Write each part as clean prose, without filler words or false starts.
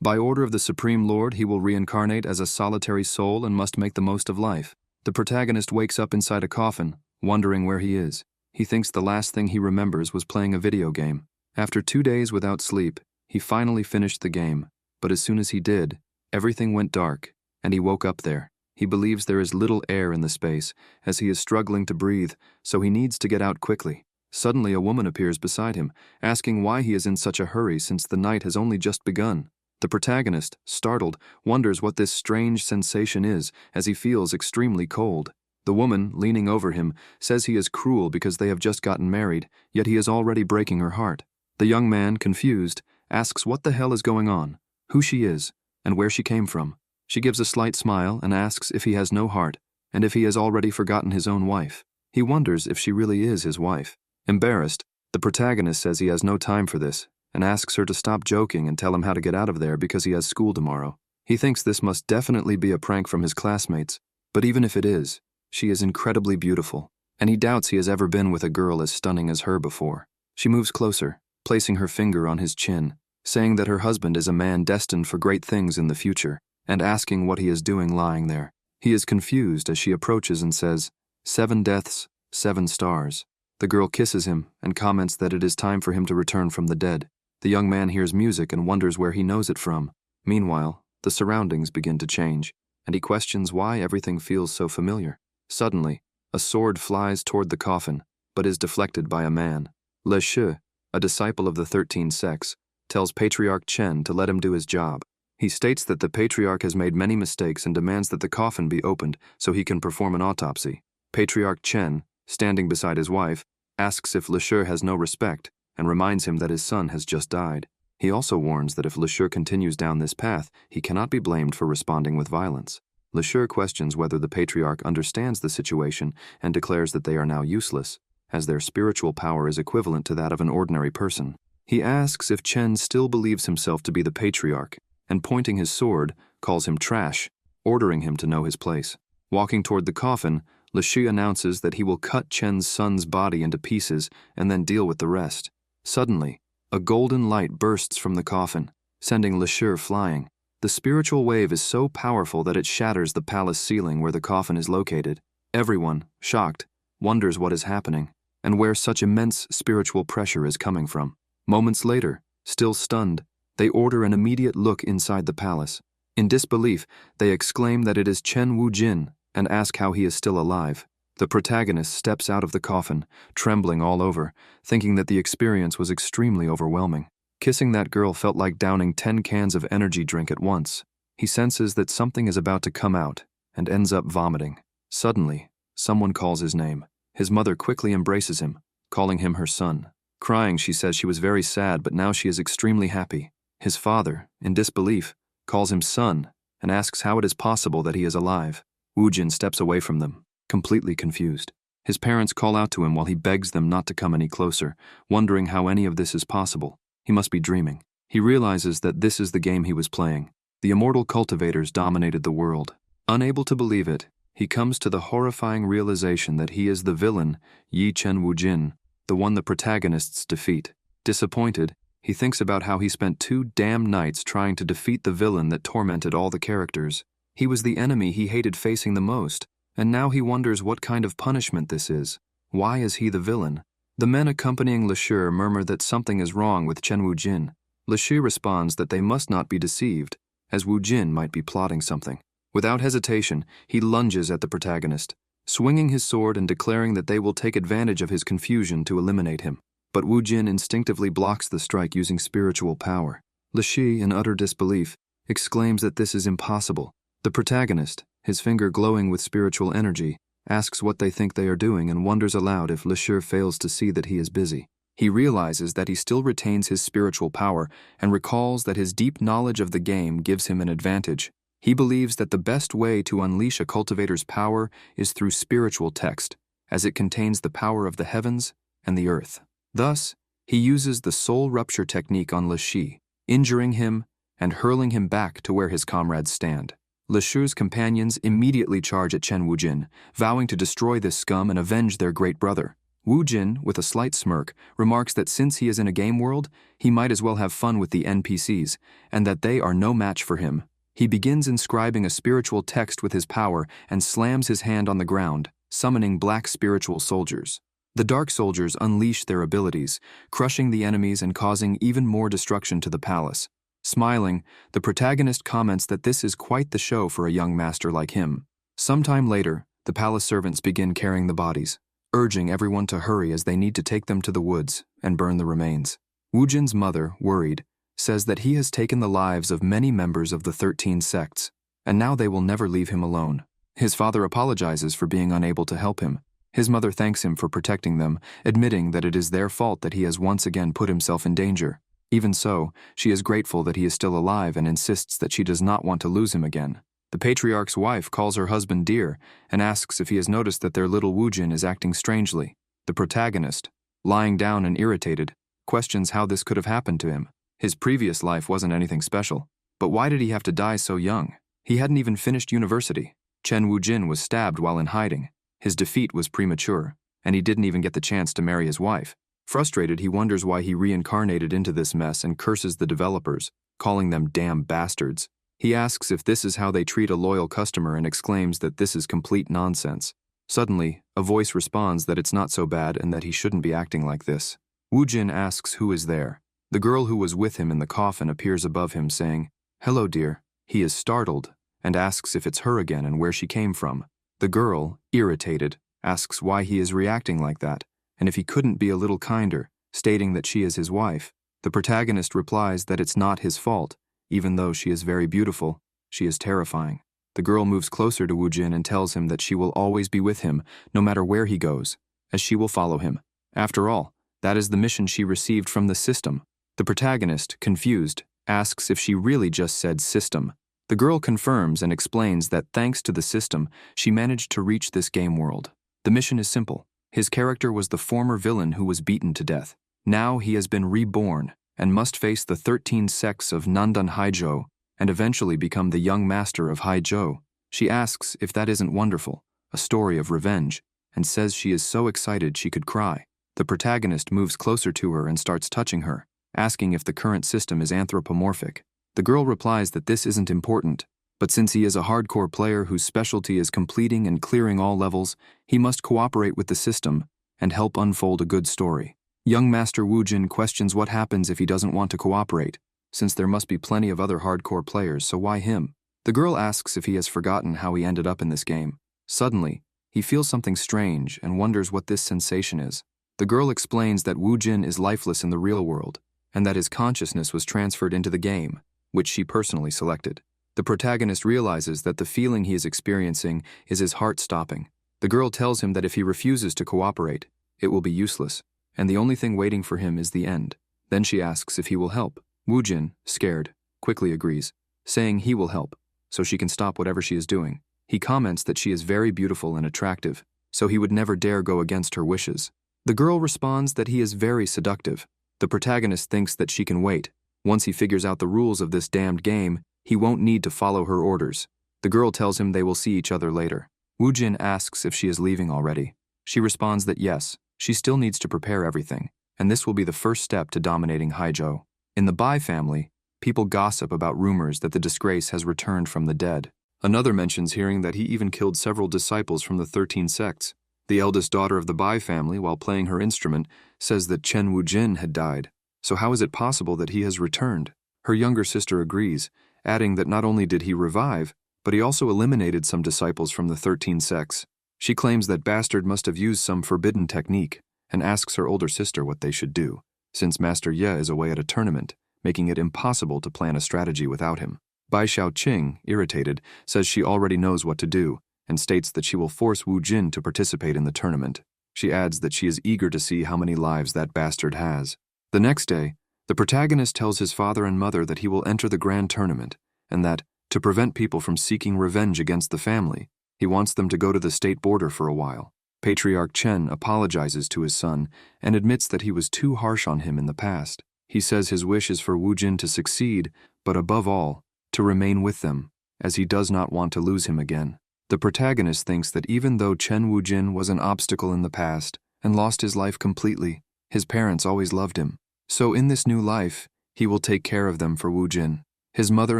By order of the Supreme Lord, he will reincarnate as a solitary soul and must make the most of life. The protagonist wakes up inside a coffin, wondering where he is. He thinks the last thing he remembers was playing a video game. After 2 days without sleep, he finally finished the game, but as soon as he did, everything went dark, and he woke up there. He believes there is little air in the space, as he is struggling to breathe, so he needs to get out quickly. Suddenly a woman appears beside him, asking why he is in such a hurry since the night has only just begun. The protagonist, startled, wonders what this strange sensation is, as he feels extremely cold. The woman, leaning over him, says he is cruel because they have just gotten married, yet he is already breaking her heart. The young man, confused, asks what the hell is going on, who she is, and where she came from. She gives a slight smile and asks if he has no heart, and if he has already forgotten his own wife. He wonders if she really is his wife. Embarrassed, the protagonist says he has no time for this, and asks her to stop joking and tell him how to get out of there because he has school tomorrow. He thinks this must definitely be a prank from his classmates, but even if it is, she is incredibly beautiful, and he doubts he has ever been with a girl as stunning as her before. She moves closer, placing her finger on his chin, saying that her husband is a man destined for great things in the future, and asking what he is doing lying there. He is confused as she approaches and says, 7 deaths, 7 stars. The girl kisses him and comments that it is time for him to return from the dead. The young man hears music and wonders where he knows it from. Meanwhile, the surroundings begin to change, and he questions why everything feels so familiar. Suddenly, a sword flies toward the coffin, but is deflected by a man. Le Shi, a disciple of the 13 sects, tells Patriarch Chen to let him do his job. He states that the patriarch has made many mistakes and demands that the coffin be opened so he can perform an autopsy. Patriarch Chen, standing beside his wife, asks if Le Shi has no respect and reminds him that his son has just died. He also warns that if Le Shi continues down this path, he cannot be blamed for responding with violence. Le Shi questions whether the patriarch understands the situation and declares that they are now useless, as their spiritual power is equivalent to that of an ordinary person. He asks if Chen still believes himself to be the patriarch, and pointing his sword, calls him trash, ordering him to know his place. Walking toward the coffin, Le Shi announces that he will cut Chen's son's body into pieces and then deal with the rest. Suddenly, a golden light bursts from the coffin, sending Le Shi flying. The spiritual wave is so powerful that it shatters the palace ceiling where the coffin is located. Everyone, shocked, wonders what is happening and where such immense spiritual pressure is coming from. Moments later, still stunned, they order an immediate look inside the palace. In disbelief, they exclaim that it is Chen Wujin and ask how he is still alive. The protagonist steps out of the coffin, trembling all over, thinking that the experience was extremely overwhelming. Kissing that girl felt like downing 10 cans of energy drink at once. He senses that something is about to come out and ends up vomiting. Suddenly, someone calls his name. His mother quickly embraces him, calling him her son. Crying, she says she was very sad, but now she is extremely happy. His father, in disbelief, calls him son and asks how it is possible that he is alive. Wujin steps away from them, completely confused. His parents call out to him while he begs them not to come any closer, wondering how any of this is possible. He must be dreaming. He realizes that this is the game he was playing. The immortal cultivators dominated the world. Unable to believe it, he comes to the horrifying realization that he is the villain, Yi Chen Wujin, the one the protagonists defeat. Disappointed, he thinks about how he spent 2 damn nights trying to defeat the villain that tormented all the characters. He was the enemy he hated facing the most, and now he wonders what kind of punishment this is. Why is he the villain? The men accompanying Le Shi murmur that something is wrong with Chen Wujin. Le Shi responds that they must not be deceived, as Wujin might be plotting something. Without hesitation, he lunges at the protagonist, swinging his sword and declaring that they will take advantage of his confusion to eliminate him. But Wujin instinctively blocks the strike using spiritual power. Le Shi, in utter disbelief, exclaims that this is impossible. The protagonist, his finger glowing with spiritual energy, asks what they think they are doing and wonders aloud if Le Shi fails to see that he is busy. He realizes that he still retains his spiritual power and recalls that his deep knowledge of the game gives him an advantage. He believes that the best way to unleash a cultivator's power is through spiritual text, as it contains the power of the heavens and the earth. Thus, he uses the soul rupture technique on Le Shi, injuring him and hurling him back to where his comrades stand. Le Shi's companions immediately charge at Chen Wujin, vowing to destroy this scum and avenge their great brother. Wu Jin, with a slight smirk, remarks that since he is in a game world, he might as well have fun with the NPCs, and that they are no match for him. He begins inscribing a spiritual text with his power and slams his hand on the ground, summoning black spiritual soldiers. The dark soldiers unleash their abilities, crushing the enemies and causing even more destruction to the palace. Smiling, the protagonist comments that this is quite the show for a young master like him. Sometime later, the palace servants begin carrying the bodies, urging everyone to hurry as they need to take them to the woods and burn the remains. Wu Jin's mother, worried, says that he has taken the lives of many members of the 13 sects, and now they will never leave him alone. His father apologizes for being unable to help him. His mother thanks him for protecting them, admitting that it is their fault that he has once again put himself in danger. Even so, she is grateful that he is still alive and insists that she does not want to lose him again. The patriarch's wife calls her husband dear and asks if he has noticed that their little Wu Jin is acting strangely. The protagonist, lying down and irritated, questions how this could have happened to him. His previous life wasn't anything special, but why did he have to die so young? He hadn't even finished university. Chen Wu Jin was stabbed while in hiding. His defeat was premature, and he didn't even get the chance to marry his wife. Frustrated, he wonders why he reincarnated into this mess and curses the developers, calling them damn bastards. He asks if this is how they treat a loyal customer and exclaims that this is complete nonsense. Suddenly, a voice responds that it's not so bad and that he shouldn't be acting like this. Wu Jin asks who is there. The girl who was with him in the coffin appears above him saying, "Hello, dear." He is startled and asks if it's her again and where she came from. The girl, irritated, asks why he is reacting like that, and if he couldn't be a little kinder, stating that she is his wife. The protagonist replies that it's not his fault. Even though she is very beautiful, she is terrifying. The girl moves closer to Wu Jin and tells him that she will always be with him, no matter where he goes, as she will follow him. After all, that is the mission she received from the system. The protagonist, confused, asks if she really just said system. The girl confirms and explains that thanks to the system, she managed to reach this game world. The mission is simple. His character was the former villain who was beaten to death. Now he has been reborn and must face the 13 sects of Nandan Haizhou and eventually become the young master of Haizhou. She asks if that isn't wonderful, a story of revenge, and says she is so excited she could cry. The protagonist moves closer to her and starts touching her, asking if the current system is anthropomorphic. The girl replies that this isn't important, but since he is a hardcore player whose specialty is completing and clearing all levels, he must cooperate with the system and help unfold a good story. Young Master Wu Jin questions what happens if he doesn't want to cooperate, since there must be plenty of other hardcore players, so why him? The girl asks if he has forgotten how he ended up in this game. Suddenly, he feels something strange and wonders what this sensation is. The girl explains that Wu Jin is lifeless in the real world, and that his consciousness was transferred into the game, which she personally selected. The protagonist realizes that the feeling he is experiencing is his heart stopping. The girl tells him that if he refuses to cooperate, it will be useless, and the only thing waiting for him is the end. Then she asks if he will help. Wu Jin, scared, quickly agrees, saying he will help, so she can stop whatever she is doing. He comments that she is very beautiful and attractive, so he would never dare go against her wishes. The girl responds that he is very seductive. The protagonist thinks that she can wait. Once he figures out the rules of this damned game, he won't need to follow her orders. The girl tells him they will see each other later. Wu Jin asks if she is leaving already. She responds that yes, she still needs to prepare everything, and this will be the first step to dominating Haizhou. In the Bai family, people gossip about rumors that the disgrace has returned from the dead. Another mentions hearing that he even killed several disciples from the 13 sects. The eldest daughter of the Bai family, while playing her instrument, says that Chen Wu Jin had died. So how is it possible that he has returned? Her younger sister agrees, adding that not only did he revive, but he also eliminated some disciples from the 13 sects. She claims that Bastard must have used some forbidden technique and asks her older sister what they should do, since Master Ye is away at a tournament, making it impossible to plan a strategy without him. Bai Xiaoqing, irritated, says she already knows what to do and states that she will force Wu Jin to participate in the tournament. She adds that she is eager to see how many lives that bastard has. The next day, the protagonist tells his father and mother that he will enter the grand tournament and that, to prevent people from seeking revenge against the family, he wants them to go to the state border for a while. Patriarch Chen apologizes to his son and admits that he was too harsh on him in the past. He says his wish is for Wu Jin to succeed, but above all, to remain with them, as he does not want to lose him again. The protagonist thinks that even though Chen Wu Jin was an obstacle in the past, and lost his life completely. His parents always loved him. So in this new life, he will take care of them for Wu Jin. His mother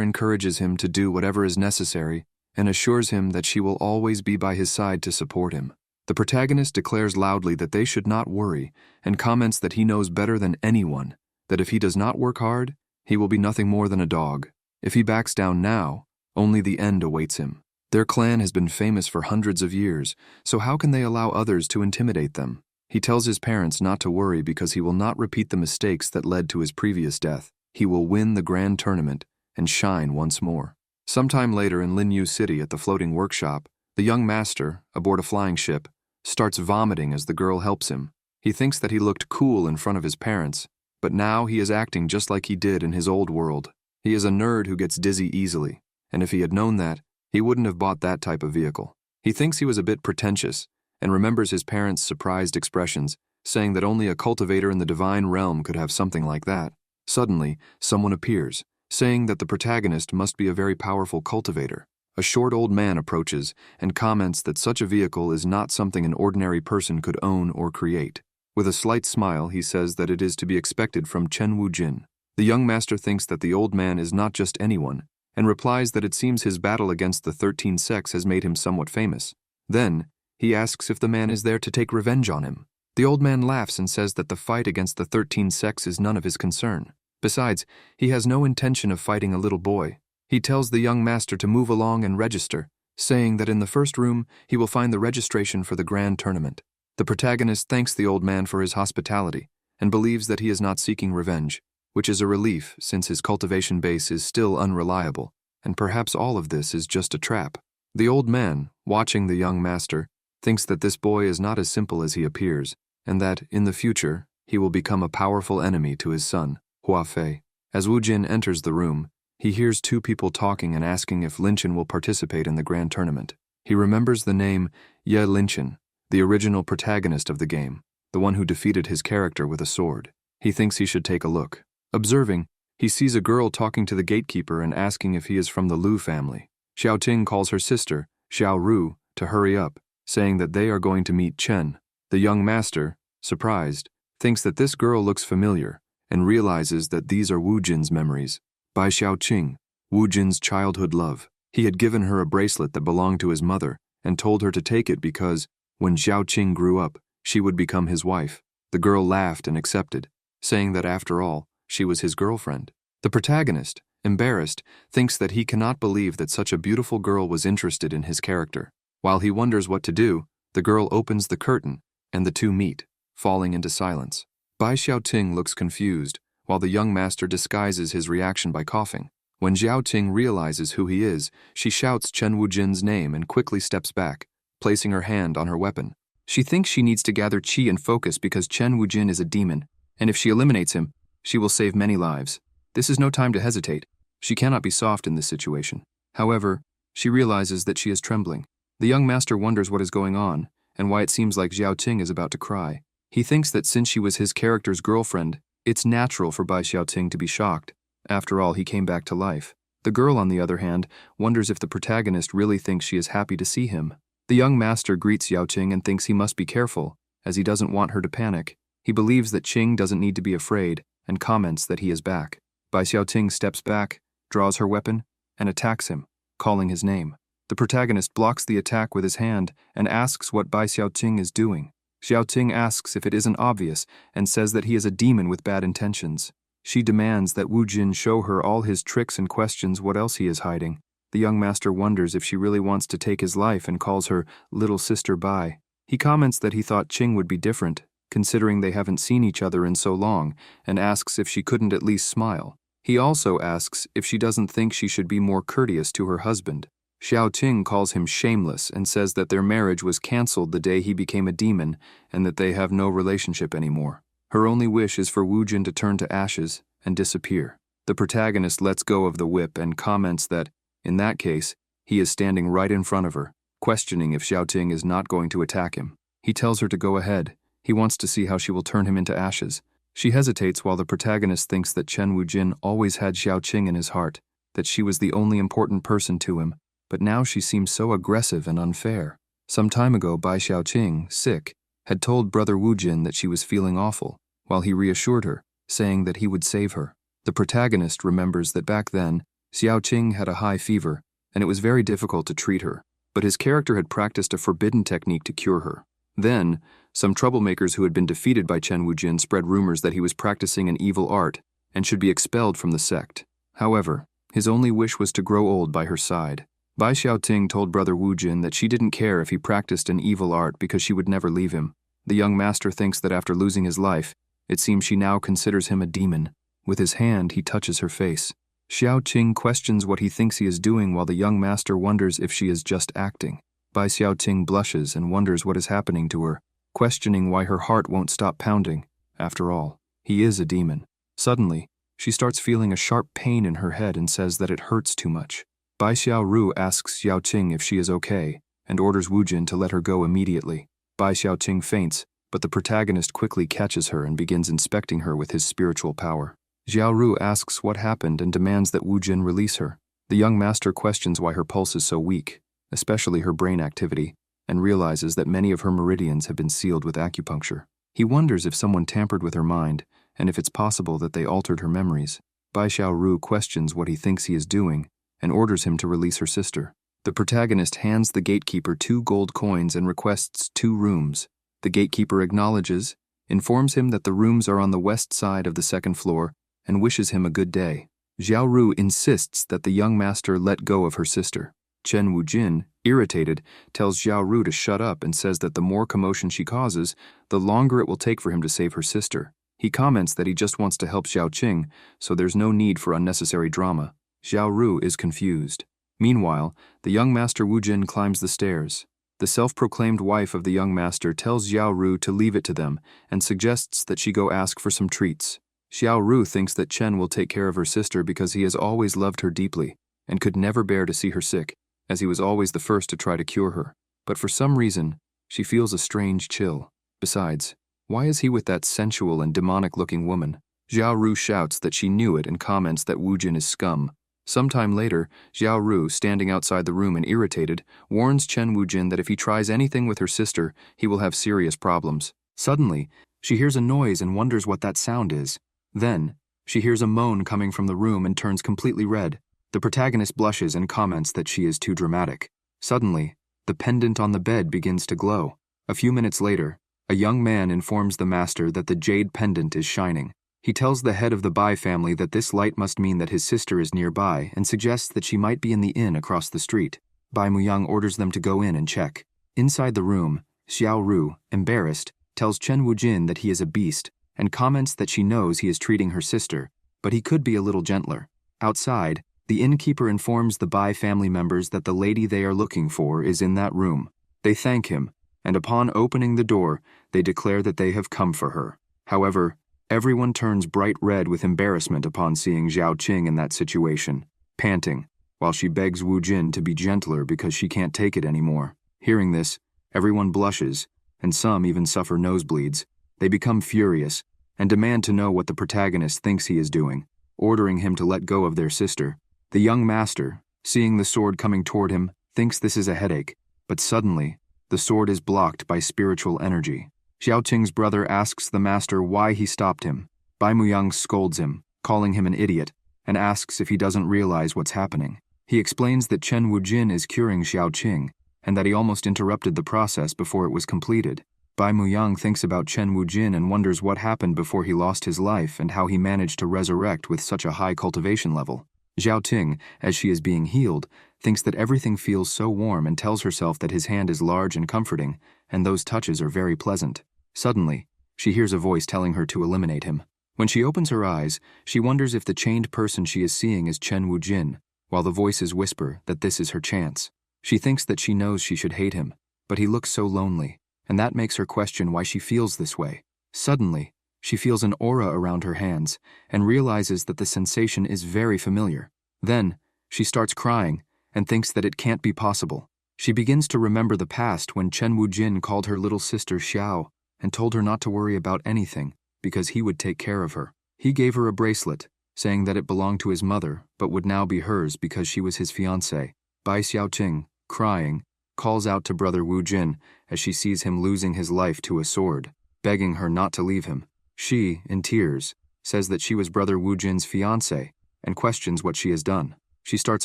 encourages him to do whatever is necessary and assures him that she will always be by his side to support him. The protagonist declares loudly that they should not worry and comments that he knows better than anyone that if he does not work hard, he will be nothing more than a dog. If he backs down now, only the end awaits him. Their clan has been famous for hundreds of years, so how can they allow others to intimidate them? He tells his parents not to worry because he will not repeat the mistakes that led to his previous death. He will win the grand tournament and shine once more. Sometime later in Linyu City at the floating workshop, the young master, aboard a flying ship, starts vomiting as the girl helps him. He thinks that he looked cool in front of his parents, but now he is acting just like he did in his old world. He is a nerd who gets dizzy easily, and if he had known that, he wouldn't have bought that type of vehicle. He thinks he was a bit pretentious, and remembers his parents' surprised expressions, saying that only a cultivator in the divine realm could have something like that. Suddenly, someone appears, saying that the protagonist must be a very powerful cultivator. A short old man approaches and comments that such a vehicle is not something an ordinary person could own or create. With a slight smile, he says that it is to be expected from Chen Wu Jin. The young master thinks that the old man is not just anyone, and replies that it seems his battle against the 13 sects has made him somewhat famous. Then, he asks if the man is there to take revenge on him. The old man laughs and says that the fight against the 13 sects is none of his concern. Besides, he has no intention of fighting a little boy. He tells the young master to move along and register, saying that in the first room he will find the registration for the grand tournament. The protagonist thanks the old man for his hospitality and believes that he is not seeking revenge, which is a relief since his cultivation base is still unreliable, and perhaps all of this is just a trap. The old man, watching the young master, thinks that this boy is not as simple as he appears, and that, in the future, he will become a powerful enemy to his son, Hua Fei. As Wu Jin enters the room, he hears two people talking and asking if Linchen will participate in the grand tournament. He remembers the name Ye Linchen, the original protagonist of the game, the one who defeated his character with a sword. He thinks he should take a look. Observing, he sees a girl talking to the gatekeeper and asking if he is from the Lu family. Xiao Ting calls her sister, Xiao Ru, to hurry up, saying that they are going to meet Chen. The young master, surprised, thinks that this girl looks familiar and realizes that these are Wu Jin's memories. By Xiao Qing, Wu Jin's childhood love. He had given her a bracelet that belonged to his mother and told her to take it because, when Xiao Qing grew up, she would become his wife. The girl laughed and accepted, saying that after all, she was his girlfriend. The protagonist, embarrassed, thinks that he cannot believe that such a beautiful girl was interested in his character. While he wonders what to do, the girl opens the curtain, and the two meet, falling into silence. Bai Xiaoting looks confused, while the young master disguises his reaction by coughing. When Xiaoting realizes who he is, she shouts Chen Wujin's name and quickly steps back, placing her hand on her weapon. She thinks she needs to gather qi and focus because Chen Wujin is a demon, and if she eliminates him, she will save many lives. This is no time to hesitate. She cannot be soft in this situation. However, she realizes that she is trembling. The young master wonders what is going on, and why it seems like Xiaoting is about to cry. He thinks that since she was his character's girlfriend, it's natural for Bai Xiaoting to be shocked. After all, he came back to life. The girl, on the other hand, wonders if the protagonist really thinks she is happy to see him. The young master greets Xiaoting and thinks he must be careful, as he doesn't want her to panic. He believes that Qing doesn't need to be afraid, and comments that he is back. Bai Xiaoting steps back, draws her weapon, and attacks him, calling his name. The protagonist blocks the attack with his hand and asks what Bai Xiaoting is doing. Xiaoting asks if it isn't obvious and says that he is a demon with bad intentions. She demands that Wu Jin show her all his tricks and questions what else he is hiding. The young master wonders if she really wants to take his life and calls her little sister Bai. He comments that he thought Qing would be different, considering they haven't seen each other in so long, and asks if she couldn't at least smile. He also asks if she doesn't think she should be more courteous to her husband. Xiao Qing calls him shameless and says that their marriage was cancelled the day he became a demon and that they have no relationship anymore. Her only wish is for Wu Jin to turn to ashes and disappear. The protagonist lets go of the whip and comments that, in that case, he is standing right in front of her, questioning if Xiaoting is not going to attack him. He tells her to go ahead. He wants to see how she will turn him into ashes. She hesitates while the protagonist thinks that Chen Wujin always had Xiaoqing in his heart, that she was the only important person to him, but now she seems so aggressive and unfair. Some time ago, Bai Xiaoqing, sick, had told Brother Woojin that she was feeling awful, while he reassured her, saying that he would save her. The protagonist remembers that back then, Xiaoqing had a high fever, and it was very difficult to treat her, but his character had practiced a forbidden technique to cure her. Then, some troublemakers who had been defeated by Chen Wujin spread rumors that he was practicing an evil art and should be expelled from the sect. However, his only wish was to grow old by her side. Bai Xiaoting told Brother Woojin that she didn't care if he practiced an evil art because she would never leave him. The young master thinks that after losing his life, it seems she now considers him a demon. With his hand, he touches her face. Xiaoqing questions what he thinks he is doing while the young master wonders if she is just acting. Bai Xiaoting blushes and wonders what is happening to her, questioning why her heart won't stop pounding. After all, he is a demon. Suddenly, she starts feeling a sharp pain in her head and says that it hurts too much. Bai Xiaoru asks Xiaoqing if she is okay and orders Woojin to let her go immediately. Bai Xiaoqing faints, but the protagonist quickly catches her and begins inspecting her with his spiritual power. Xiaoru asks what happened and demands that Woojin release her. The young master questions why her pulse is so weak, especially her brain activity, and realizes that many of her meridians have been sealed with acupuncture. He wonders if someone tampered with her mind and if it's possible that they altered her memories. Bai Xiaoru questions what he thinks he is doing and orders him to release her sister. The protagonist hands the gatekeeper 2 gold coins and requests 2 rooms. The gatekeeper acknowledges, informs him that the rooms are on the west side of the 2nd floor, and wishes him a good day. Xiaoru insists that the young master let go of her sister. Chen Wujin, irritated, tells Xiaoru to shut up and says that the more commotion she causes, the longer it will take for him to save her sister. He comments that he just wants to help Xiaoqing, so there's no need for unnecessary drama. Xiaoru is confused. Meanwhile, the young master Woojin climbs the stairs. The self-proclaimed wife of the young master tells Xiaoru to leave it to them and suggests that she go ask for some treats. Xiaoru thinks that Chen will take care of her sister because he has always loved her deeply and could never bear to see her sick, as he was always the first to try to cure her. But for some reason, she feels a strange chill. Besides, why is he with that sensual and demonic-looking woman? Xiaoru shouts that she knew it and comments that Woojin is scum. Sometime later, Xiaoru, standing outside the room and irritated, warns Chen Wujin that if he tries anything with her sister, he will have serious problems. Suddenly, she hears a noise and wonders what that sound is. Then, she hears a moan coming from the room and turns completely red. The protagonist blushes and comments that she is too dramatic. Suddenly, the pendant on the bed begins to glow. A few minutes later, a young man informs the master that the jade pendant is shining. He tells the head of the Bai family that this light must mean that his sister is nearby and suggests that she might be in the inn across the street. Bai Muyang orders them to go in and check. Inside the room, Xiaoru, embarrassed, tells Chen Wujin that he is a beast and comments that she knows he is treating her sister, but he could be a little gentler. Outside, the innkeeper informs the Bai family members that the lady they are looking for is in that room. They thank him, and upon opening the door, they declare that they have come for her. However, everyone turns bright red with embarrassment upon seeing Xiaoqing in that situation, panting, while she begs Woojin to be gentler because she can't take it anymore. Hearing this, everyone blushes, and some even suffer nosebleeds. They become furious and demand to know what the protagonist thinks he is doing, ordering him to let go of their sister. The young master, seeing the sword coming toward him, thinks this is a headache, but suddenly, the sword is blocked by spiritual energy. Xiaoqing's brother asks the master why he stopped him. Bai Muyang scolds him, calling him an idiot, and asks if he doesn't realize what's happening. He explains that Chen Wujin is curing Xiaoqing, and that he almost interrupted the process before it was completed. Bai Muyang thinks about Chen Wujin and wonders what happened before he lost his life and how he managed to resurrect with such a high cultivation level. Xiaoqing, as she is being healed, thinks that everything feels so warm and tells herself that his hand is large and comforting, and those touches are very pleasant. Suddenly, she hears a voice telling her to eliminate him. When she opens her eyes, she wonders if the chained person she is seeing is Chen Wujin, while the voices whisper that this is her chance. She thinks that she knows she should hate him, but he looks so lonely, and that makes her question why she feels this way. Suddenly, she feels an aura around her hands and realizes that the sensation is very familiar. Then, she starts crying and thinks that it can't be possible. She begins to remember the past when Chen Wujin called her little sister Xiao and told her not to worry about anything because he would take care of her. He gave her a bracelet, saying that it belonged to his mother but would now be hers because she was his fiancée. Bai Xiaoqing, crying, calls out to brother Wu Jin as she sees him losing his life to a sword, begging her not to leave him. She, in tears, says that she was brother Wu Jin's fiancé and questions what she has done. She starts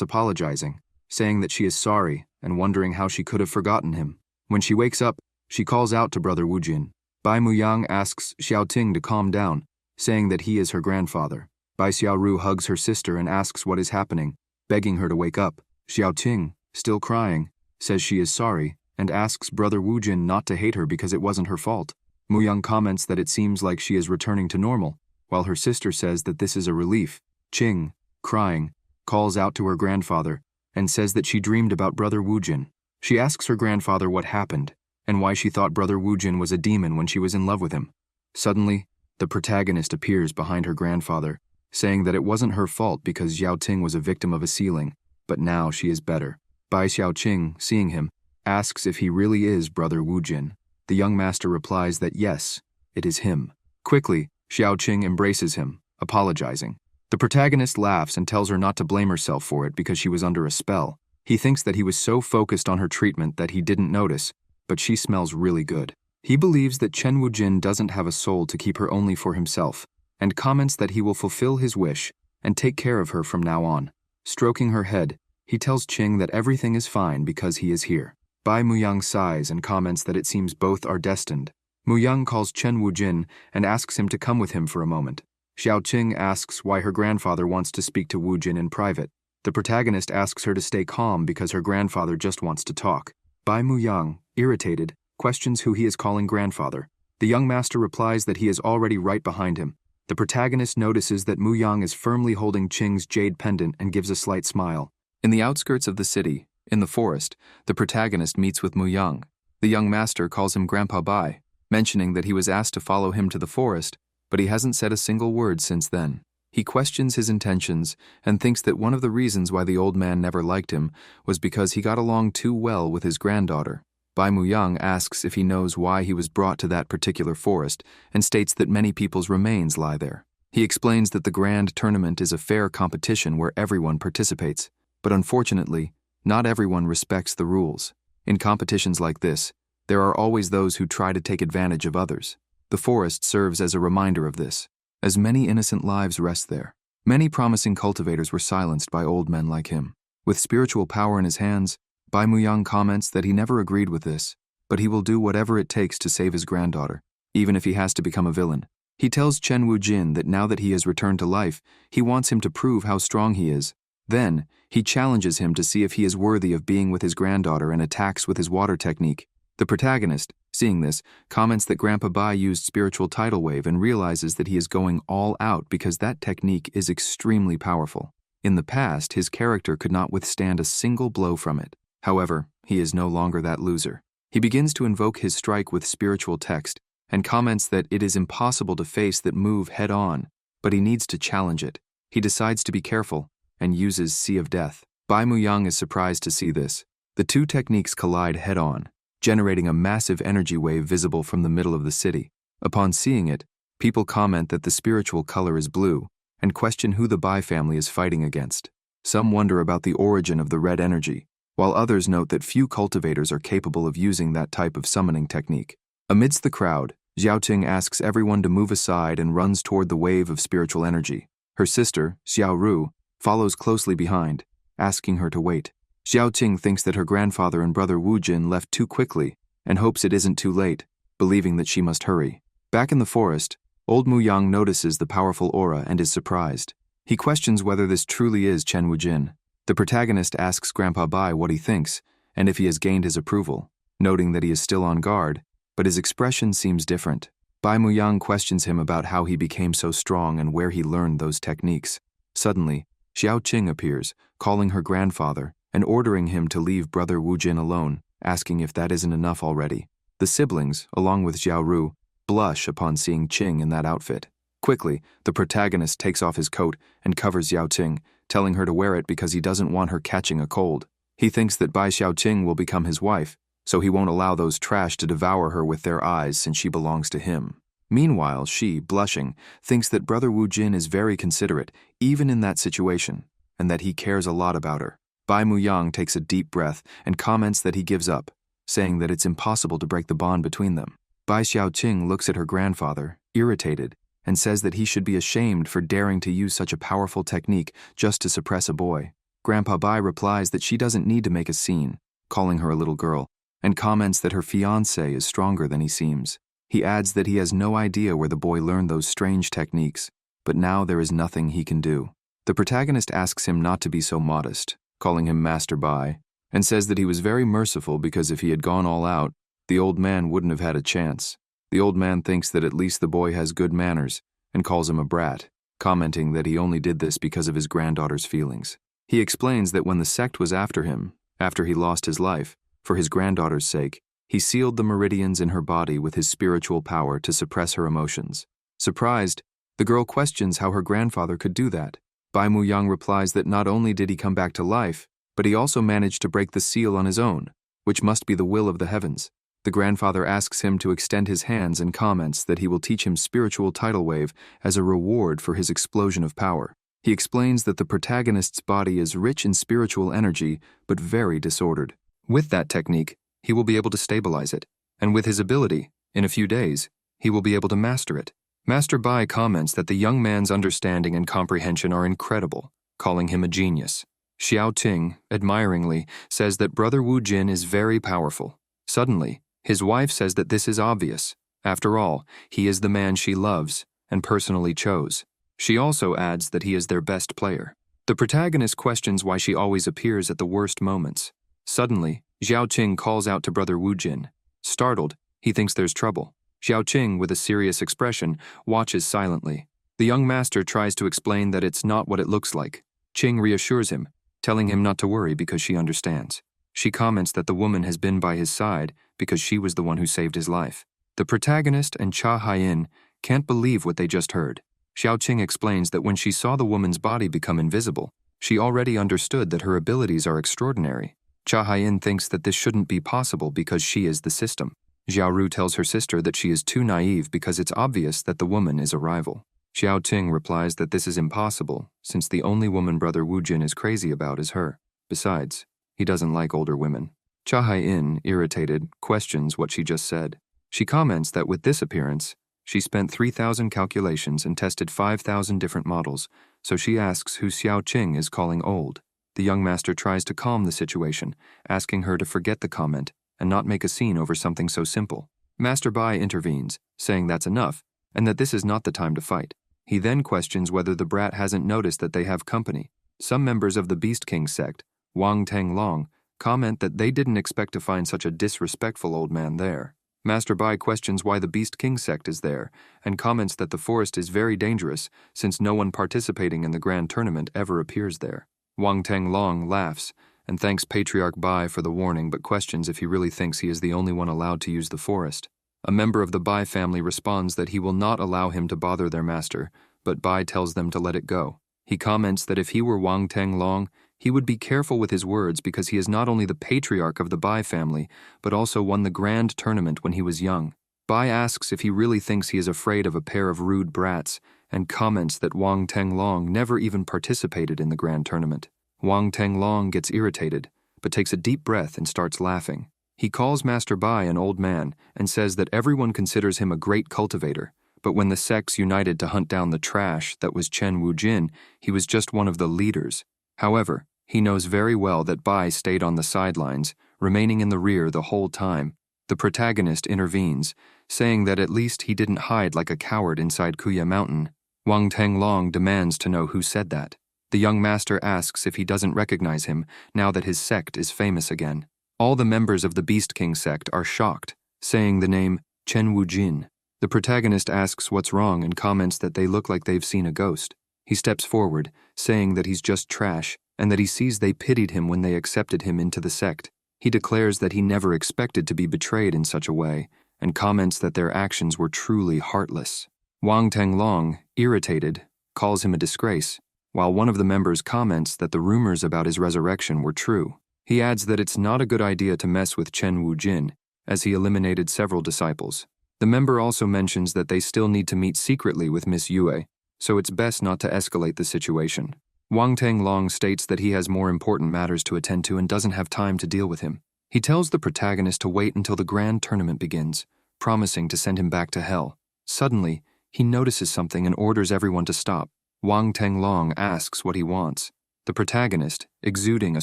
apologizing, saying that she is sorry and wondering how she could have forgotten him. When she wakes up, she calls out to brother Wu Jin. Bai Muyang asks Xiaoting to calm down, saying that he is her grandfather. Bai Xiaoru hugs her sister and asks what is happening, begging her to wake up. Xiaoting, still crying, says she is sorry and asks brother Wu Jin not to hate her because it wasn't her fault. Muyang comments that it seems like she is returning to normal, while her sister says that this is a relief. Qing, crying, calls out to her grandfather and says that she dreamed about brother Wu Jin. She asks her grandfather what happened and why she thought brother Wu Jin was a demon when she was in love with him. Suddenly, the protagonist appears behind her grandfather, saying that it wasn't her fault because Xiaoting was a victim of a sealing, but now she is better. Bai Xiaoqing, seeing him, asks if he really is brother Wu Jin. The young master replies that yes, it is him. Quickly, Xiaoqing embraces him, apologizing. The protagonist laughs and tells her not to blame herself for it because she was under a spell. He thinks that he was so focused on her treatment that he didn't notice, but she smells really good. He believes that Chen Wujin doesn't have a soul to keep her only for himself, and comments that he will fulfill his wish and take care of her from now on. Stroking her head, he tells Qing that everything is fine because he is here. Bai Muyang sighs and comments that it seems both are destined. Muyang calls Chen Wujin and asks him to come with him for a moment. Xiaoqing asks why her grandfather wants to speak to Wu Jin in private. The protagonist asks her to stay calm because her grandfather just wants to talk. Bai Muyang, irritated, questions who he is calling grandfather. The young master replies that he is already right behind him. The protagonist notices that Muyang is firmly holding Qing's jade pendant and gives a slight smile. In the outskirts of the city, in the forest, the protagonist meets with Muyang. The young master calls him Grandpa Bai, mentioning that he was asked to follow him to the forest, but he hasn't said a single word since then. He questions his intentions and thinks that one of the reasons why the old man never liked him was because he got along too well with his granddaughter. Bai Muyang asks if he knows why he was brought to that particular forest and states that many people's remains lie there. He explains that the grand tournament is a fair competition where everyone participates, but unfortunately, not everyone respects the rules. In competitions like this, there are always those who try to take advantage of others. The forest serves as a reminder of this, as many innocent lives rest there. Many promising cultivators were silenced by old men like him. With spiritual power in his hands, Bai Muyang comments that he never agreed with this, but he will do whatever it takes to save his granddaughter, even if he has to become a villain. He tells Chen Wujin that now that he has returned to life, he wants him to prove how strong he is. Then, he challenges him to see if he is worthy of being with his granddaughter and attacks with his water technique. The protagonist, seeing this, comments that Grandpa Bai used spiritual tidal wave and realizes that he is going all out because that technique is extremely powerful. In the past, his character could not withstand a single blow from it. However, he is no longer that loser. He begins to invoke his strike with spiritual text and comments that it is impossible to face that move head-on, but he needs to challenge it. He decides to be careful and uses Sea of Death. Bai Muyang is surprised to see this. The two techniques collide head-on, generating a massive energy wave visible from the middle of the city. Upon seeing it, people comment that the spiritual color is blue and question who the Bai family is fighting against. Some wonder about the origin of the red energy, while others note that few cultivators are capable of using that type of summoning technique. Amidst the crowd, Xiaoting asks everyone to move aside and runs toward the wave of spiritual energy. Her sister, Xiaoru, follows closely behind, asking her to wait. Xiaoting thinks that her grandfather and brother Wu Jin left too quickly and hopes it isn't too late, believing that she must hurry. Back in the forest, old Muyang notices the powerful aura and is surprised. He questions whether this truly is Chen Wujin. The protagonist asks Grandpa Bai what he thinks and if he has gained his approval, noting that he is still on guard, but his expression seems different. Bai Muyang questions him about how he became so strong and where he learned those techniques. Suddenly, Xiaoqing appears, calling her grandfather and ordering him to leave brother Wu Jin alone, asking if that isn't enough already. The siblings, along with Xiaoru, blush upon seeing Qing in that outfit. Quickly, the protagonist takes off his coat and covers Xiaoqing, telling her to wear it because he doesn't want her catching a cold. He thinks that Bai Xiaoqing will become his wife, so he won't allow those trash to devour her with their eyes since she belongs to him. Meanwhile, she, blushing, thinks that brother Wu Jin is very considerate, even in that situation, and that he cares a lot about her. Bai Muyang takes a deep breath and comments that he gives up, saying that it's impossible to break the bond between them. Bai Xiaoqing looks at her grandfather, irritated, and says that he should be ashamed for daring to use such a powerful technique just to suppress a boy. Grandpa Bai replies that she doesn't need to make a scene, calling her a little girl, and comments that her fiancé is stronger than he seems. He adds that he has no idea where the boy learned those strange techniques, but now there is nothing he can do. The protagonist asks him not to be so modest, calling him Master Bai, and says that he was very merciful because if he had gone all out, the old man wouldn't have had a chance. The old man thinks that at least the boy has good manners and calls him a brat, commenting that he only did this because of his granddaughter's feelings. He explains that when the sect was after him, after he lost his life, for his granddaughter's sake, he sealed the meridians in her body with his spiritual power to suppress her emotions. Surprised, the girl questions how her grandfather could do that. Bai Muyang replies that not only did he come back to life, but he also managed to break the seal on his own, which must be the will of the heavens. The grandfather asks him to extend his hands and comments that he will teach him spiritual tidal wave as a reward for his explosion of power. He explains that the protagonist's body is rich in spiritual energy, but very disordered. With that technique, he will be able to stabilize it, and with his ability, in a few days, he will be able to master it. Master Bai comments that the young man's understanding and comprehension are incredible, calling him a genius. Xiao Ting, admiringly, says that Brother Wu Jin is very powerful. Suddenly, his wife says that this is obvious. After all, he is the man she loves and personally chose. She also adds that he is their best player. The protagonist questions why she always appears at the worst moments. Suddenly, Xiao Qing calls out to Brother Wu Jin. Startled, he thinks there's trouble. Xiao Qing, with a serious expression, watches silently. The young master tries to explain that it's not what it looks like. Qing reassures him, telling him not to worry because she understands. She comments that the woman has been by his side because she was the one who saved his life. The protagonist and Cha Haiyin can't believe what they just heard. Xiao Qing explains that when she saw the woman's body become invisible, she already understood that her abilities are extraordinary. Cha Haiyin thinks that this shouldn't be possible because she is the system. Xiao Ru tells her sister that she is too naive because it's obvious that the woman is a rival. Xiao Qing replies that this is impossible since the only woman Brother Wu Jin is crazy about is her. Besides, he doesn't like older women. Cha Haiyin, irritated, questions what she just said. She comments that with this appearance, she spent 3,000 calculations and tested 5,000 different models, so she asks who Xiao Qing is calling old. The young master tries to calm the situation, asking her to forget the comment and not make a scene over something so simple. Master Bai intervenes, saying that's enough, and that this is not the time to fight. He then questions whether the brat hasn't noticed that they have company. Some members of the Beast King sect, Wang Teng Long, comment that they didn't expect to find such a disrespectful old man there. Master Bai questions why the Beast King sect is there, and comments that the forest is very dangerous since no one participating in the grand tournament ever appears there. Wang Teng Long laughs and thanks Patriarch Bai for the warning but questions if he really thinks he is the only one allowed to use the forest. A member of the Bai family responds that he will not allow him to bother their master, but Bai tells them to let it go. He comments that if he were Wang Teng Long, he would be careful with his words because he is not only the patriarch of the Bai family, but also won the grand tournament when he was young. Bai asks if he really thinks he is afraid of a pair of rude brats, and comments that Wang Teng Long never even participated in the grand tournament. Wang Teng Long gets irritated, but takes a deep breath and starts laughing. He calls Master Bai an old man and says that everyone considers him a great cultivator, but when the sects united to hunt down the trash that was Chen Wujin, he was just one of the leaders. However, he knows very well that Bai stayed on the sidelines, remaining in the rear the whole time. The protagonist intervenes, saying that at least he didn't hide like a coward inside Kuya Mountain. Wang Teng Long demands to know who said that. The young master asks if he doesn't recognize him now that his sect is famous again. All the members of the Beast King sect are shocked, saying the name Chen Wujin. The protagonist asks what's wrong and comments that they look like they've seen a ghost. He steps forward, saying that he's just trash and that he sees they pitied him when they accepted him into the sect. He declares that he never expected to be betrayed in such a way and comments that their actions were truly heartless. Wang Teng Long, irritated, calls him a disgrace, while one of the members comments that the rumors about his resurrection were true. He adds that it's not a good idea to mess with Chen Wujin, as he eliminated several disciples. The member also mentions that they still need to meet secretly with Miss Yue, so it's best not to escalate the situation. Wang Tanglong states that he has more important matters to attend to and doesn't have time to deal with him. He tells the protagonist to wait until the grand tournament begins, promising to send him back to hell. Suddenly, he notices something and orders everyone to stop. Wang Tanglong asks what he wants. The protagonist, exuding a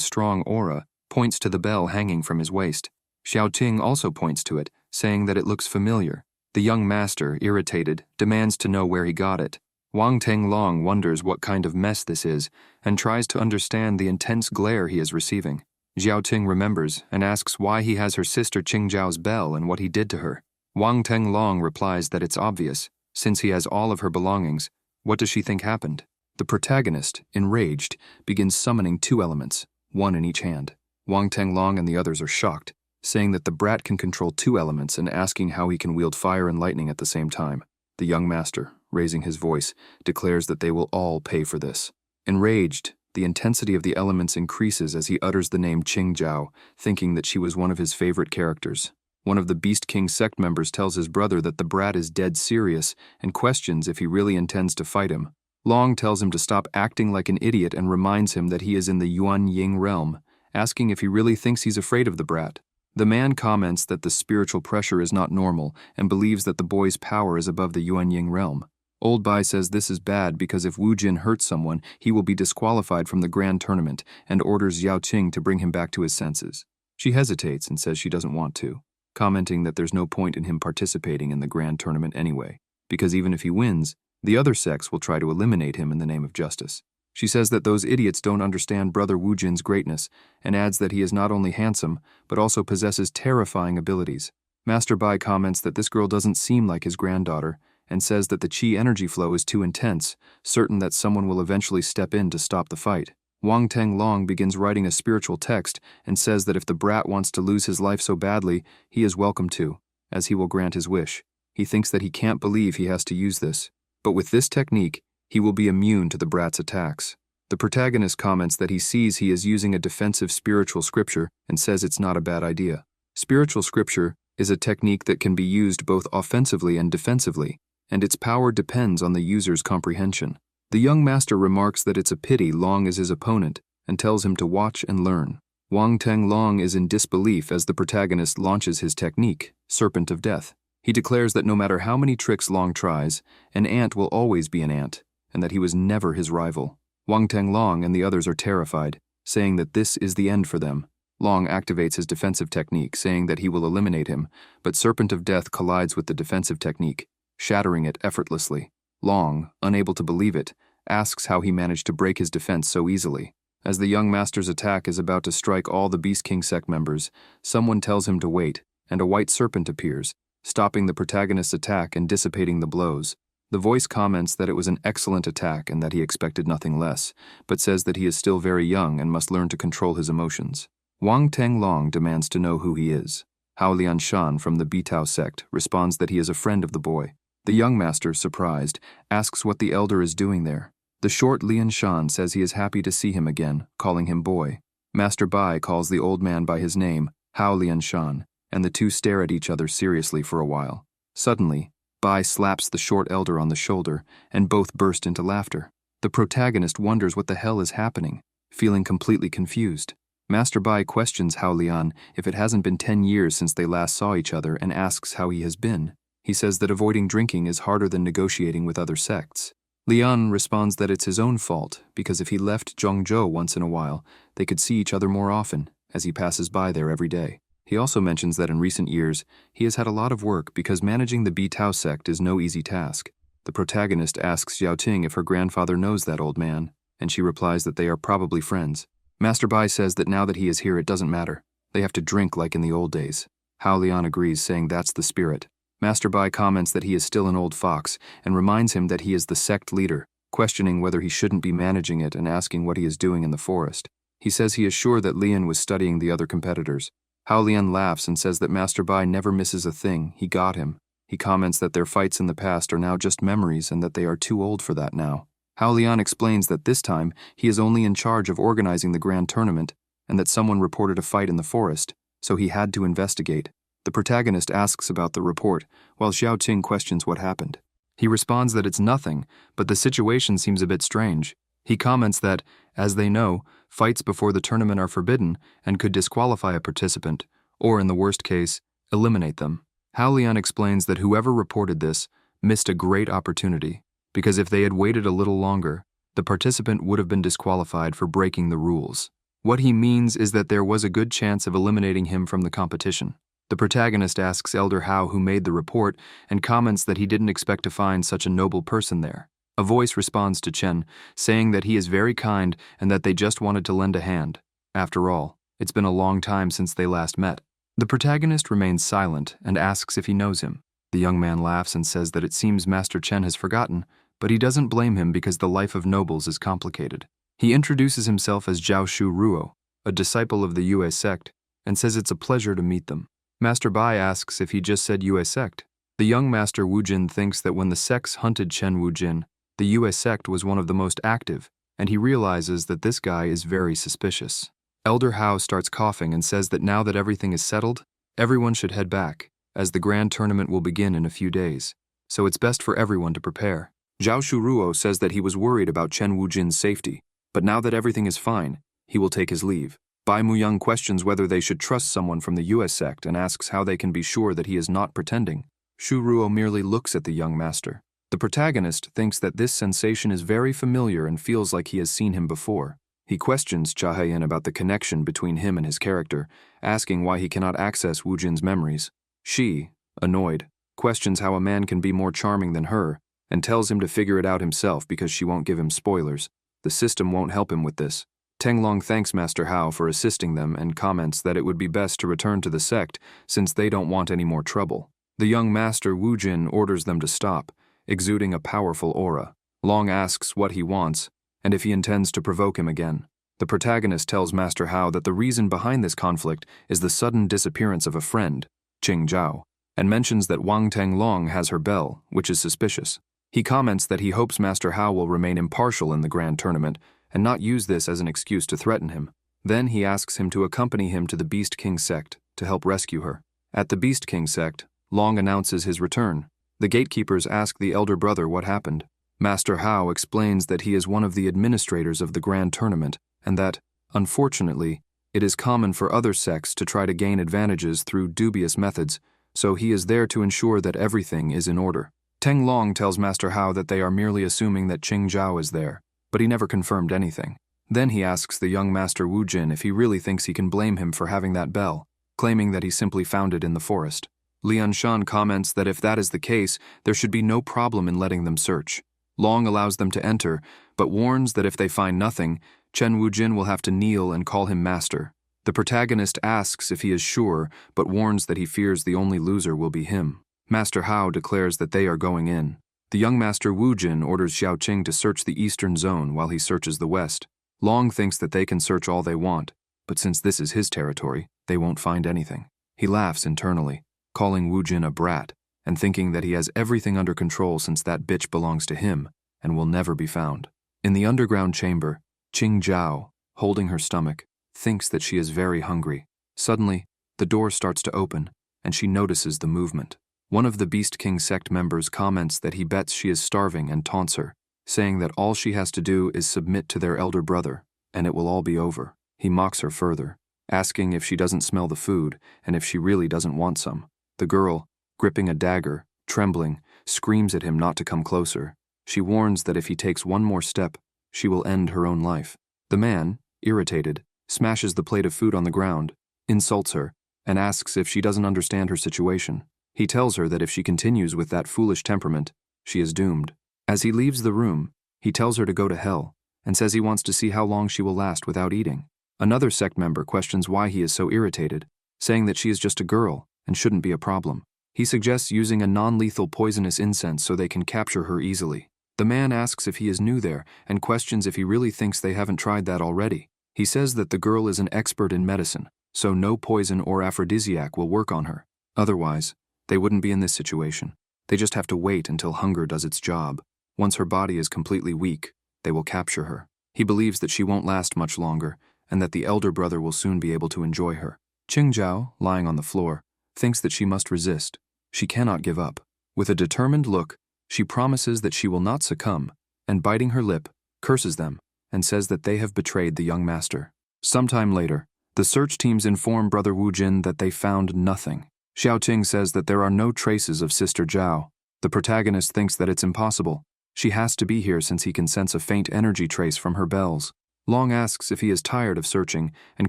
strong aura, points to the bell hanging from his waist. Xiaoting also points to it, saying that it looks familiar. The young master, irritated, demands to know where he got it. Wang Tanglong wonders what kind of mess this is and tries to understand the intense glare he is receiving. Xiaoting remembers and asks why he has her sister Qingzhao's bell and what he did to her. Wang Tanglong replies that it's obvious, since he has all of her belongings. What does she think happened? The protagonist, enraged, begins summoning 2 elements, one in each hand. Wang Tanglong and the others are shocked, saying that the brat can control 2 elements and asking how he can wield fire and lightning at the same time. The young master, raising his voice, declares that they will all pay for this. Enraged, the intensity of the elements increases as he utters the name Qingzhao, thinking that she was one of his favorite characters. One of the Beast King sect members tells his brother that the brat is dead serious and questions if he really intends to fight him. Long tells him to stop acting like an idiot and reminds him that he is in the Yuan Ying realm, asking if he really thinks he's afraid of the brat. The man comments that the spiritual pressure is not normal and believes that the boy's power is above the Yuan Ying realm. Old Bai says this is bad because if Wu Jin hurts someone, he will be disqualified from the grand tournament and orders Yao Qing to bring him back to his senses. She hesitates and says she doesn't want to, commenting that there's no point in him participating in the grand tournament anyway, because even if he wins, the other sects will try to eliminate him in the name of justice. She says that those idiots don't understand Brother Wu Jin's greatness and adds that he is not only handsome, but also possesses terrifying abilities. Master Bai comments that this girl doesn't seem like his granddaughter and says that the chi energy flow is too intense, certain that someone will eventually step in to stop the fight. Wang Tanglong begins writing a spiritual text and says that if the brat wants to lose his life so badly, he is welcome to, as he will grant his wish. He thinks that he can't believe he has to use this, but with this technique, he will be immune to the brat's attacks. The protagonist comments that he sees he is using a defensive spiritual scripture and says it's not a bad idea. Spiritual scripture is a technique that can be used both offensively and defensively, and its power depends on the user's comprehension. The young master remarks that it's a pity Long is his opponent and tells him to watch and learn. Wang Tanglong is in disbelief as the protagonist launches his technique, Serpent of Death. He declares that no matter how many tricks Long tries, an ant will always be an ant, and that he was never his rival. Wang Tanglong and the others are terrified, saying that this is the end for them. Long activates his defensive technique, saying that he will eliminate him, but Serpent of Death collides with the defensive technique, shattering it effortlessly. Long, unable to believe it, asks how he managed to break his defense so easily. As the young master's attack is about to strike all the Beast King sect members, someone tells him to wait, and a white serpent appears, stopping the protagonist's attack and dissipating the blows. The voice comments that it was an excellent attack and that he expected nothing less, but says that he is still very young and must learn to control his emotions. Wang Tanglong demands to know who he is. Hao Lianshan from the Bitao sect responds that he is a friend of the boy. The young master, surprised, asks what the elder is doing there. The short Lianshan says he is happy to see him again, calling him boy. Master Bai calls the old man by his name, Hao Lianshan, and the two stare at each other seriously for a while. Suddenly, Bai slaps the short elder on the shoulder, and both burst into laughter. The protagonist wonders what the hell is happening, feeling completely confused. Master Bai questions Hao Lian if it hasn't been 10 years since they last saw each other and asks how he has been. He says that avoiding drinking is harder than negotiating with other sects. Lian responds that it's his own fault, because if he left Zhongzhou once in a while, they could see each other more often, as he passes by there every day. He also mentions that in recent years, he has had a lot of work because managing the Bitao sect is no easy task. The protagonist asks Xiaoting if her grandfather knows that old man, and she replies that they are probably friends. Master Bai says that now that he is here it doesn't matter. They have to drink like in the old days. Hao Lian agrees, saying that's the spirit. Master Bai comments that he is still an old fox and reminds him that he is the sect leader, questioning whether he shouldn't be managing it and asking what he is doing in the forest. He says he is sure that Lian was studying the other competitors. Hao Lian laughs and says that Master Bai never misses a thing. He got him. He comments that their fights in the past are now just memories and that they are too old for that now. Hao Lian explains that this time he is only in charge of organizing the grand tournament and that someone reported a fight in the forest, so he had to investigate. The protagonist asks about the report, while Xiaoting questions what happened. He responds that it's nothing, but the situation seems a bit strange. He comments that, as they know, fights before the tournament are forbidden and could disqualify a participant, or in the worst case, eliminate them. Hao Lian explains that whoever reported this missed a great opportunity, because if they had waited a little longer, the participant would have been disqualified for breaking the rules. What he means is that there was a good chance of eliminating him from the competition. The protagonist asks Elder Hao who made the report and comments that he didn't expect to find such a noble person there. A voice responds to Chen, saying that he is very kind and that they just wanted to lend a hand. After all, it's been a long time since they last met. The protagonist remains silent and asks if he knows him. The young man laughs and says that it seems Master Chen has forgotten, but he doesn't blame him because the life of nobles is complicated. He introduces himself as Zhao Shu Ruo, a disciple of the Yue sect, and says it's a pleasure to meet them. Master Bai asks if he just said Yue sect. The young Master Wu Jin thinks that when the sects hunted Chen Wu Jin, the Yue sect was one of the most active, and he realizes that this guy is very suspicious. Elder Hao starts coughing and says that now that everything is settled, everyone should head back, as the grand tournament will begin in a few days, so it's best for everyone to prepare. Zhao Shuruo says that he was worried about Chen Wu Jin's safety, but now that everything is fine, he will take his leave. Bai Muyang questions whether they should trust someone from the Yue sect and asks how they can be sure that he is not pretending. Shuruo merely looks at the young master. The protagonist thinks that this sensation is very familiar and feels like he has seen him before. He questions Cha Heian about the connection between him and his character, asking why he cannot access Wu Jin's memories. She, annoyed, questions how a man can be more charming than her, and tells him to figure it out himself because she won't give him spoilers. The system won't help him with this. Tenglong thanks Master Hao for assisting them and comments that it would be best to return to the sect since they don't want any more trouble. The young Master Wu Jin orders them to stop, exuding a powerful aura. Long asks what he wants and if he intends to provoke him again. The protagonist tells Master Hao that the reason behind this conflict is the sudden disappearance of a friend, Qing Zhao, and mentions that Wang Tenglong has her bell, which is suspicious. He comments that he hopes Master Hao will remain impartial in the grand tournament and not use this as an excuse to threaten him. Then he asks him to accompany him to the Beast King sect to help rescue her. At the Beast King sect, Long announces his return. The gatekeepers ask the elder brother what happened. Master Hao explains that he is one of the administrators of the grand tournament and that, unfortunately, it is common for other sects to try to gain advantages through dubious methods, so he is there to ensure that everything is in order. Teng Long tells Master Hao that they are merely assuming that Qing Zhao is there, but he never confirmed anything. Then he asks the young Master Wu Jin if he really thinks he can blame him for having that bell, claiming that he simply found it in the forest. Lian Shan comments that if that is the case, there should be no problem in letting them search. Long allows them to enter, but warns that if they find nothing, Chen Wu Jin will have to kneel and call him master. The protagonist asks if he is sure, but warns that he fears the only loser will be him. Master Hao declares that they are going in. The young Master Wu Jin orders Xiao Qing to search the eastern zone while he searches the west. Long thinks that they can search all they want, but since this is his territory, they won't find anything. He laughs internally, calling Wu Jin a brat, and thinking that he has everything under control since that bitch belongs to him and will never be found. In the underground chamber, Qing Zhao, holding her stomach, thinks that she is very hungry. Suddenly, the door starts to open, and she notices the movement. One of the Beast King sect members comments that he bets she is starving and taunts her, saying that all she has to do is submit to their elder brother, and it will all be over. He mocks her further, asking if she doesn't smell the food and if she really doesn't want some. The girl, gripping a dagger, trembling, screams at him not to come closer. She warns that if he takes one more step, she will end her own life. The man, irritated, smashes the plate of food on the ground, insults her, and asks if she doesn't understand her situation. He tells her that if she continues with that foolish temperament, she is doomed. As he leaves the room, he tells her to go to hell, and says he wants to see how long she will last without eating. Another sect member questions why he is so irritated, saying that she is just a girl and shouldn't be a problem. He suggests using a non-lethal poisonous incense so they can capture her easily. The man asks if he is new there and questions if he really thinks they haven't tried that already. He says that the girl is an expert in medicine, so no poison or aphrodisiac will work on her. Otherwise, they wouldn't be in this situation. They just have to wait until hunger does its job. Once her body is completely weak, they will capture her. He believes that she won't last much longer and that the elder brother will soon be able to enjoy her. Qing Zhao, lying on the floor, thinks that she must resist. She cannot give up. With a determined look, she promises that she will not succumb, and biting her lip, curses them, and says that they have betrayed the young master. Sometime later, the search teams inform Brother Wu Jin that they found nothing. Xiaoqing says that there are no traces of Sister Zhao. The protagonist thinks that it's impossible. She has to be here since he can sense a faint energy trace from her bells. Long asks if he is tired of searching and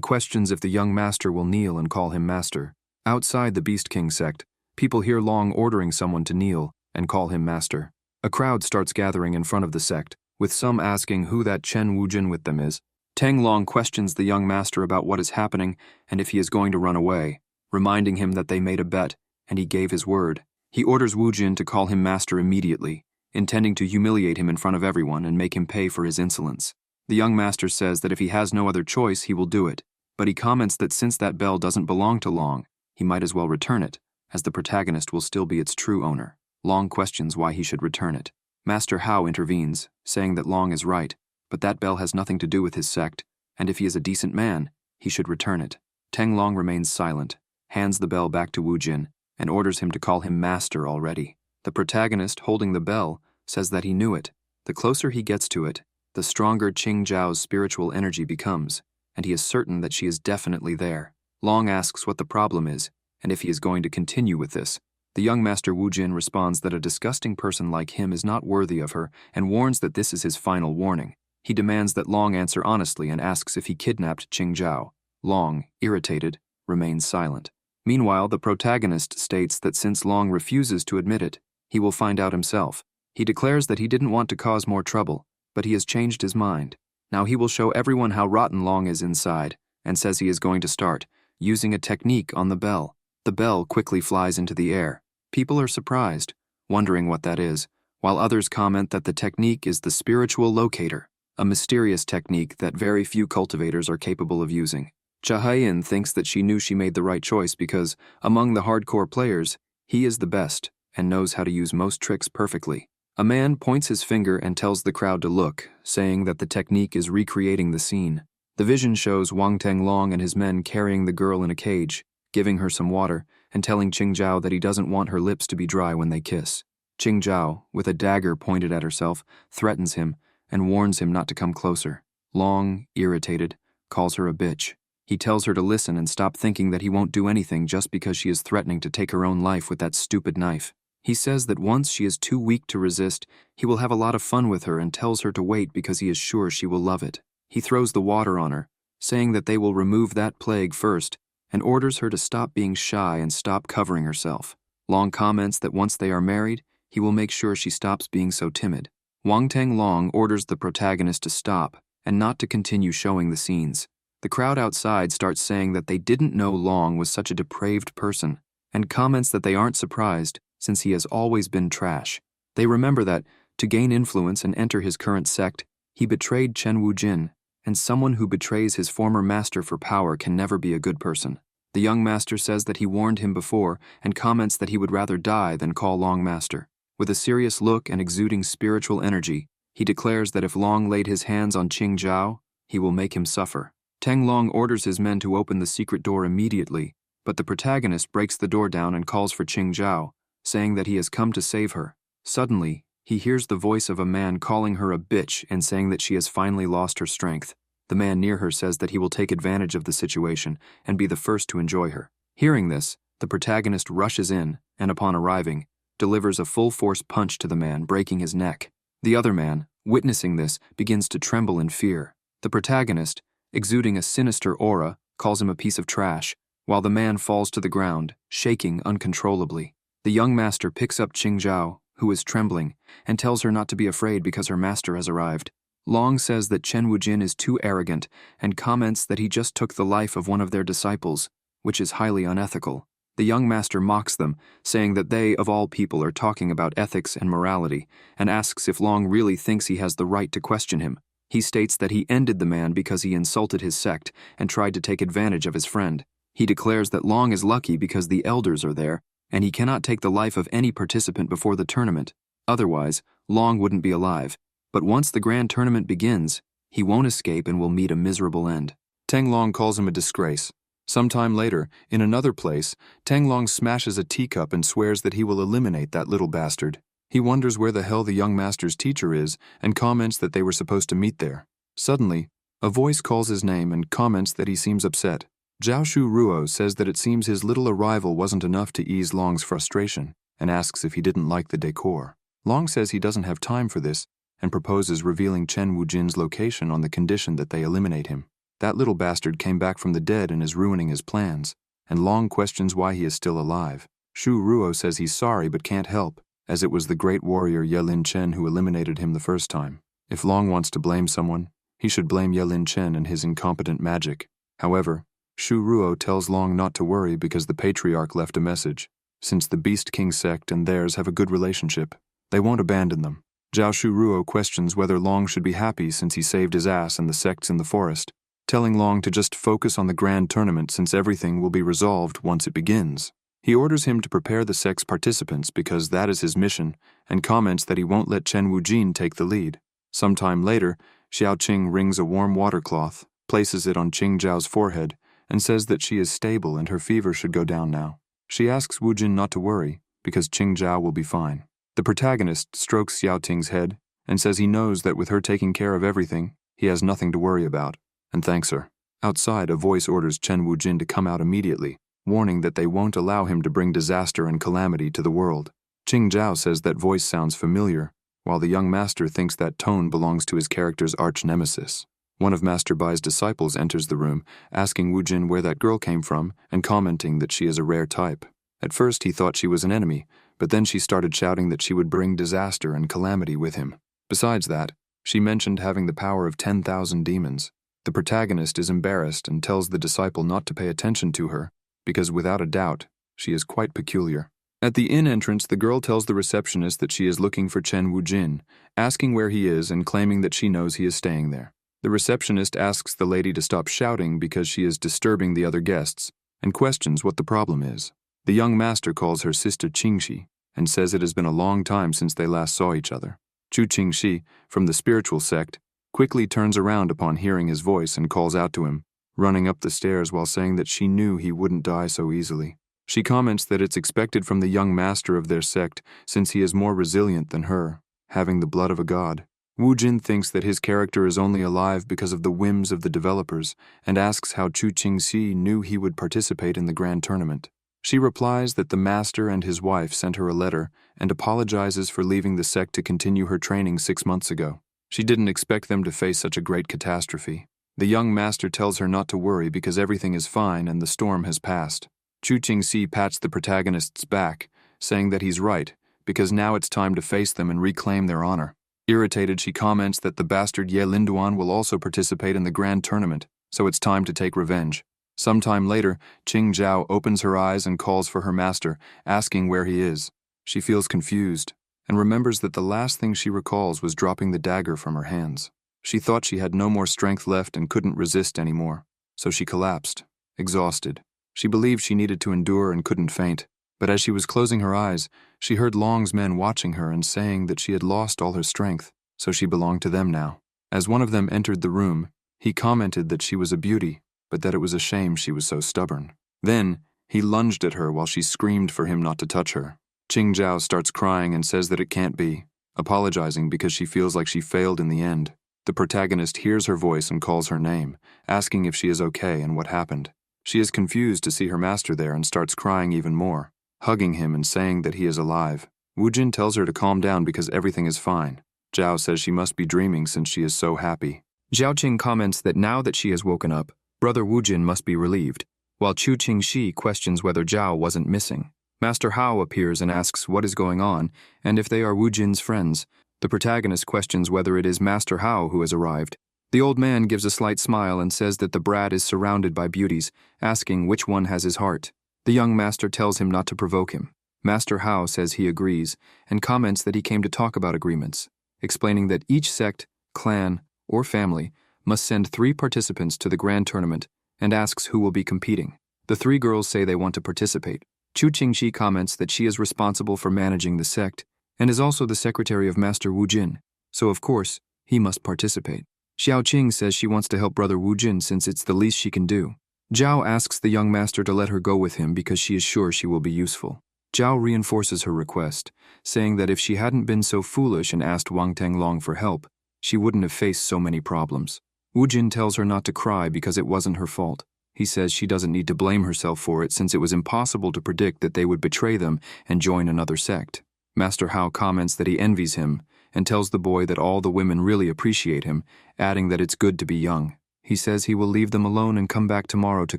questions if the young master will kneel and call him master. Outside the Beast King sect, people hear Long ordering someone to kneel and call him master. A crowd starts gathering in front of the sect, with some asking who that Chen Wujin with them is. Tang Long questions the young master about what is happening and if he is going to run away, reminding him that they made a bet and he gave his word. He orders Wu Jin to call him master immediately, intending to humiliate him in front of everyone and make him pay for his insolence. The young master says that if he has no other choice, he will do it, but he comments that since that bell doesn't belong to Long, he might as well return it, as the protagonist will still be its true owner. Long questions why he should return it. Master Hao intervenes, saying that Long is right, but that bell has nothing to do with his sect, and if he is a decent man, he should return it. Teng Long remains silent, hands the bell back to Wu Jin, and orders him to call him master already. The protagonist, holding the bell, says that he knew it. The closer he gets to it, the stronger Qing Zhao's spiritual energy becomes, and he is certain that she is definitely there. Long asks what the problem is, and if he is going to continue with this. The young master Wu Jin responds that a disgusting person like him is not worthy of her and warns that this is his final warning. He demands that Long answer honestly and asks if he kidnapped Qing Zhao. Long, irritated, remains silent. Meanwhile, the protagonist states that since Long refuses to admit it, he will find out himself. He declares that he didn't want to cause more trouble, but he has changed his mind. Now he will show everyone how rotten Long is inside, and says he is going to start using a technique on the bell. The bell quickly flies into the air. People are surprised, wondering what that is, while others comment that the technique is the spiritual locator, a mysterious technique that very few cultivators are capable of using. Chahayan thinks that she knew she made the right choice because, among the hardcore players, he is the best and knows how to use most tricks perfectly. A man points his finger and tells the crowd to look, saying that the technique is recreating the scene. The vision shows Wang Tenglong and his men carrying the girl in a cage, giving her some water, and telling Qing Zhao that he doesn't want her lips to be dry when they kiss. Qing Zhao, with a dagger pointed at herself, threatens him and warns him not to come closer. Long, irritated, calls her a bitch. He tells her to listen and stop thinking that he won't do anything just because she is threatening to take her own life with that stupid knife. He says that once she is too weak to resist, he will have a lot of fun with her and tells her to wait because he is sure she will love it. He throws the water on her, saying that they will remove that plague first, and orders her to stop being shy and stop covering herself. Long comments that once they are married, he will make sure she stops being so timid. Wang Tenglong orders the protagonist to stop and not to continue showing the scenes. The crowd outside starts saying that they didn't know Long was such a depraved person, and comments that they aren't surprised since he has always been trash. They remember that, to gain influence and enter his current sect, he betrayed Chen Wujin, and someone who betrays his former master for power can never be a good person. The young master says that he warned him before and comments that he would rather die than call Long master. With a serious look and exuding spiritual energy, he declares that if Long laid his hands on Qing Zhao, he will make him suffer. Teng Long orders his men to open the secret door immediately, but the protagonist breaks the door down and calls for Qing Zhao, saying that he has come to save her. Suddenly, he hears the voice of a man calling her a bitch and saying that she has finally lost her strength. The man near her says that he will take advantage of the situation and be the first to enjoy her. Hearing this, the protagonist rushes in and, upon arriving, delivers a full-force punch to the man, breaking his neck. The other man, witnessing this, begins to tremble in fear. The protagonist, exuding a sinister aura, calls him a piece of trash, while the man falls to the ground, shaking uncontrollably. The young master picks up Qing Zhao, who is trembling, and tells her not to be afraid because her master has arrived. Long says that Chen Wujin is too arrogant and comments that he just took the life of one of their disciples, which is highly unethical. The young master mocks them, saying that they, of all people, are talking about ethics and morality, and asks if Long really thinks he has the right to question him. He states that he ended the man because he insulted his sect and tried to take advantage of his friend. He declares that Long is lucky because the elders are there, and he cannot take the life of any participant before the tournament. Otherwise, Long wouldn't be alive. But once the grand tournament begins, he won't escape and will meet a miserable end. Teng Long calls him a disgrace. Sometime later, in another place, Teng Long smashes a teacup and swears that he will eliminate that little bastard. He wonders where the hell the young master's teacher is and comments that they were supposed to meet there. Suddenly, a voice calls his name and comments that he seems upset. Zhao Shu Ruo says that it seems his little arrival wasn't enough to ease Long's frustration and asks if he didn't like the decor. Long says he doesn't have time for this and proposes revealing Chen Wujin's location on the condition that they eliminate him. That little bastard came back from the dead and is ruining his plans, and Long questions why he is still alive. Shu Ruo says he's sorry but can't help, as it was the great warrior Yelin Chen who eliminated him the first time. If Long wants to blame someone, he should blame Yelin Chen and his incompetent magic. However, Shu Ruo tells Long not to worry because the patriarch left a message. Since the Beast King sect and theirs have a good relationship, they won't abandon them. Zhao Shu Ruo questions whether Long should be happy since he saved his ass and the sects in the forest, telling Long to just focus on the grand tournament since everything will be resolved once it begins. He orders him to prepare the sect's participants because that is his mission, and comments that he won't let Chen Wujin take the lead. Sometime later, Xiao Qing wrings a warm water cloth, places it on Qing Zhao's forehead, and says that she is stable and her fever should go down now. She asks Wujin not to worry, because Qing Zhao will be fine. The protagonist strokes Xiao Ting's head and says he knows that with her taking care of everything, he has nothing to worry about, and thanks her. Outside, a voice orders Chen Wujin to come out immediately, warning that they won't allow him to bring disaster and calamity to the world. Qing Zhao says that voice sounds familiar, while the young master thinks that tone belongs to his character's arch-nemesis. One of Master Bai's disciples enters the room, asking Wujin where that girl came from and commenting that she is a rare type. At first he thought she was an enemy, but then she started shouting that she would bring disaster and calamity with him. Besides that, she mentioned having the power of 10,000 demons. The protagonist is embarrassed and tells the disciple not to pay attention to her, because without a doubt, she is quite peculiar. At the inn entrance, the girl tells the receptionist that she is looking for Chen Wujin, asking where he is and claiming that she knows he is staying there. The receptionist asks the lady to stop shouting because she is disturbing the other guests, and questions what the problem is. The young master calls her sister Qingxi and says it has been a long time since they last saw each other. Chu Qingxi, from the spiritual sect, quickly turns around upon hearing his voice and calls out to him, running up the stairs while saying that she knew he wouldn't die so easily. She comments that it's expected from the young master of their sect since he is more resilient than her, having the blood of a god. Wujin thinks that his character is only alive because of the whims of the developers and asks how Chu Qingxi knew he would participate in the grand tournament. She replies that the master and his wife sent her a letter and apologizes for leaving the sect to continue her training 6 months ago. She didn't expect them to face such a great catastrophe. The young master tells her not to worry because everything is fine and the storm has passed. Chu Qingxi pats the protagonist's back, saying that he's right, because now it's time to face them and reclaim their honor. Irritated, she comments that the bastard Ye Linduan will also participate in the grand tournament, so it's time to take revenge. Sometime later, Qing Zhao opens her eyes and calls for her master, asking where he is. She feels confused, and remembers that the last thing she recalls was dropping the dagger from her hands. She thought she had no more strength left and couldn't resist anymore, so she collapsed, exhausted. She believed she needed to endure and couldn't faint, but as she was closing her eyes, she heard Long's men watching her and saying that she had lost all her strength, so she belonged to them now. As one of them entered the room, he commented that she was a beauty, but that it was a shame she was so stubborn. Then, he lunged at her while she screamed for him not to touch her. Qing Zhao starts crying and says that it can't be, apologizing because she feels like she failed in the end. The protagonist hears her voice and calls her name, asking if she is okay and what happened. She is confused to see her master there and starts crying even more, hugging him and saying that he is alive. Wujin tells her to calm down because everything is fine. Zhao says she must be dreaming since she is so happy. Zhao Qing comments that now that she has woken up, Brother Wujin must be relieved, while Chu Qingxi questions whether Zhao wasn't missing. Master Hao appears and asks what is going on and if they are Wujin's friends. The protagonist questions whether it is Master Hao who has arrived. The old man gives a slight smile and says that the brat is surrounded by beauties, asking which one has his heart. The young master tells him not to provoke him. Master Hao says he agrees and comments that he came to talk about agreements, explaining that each sect, clan, or family must send 3 participants to the grand tournament and asks who will be competing. The 3 girls say they want to participate. Chu Qingxi comments that she is responsible for managing the sect and is also the secretary of Master Wujin, so of course, he must participate. Xiao Qing says she wants to help Brother Wujin since it's the least she can do. Zhao asks the young master to let her go with him because she is sure she will be useful. Zhao reinforces her request, saying that if she hadn't been so foolish and asked Wang Tenglong for help, she wouldn't have faced so many problems. Wu Jin tells her not to cry because it wasn't her fault. He says she doesn't need to blame herself for it since it was impossible to predict that they would betray them and join another sect. Master Hao comments that he envies him and tells the boy that all the women really appreciate him, adding that it's good to be young. He says he will leave them alone and come back tomorrow to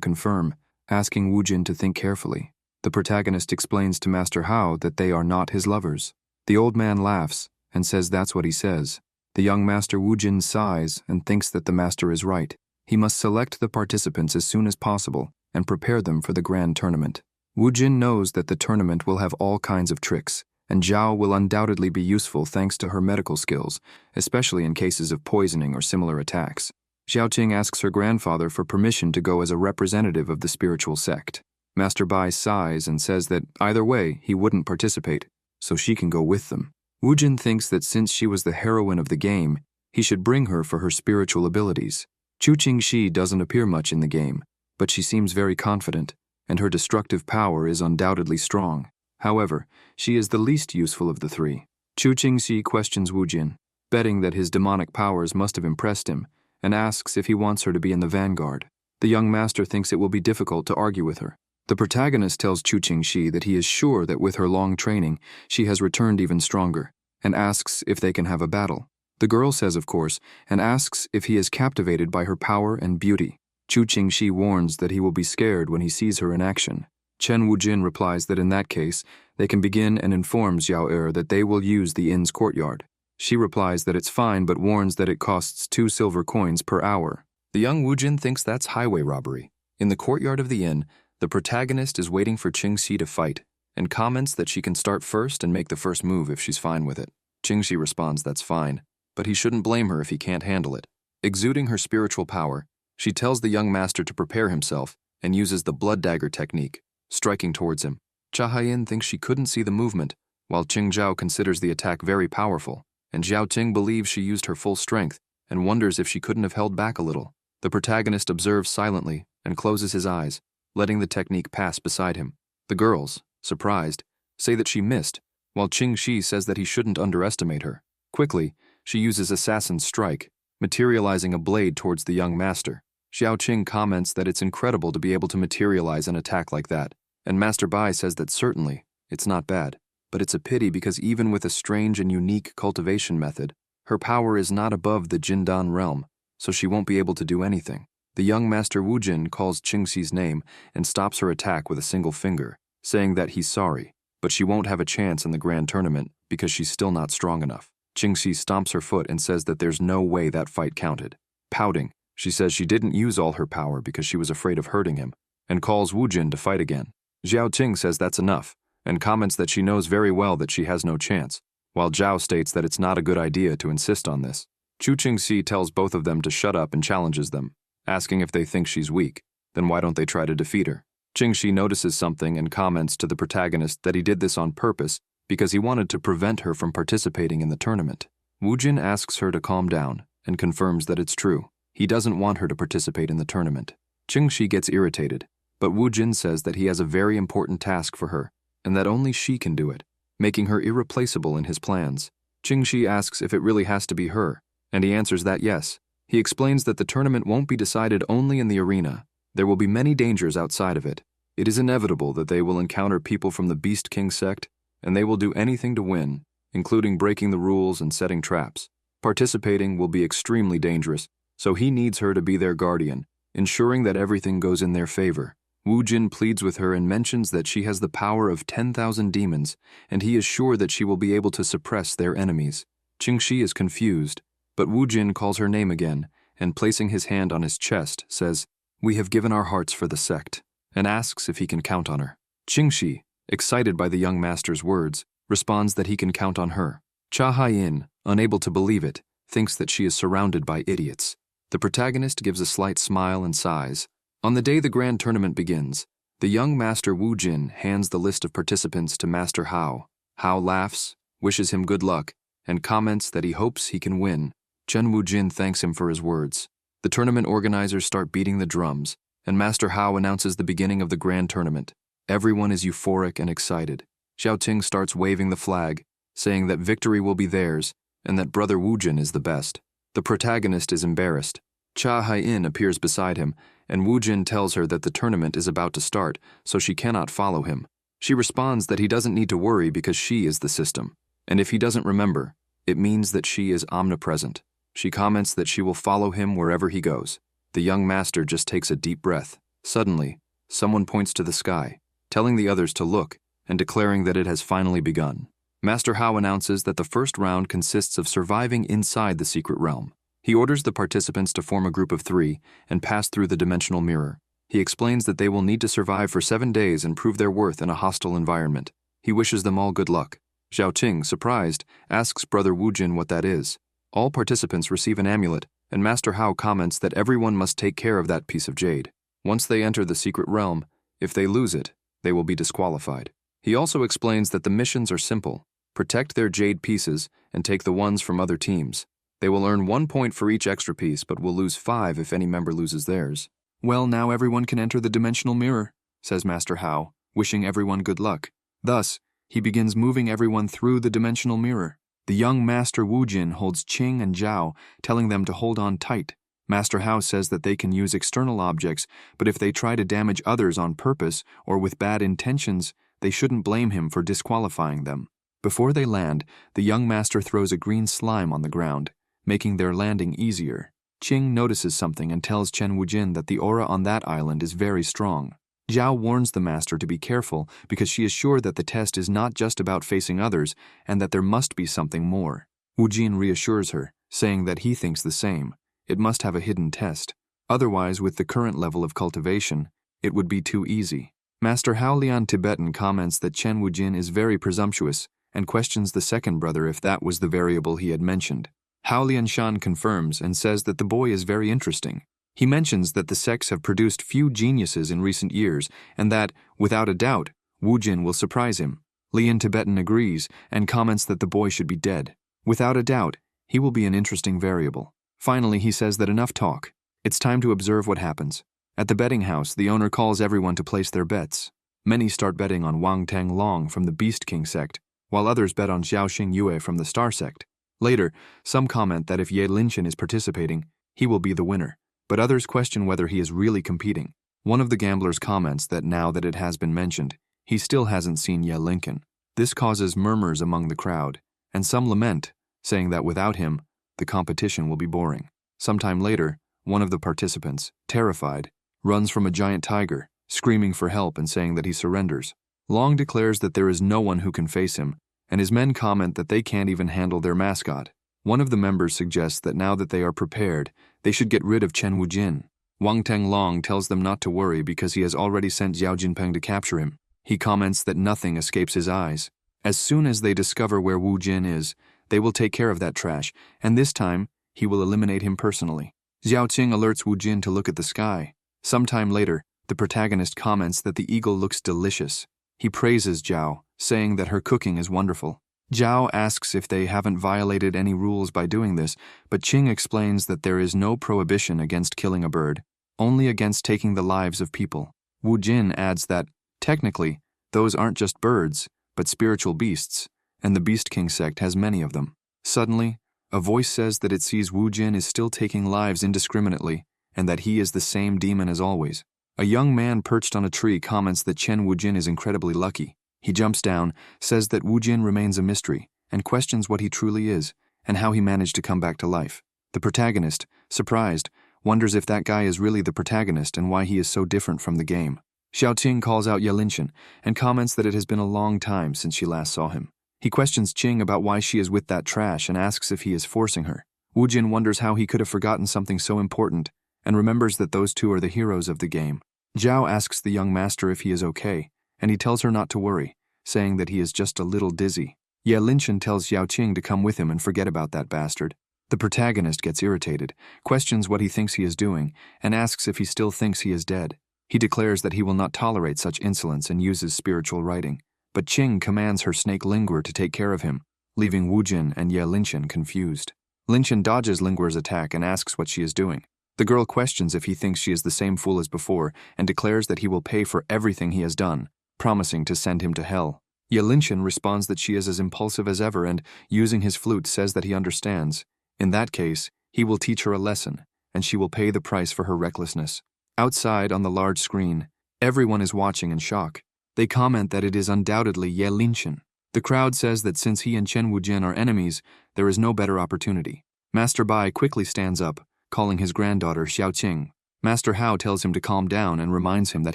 confirm, asking Wu Jin to think carefully. The protagonist explains to Master Hao that they are not his lovers. The old man laughs and says that's what he says. The young master Wu Jin sighs and thinks that the master is right. He must select the participants as soon as possible and prepare them for the grand tournament. Wu Jin knows that the tournament will have all kinds of tricks, and Zhao will undoubtedly be useful thanks to her medical skills, especially in cases of poisoning or similar attacks. Xiaoqing asks her grandfather for permission to go as a representative of the spiritual sect. Master Bai sighs and says that either way he wouldn't participate, so she can go with them. Wu Jin thinks that since she was the heroine of the game, he should bring her for her spiritual abilities. Chu Qingxi doesn't appear much in the game, but she seems very confident, and her destructive power is undoubtedly strong. However, she is the least useful of the three. Chu Qingxi questions Wu Jin, betting that his demonic powers must have impressed him, and asks if he wants her to be in the vanguard. The young master thinks it will be difficult to argue with her. The protagonist tells Chu Qingxi that he is sure that with her long training, she has returned even stronger, and asks if they can have a battle. The girl says of course, and asks if he is captivated by her power and beauty. Chu Qingxi warns that he will be scared when he sees her in action. Chen Wu Jin replies that in that case, they can begin and informs Xiao Er that they will use the inn's courtyard. She replies that it's fine but warns that it costs 2 silver coins per hour. The young Wu Jin thinks that's highway robbery. In the courtyard of the inn, the protagonist is waiting for Qingxi to fight, and comments that she can start first and make the first move if she's fine with it. Qingxi responds that's fine, but he shouldn't blame her if he can't handle it. Exuding her spiritual power, she tells the young master to prepare himself and uses the blood dagger technique, striking towards him. Cha Haiyan thinks she couldn't see the movement, while Qing Zhao considers the attack very powerful, and Zhao Ting believes she used her full strength and wonders if she couldn't have held back a little. The protagonist observes silently and closes his eyes, letting the technique pass beside him. The girls, surprised, say that she missed, while Qingxi says that he shouldn't underestimate her. Quickly, she uses Assassin's Strike, materializing a blade towards the young master. Xiao Qing comments that it's incredible to be able to materialize an attack like that, and Master Bai says that certainly, it's not bad, but it's a pity because even with a strange and unique cultivation method, her power is not above the Jindan realm, so she won't be able to do anything. The young master Wu Jin calls Qingxi's name and stops her attack with a single finger, saying that he's sorry, but she won't have a chance in the grand tournament because she's still not strong enough. Qingxi stomps her foot and says that there's no way that fight counted. Pouting, she says she didn't use all her power because she was afraid of hurting him, and calls Wu Jin to fight again. Xiao Ting says that's enough, and comments that she knows very well that she has no chance, while Zhao states that it's not a good idea to insist on this. Chu Qingxi tells both of them to shut up and challenges them, asking if they think she's weak, then why don't they try to defeat her? Qingxi notices something and comments to the protagonist that he did this on purpose because he wanted to prevent her from participating in the tournament. Wu Jin asks her to calm down and confirms that it's true. He doesn't want her to participate in the tournament. Qingxi gets irritated, but Wu Jin says that he has a very important task for her and that only she can do it, making her irreplaceable in his plans. Qingxi asks if it really has to be her, and he answers that yes. He explains that the tournament won't be decided only in the arena. There will be many dangers outside of it. It is inevitable that they will encounter people from the Beast King sect, and they will do anything to win, including breaking the rules and setting traps. Participating will be extremely dangerous, so he needs her to be their guardian, ensuring that everything goes in their favor. Wu Jin pleads with her and mentions that she has the power of 10,000 demons, and he is sure that she will be able to suppress their enemies. Qingxi is confused, but Wu Jin calls her name again, and placing his hand on his chest, says, "We have given our hearts for the sect," and asks if he can count on her. Qingxi, excited by the young master's words, responds that he can count on her. Cha Haiyan, unable to believe it, thinks that she is surrounded by idiots. The protagonist gives a slight smile and sighs. On the day the grand tournament begins, the young master Wu Jin hands the list of participants to Master Hao. Hao laughs, wishes him good luck, and comments that he hopes he can win. Chen Wu Jin thanks him for his words. The tournament organizers start beating the drums, and Master Hao announces the beginning of the grand tournament. Everyone is euphoric and excited. Xiao Ting starts waving the flag, saying that victory will be theirs, and that brother Wu Jin is the best. The protagonist is embarrassed, Cha Hai-in appears beside him, and Wu Jin tells her that the tournament is about to start, so she cannot follow him. She responds that he doesn't need to worry because she is the system, and if he doesn't remember, it means that she is omnipresent. She comments that she will follow him wherever he goes. The young master just takes a deep breath. Suddenly, someone points to the sky, telling the others to look and declaring that it has finally begun. Master Hao announces that the first round consists of surviving inside the secret realm. He orders the participants to form a group of 3 and pass through the dimensional mirror. He explains that they will need to survive for 7 days and prove their worth in a hostile environment. He wishes them all good luck. Xiao Qing, surprised, asks Brother Wu Jin what that is. All participants receive an amulet, and Master Hao comments that everyone must take care of that piece of jade. Once they enter the secret realm, if they lose it, they will be disqualified. He also explains that the missions are simple. Protect their jade pieces and take the ones from other teams. They will earn 1 point for each extra piece, but will lose 5 if any member loses theirs. Well, now everyone can enter the dimensional mirror, says Master Hao, wishing everyone good luck. Thus, he begins moving everyone through the dimensional mirror. The young Master Wu Jin holds Qing and Zhao, telling them to hold on tight. Master Hao says that they can use external objects, but if they try to damage others on purpose or with bad intentions, they shouldn't blame him for disqualifying them. Before they land, the young master throws a green slime on the ground, making their landing easier. Qing notices something and tells Chen Wujin that the aura on that island is very strong. Zhao warns the master to be careful because she is sure that the test is not just about facing others and that there must be something more. Wujin reassures her, saying that he thinks the same. It must have a hidden test. Otherwise, with the current level of cultivation, it would be too easy. Master Hao Lian Tibetan comments that Chen Wujin is very presumptuous and questions the second brother if that was the variable he had mentioned. Hao Lianshan confirms and says that the boy is very interesting. He mentions that the sects have produced few geniuses in recent years and that, without a doubt, Wu Jin will surprise him. Lian Tibetan agrees and comments that the boy should be dead. Without a doubt, he will be an interesting variable. Finally, he says that enough talk. It's time to observe what happens. At the betting house, the owner calls everyone to place their bets. Many start betting on Wang Tang Long from the Beast King sect, while others bet on Xiaoxing Yue from the Star sect. Later, some comment that if Ye Linchen is participating, he will be the winner, but others question whether he is really competing. One of the gamblers comments that now that it has been mentioned, he still hasn't seen Ye Lincoln. This causes murmurs among the crowd, and some lament, saying that without him, the competition will be boring. Sometime later, one of the participants, terrified, runs from a giant tiger, screaming for help and saying that he surrenders. Long declares that there is no one who can face him, and his men comment that they can't even handle their mascot. One of the members suggests that now that they are prepared, they should get rid of Chen Wujin. Wang Teng Long tells them not to worry because he has already sent Xiao Jinpeng to capture him. He comments that nothing escapes his eyes. As soon as they discover where Wu Jin is, they will take care of that trash, and this time, he will eliminate him personally. Xiao Qing alerts Wu Jin to look at the sky. Sometime later, the protagonist comments that the eagle looks delicious. He praises Zhao, saying that her cooking is wonderful. Zhao asks if they haven't violated any rules by doing this, but Qing explains that there is no prohibition against killing a bird, only against taking the lives of people. Wu Jin adds that, technically, those aren't just birds, but spiritual beasts, and the Beast King sect has many of them. Suddenly, a voice says that it sees Wu Jin is still taking lives indiscriminately, and that he is the same demon as always. A young man perched on a tree comments that Chen Wujin is incredibly lucky. He jumps down, says that Wu Jin remains a mystery, and questions what he truly is, and how he managed to come back to life. The protagonist, surprised, wonders if that guy is really the protagonist and why he is so different from the game. Xiao Qing calls out Ye Linchen, and comments that it has been a long time since she last saw him. He questions Qing about why she is with that trash and asks if he is forcing her. Wu Jin wonders how he could have forgotten something so important, and remembers that those two are the heroes of the game. Zhao asks the young master if he is okay, and he tells her not to worry, saying that he is just a little dizzy. Ye Linchen tells Xiao Qing to come with him and forget about that bastard. The protagonist gets irritated, questions what he thinks he is doing, and asks if he still thinks he is dead. He declares that he will not tolerate such insolence and uses spiritual writing, but Qing commands her snake Linguer to take care of him, leaving Wu Jin and Ye Linchen confused. Linchen dodges Linguer's attack and asks what she is doing. The girl questions if he thinks she is the same fool as before and declares that he will pay for everything he has done, promising to send him to hell. Ye Linchen responds that she is as impulsive as ever and, using his flute, says that he understands. In that case, he will teach her a lesson, and she will pay the price for her recklessness. Outside on the large screen, everyone is watching in shock. They comment that it is undoubtedly Ye Linchen. The crowd says that since he and Chen Wujin are enemies, there is no better opportunity. Master Bai quickly stands up, calling his granddaughter Xiaoqing. Master Hao tells him to calm down and reminds him that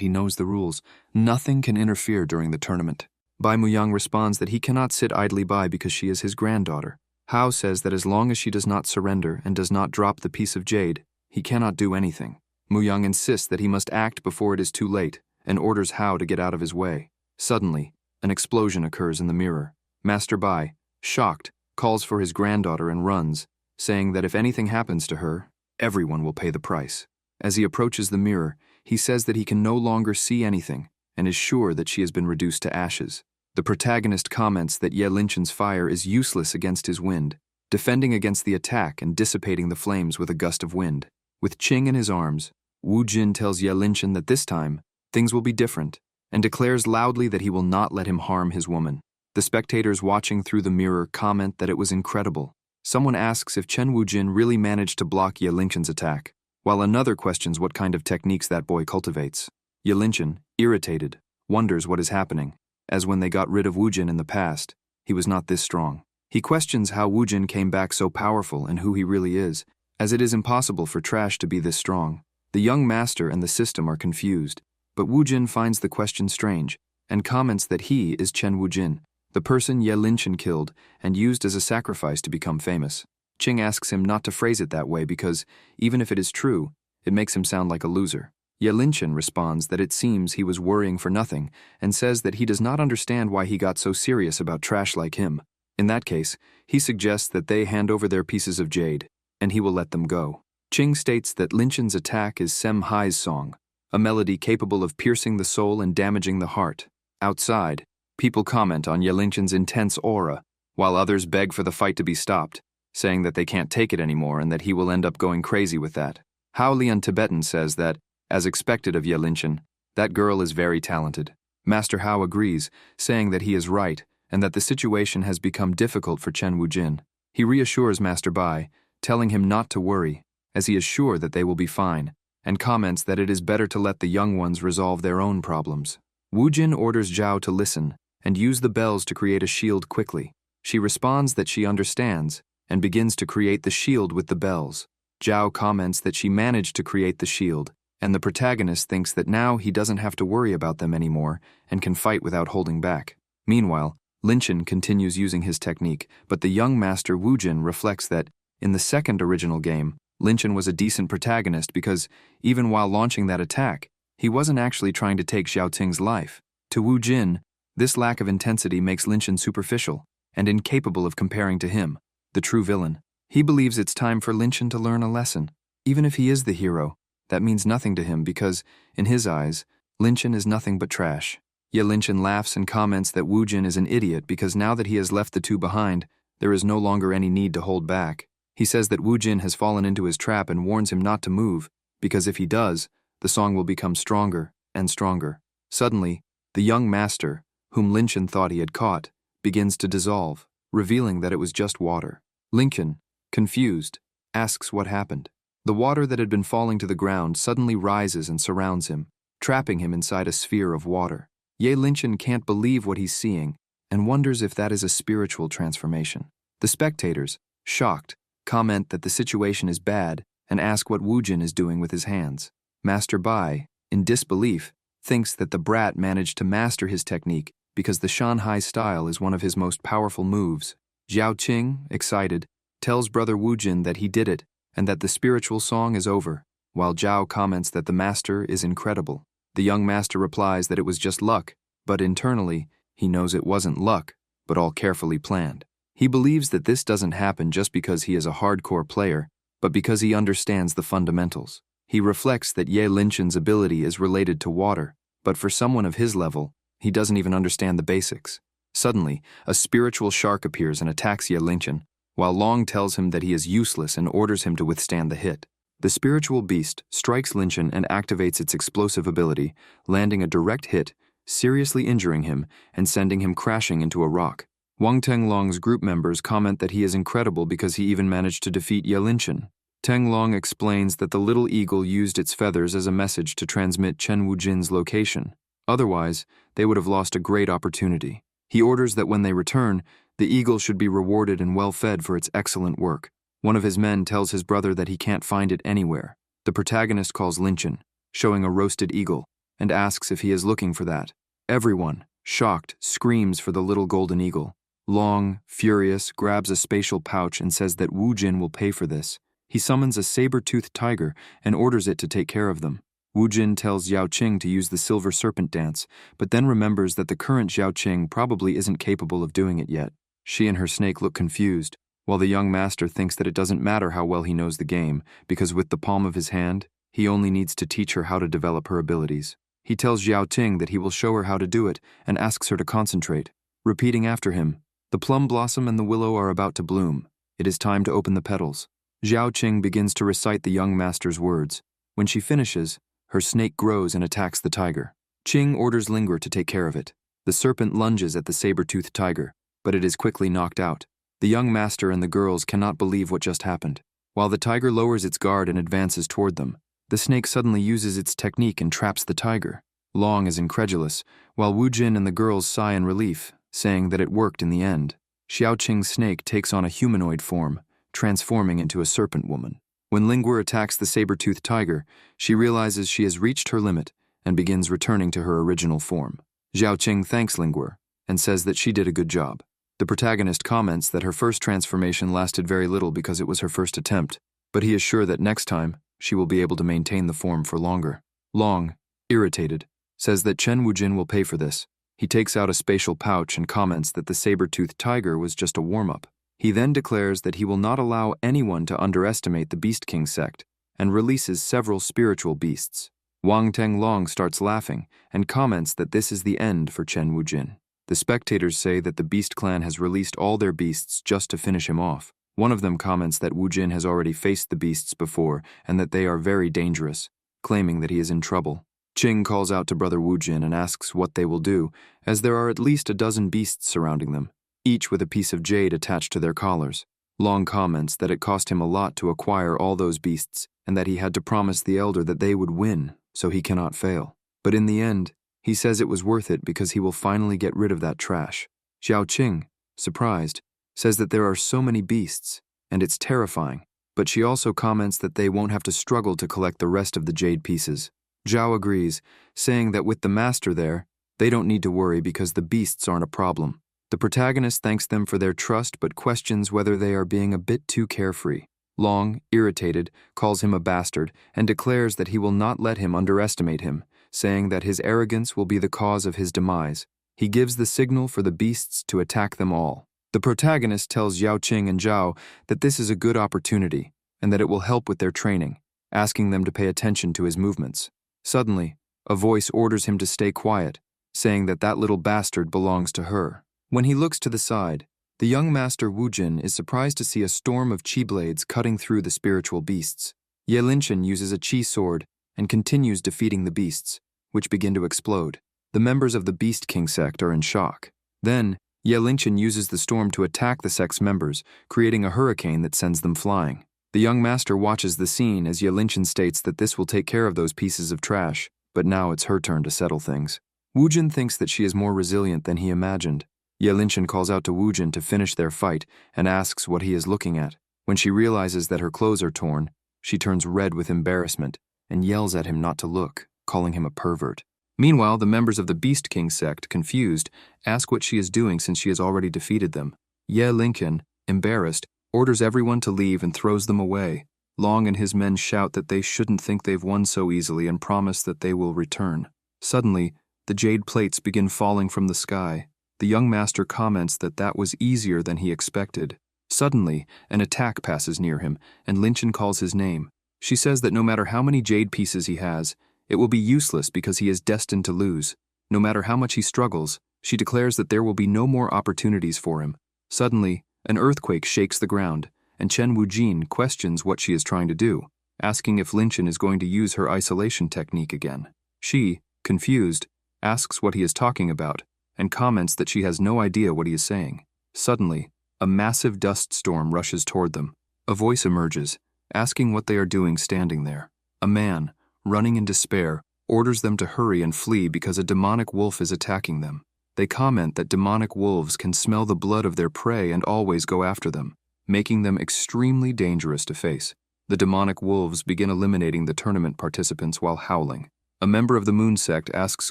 he knows the rules. Nothing can interfere during the tournament. Bai Muyang responds that he cannot sit idly by because she is his granddaughter. Hao says that as long as she does not surrender and does not drop the piece of jade, he cannot do anything. Muyang insists that he must act before it is too late and orders Hao to get out of his way. Suddenly, an explosion occurs in the mirror. Master Bai, shocked, calls for his granddaughter and runs, saying that if anything happens to her, everyone will pay the price. As he approaches the mirror, he says that he can no longer see anything and is sure that she has been reduced to ashes. The protagonist comments that Ye Linchen's fire is useless against his wind, defending against the attack and dissipating the flames with a gust of wind. With Qing in his arms, Wu Jin tells Ye Linchen that this time, things will be different, and declares loudly that he will not let him harm his woman. The spectators watching through the mirror comment that it was incredible. Someone asks if Chen Wujin really managed to block Ye Linchen's attack, while another questions what kind of techniques that boy cultivates. Ye Linchen, irritated, wonders what is happening, as when they got rid of Wujin in the past, he was not this strong. He questions how Wujin came back so powerful and who he really is, as it is impossible for trash to be this strong. The young master and the system are confused, but Wujin finds the question strange and comments that he is Chen Wujin, the person Ye Linchen killed and used as a sacrifice to become famous. Qing asks him not to phrase it that way because, even if it is true, it makes him sound like a loser. Ye Linchen responds that it seems he was worrying for nothing and says that he does not understand why he got so serious about trash like him. In that case, he suggests that they hand over their pieces of jade, and he will let them go. Qing states that Linchen's attack is Sem Hai's song, a melody capable of piercing the soul and damaging the heart. Outside, people comment on Ye Linchen's intense aura, while others beg for the fight to be stopped, saying that they can't take it anymore and that he will end up going crazy with that. Hao Lian Tibetan says that, as expected of Ye Linchen, that girl is very talented. Master Hao agrees, saying that he is right and that the situation has become difficult for Chen Wujin. He reassures Master Bai, telling him not to worry, as he is sure that they will be fine, and comments that it is better to let the young ones resolve their own problems. Wujin orders Zhao to listen and use the bells to create a shield quickly. She responds that she understands and begins to create the shield with the bells. Zhao comments that she managed to create the shield, and the protagonist thinks that now he doesn't have to worry about them anymore and can fight without holding back. Meanwhile, Linchen continues using his technique, but the young master Wujin reflects that, in the second original game, Linchen was a decent protagonist because, even while launching that attack, he wasn't actually trying to take Xiaoting's life. To Wujin, this lack of intensity makes Linchen superficial and incapable of comparing to him, the true villain. He believes it's time for Linchen to learn a lesson. Even if he is the hero, that means nothing to him because, in his eyes, Linchen is nothing but trash. Ye Linchen laughs and comments that Wujin is an idiot because now that he has left the two behind, there is no longer any need to hold back. He says that Wujin has fallen into his trap and warns him not to move, because if he does, the song will become stronger and stronger. Suddenly, the young master, whom Linchen thought he had caught, begins to dissolve, revealing that it was just water. Linchen, confused, asks what happened. The water that had been falling to the ground suddenly rises and surrounds him, trapping him inside a sphere of water. Ye Linchen can't believe what he's seeing and wonders if that is a spiritual transformation. The spectators, shocked, comment that the situation is bad and ask what Wujin is doing with his hands. Master Bai, in disbelief, thinks that the brat managed to master his technique because the Shanhai style is one of his most powerful moves. Zhao Qing, excited, tells brother Wujin that he did it and that the spiritual song is over, while Zhao comments that the master is incredible. The young master replies that it was just luck, but internally, he knows it wasn't luck, but all carefully planned. He believes that this doesn't happen just because he is a hardcore player, but because he understands the fundamentals. He reflects that Ye Linchen's ability is related to water, but for someone of his level, he doesn't even understand the basics. Suddenly, a spiritual shark appears and attacks Ye Linchen, while Long tells him that he is useless and orders him to withstand the hit. The spiritual beast strikes Linchen and activates its explosive ability, landing a direct hit, seriously injuring him and sending him crashing into a rock. Wang Tenglong's group members comment that he is incredible because he even managed to defeat Ye Linchen. Teng Long explains that the little eagle used its feathers as a message to transmit Chen Wujin's location. Otherwise, they would have lost a great opportunity. He orders that when they return, the eagle should be rewarded and well fed for its excellent work. One of his men tells his brother that he can't find it anywhere. The protagonist calls Linchen, showing a roasted eagle, and asks if he is looking for that. Everyone, shocked, screams for the little golden eagle. Long, furious, grabs a spatial pouch and says that Wu Jin will pay for this. He summons a saber-toothed tiger and orders it to take care of them. Wu Jin tells Yao Qing to use the silver serpent dance, but then remembers that the current Yao Qing probably isn't capable of doing it yet. She and her snake look confused, while the young master thinks that it doesn't matter how well he knows the game, because with the palm of his hand, he only needs to teach her how to develop her abilities. He tells Yao Qing that he will show her how to do it and asks her to concentrate. Repeating after him, the plum blossom and the willow are about to bloom. It is time to open the petals. Zhao Qing begins to recite the young master's words. When she finishes, her snake grows and attacks the tiger. Qing orders Lingguor to take care of it. The serpent lunges at the saber-toothed tiger, but it is quickly knocked out. The young master and the girls cannot believe what just happened. While the tiger lowers its guard and advances toward them, the snake suddenly uses its technique and traps the tiger. Long is incredulous, while Wu Jin and the girls sigh in relief, saying that it worked in the end. Xiao Qing's snake takes on a humanoid form, transforming into a serpent woman. When Lingguor attacks the saber-toothed tiger, she realizes she has reached her limit and begins returning to her original form. Xiao Qing thanks Lingguor and says that she did a good job. The protagonist comments that her first transformation lasted very little because it was her first attempt, but he is sure that next time, she will be able to maintain the form for longer. Long, irritated, says that Chen Wujin will pay for this. He takes out a spatial pouch and comments that the saber-toothed tiger was just a warm-up. He then declares that he will not allow anyone to underestimate the Beast King sect and releases several spiritual beasts. Wang Teng Long starts laughing and comments that this is the end for Chen Wujin. The spectators say that the Beast Clan has released all their beasts just to finish him off. One of them comments that Wu Jin has already faced the beasts before and that they are very dangerous, claiming that he is in trouble. Qing calls out to brother Wu Jin and asks what they will do, as there are at least a dozen beasts surrounding them, each with a piece of jade attached to their collars. Long comments that it cost him a lot to acquire all those beasts and that he had to promise the elder that they would win, so he cannot fail. But in the end, he says it was worth it because he will finally get rid of that trash. Xiao Qing, surprised, says that there are so many beasts, and it's terrifying, but she also comments that they won't have to struggle to collect the rest of the jade pieces. Zhao agrees, saying that with the master there, they don't need to worry because the beasts aren't a problem. The protagonist thanks them for their trust but questions whether they are being a bit too carefree. Long, irritated, calls him a bastard and declares that he will not let him underestimate him, saying that his arrogance will be the cause of his demise. He gives the signal for the beasts to attack them all. The protagonist tells Yao Qing and Zhao that this is a good opportunity and that it will help with their training, asking them to pay attention to his movements. Suddenly, a voice orders him to stay quiet, saying that that little bastard belongs to her. When he looks to the side, the young master Wu Jin is surprised to see a storm of chi blades cutting through the spiritual beasts. Ye Linchen uses a chi sword and continues defeating the beasts, which begin to explode. The members of the Beast King sect are in shock. Then, Ye Linchen uses the storm to attack the sect's members, creating a hurricane that sends them flying. The young master watches the scene as Ye Linchen states that this will take care of those pieces of trash, but now it's her turn to settle things. Wu Jin thinks that she is more resilient than he imagined. Ye Linchen calls out to Wu Jin to finish their fight and asks what he is looking at. When she realizes that her clothes are torn, she turns red with embarrassment and yells at him not to look, calling him a pervert. Meanwhile, the members of the Beast King sect, confused, ask what she is doing since she has already defeated them. Ye Linchen, embarrassed, orders everyone to leave and throws them away. Long and his men shout that they shouldn't think they've won so easily and promise that they will return. Suddenly, the jade plates begin falling from the sky. The young master comments that that was easier than he expected. Suddenly, an attack passes near him, and Linchen calls his name. She says that no matter how many jade pieces he has, it will be useless because he is destined to lose. No matter how much he struggles, she declares that there will be no more opportunities for him. Suddenly, an earthquake shakes the ground, and Chen Wujin questions what she is trying to do, asking if Linchen is going to use her isolation technique again. She, confused, asks what he is talking about, and comments that she has no idea what he is saying. Suddenly, a massive dust storm rushes toward them. A voice emerges, asking what they are doing standing there. A man, running in despair, orders them to hurry and flee because a demonic wolf is attacking them. They comment that demonic wolves can smell the blood of their prey and always go after them, making them extremely dangerous to face. The demonic wolves begin eliminating the tournament participants while howling. A member of the Moon Sect asks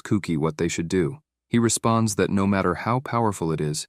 Kuki what they should do. He responds that no matter how powerful it is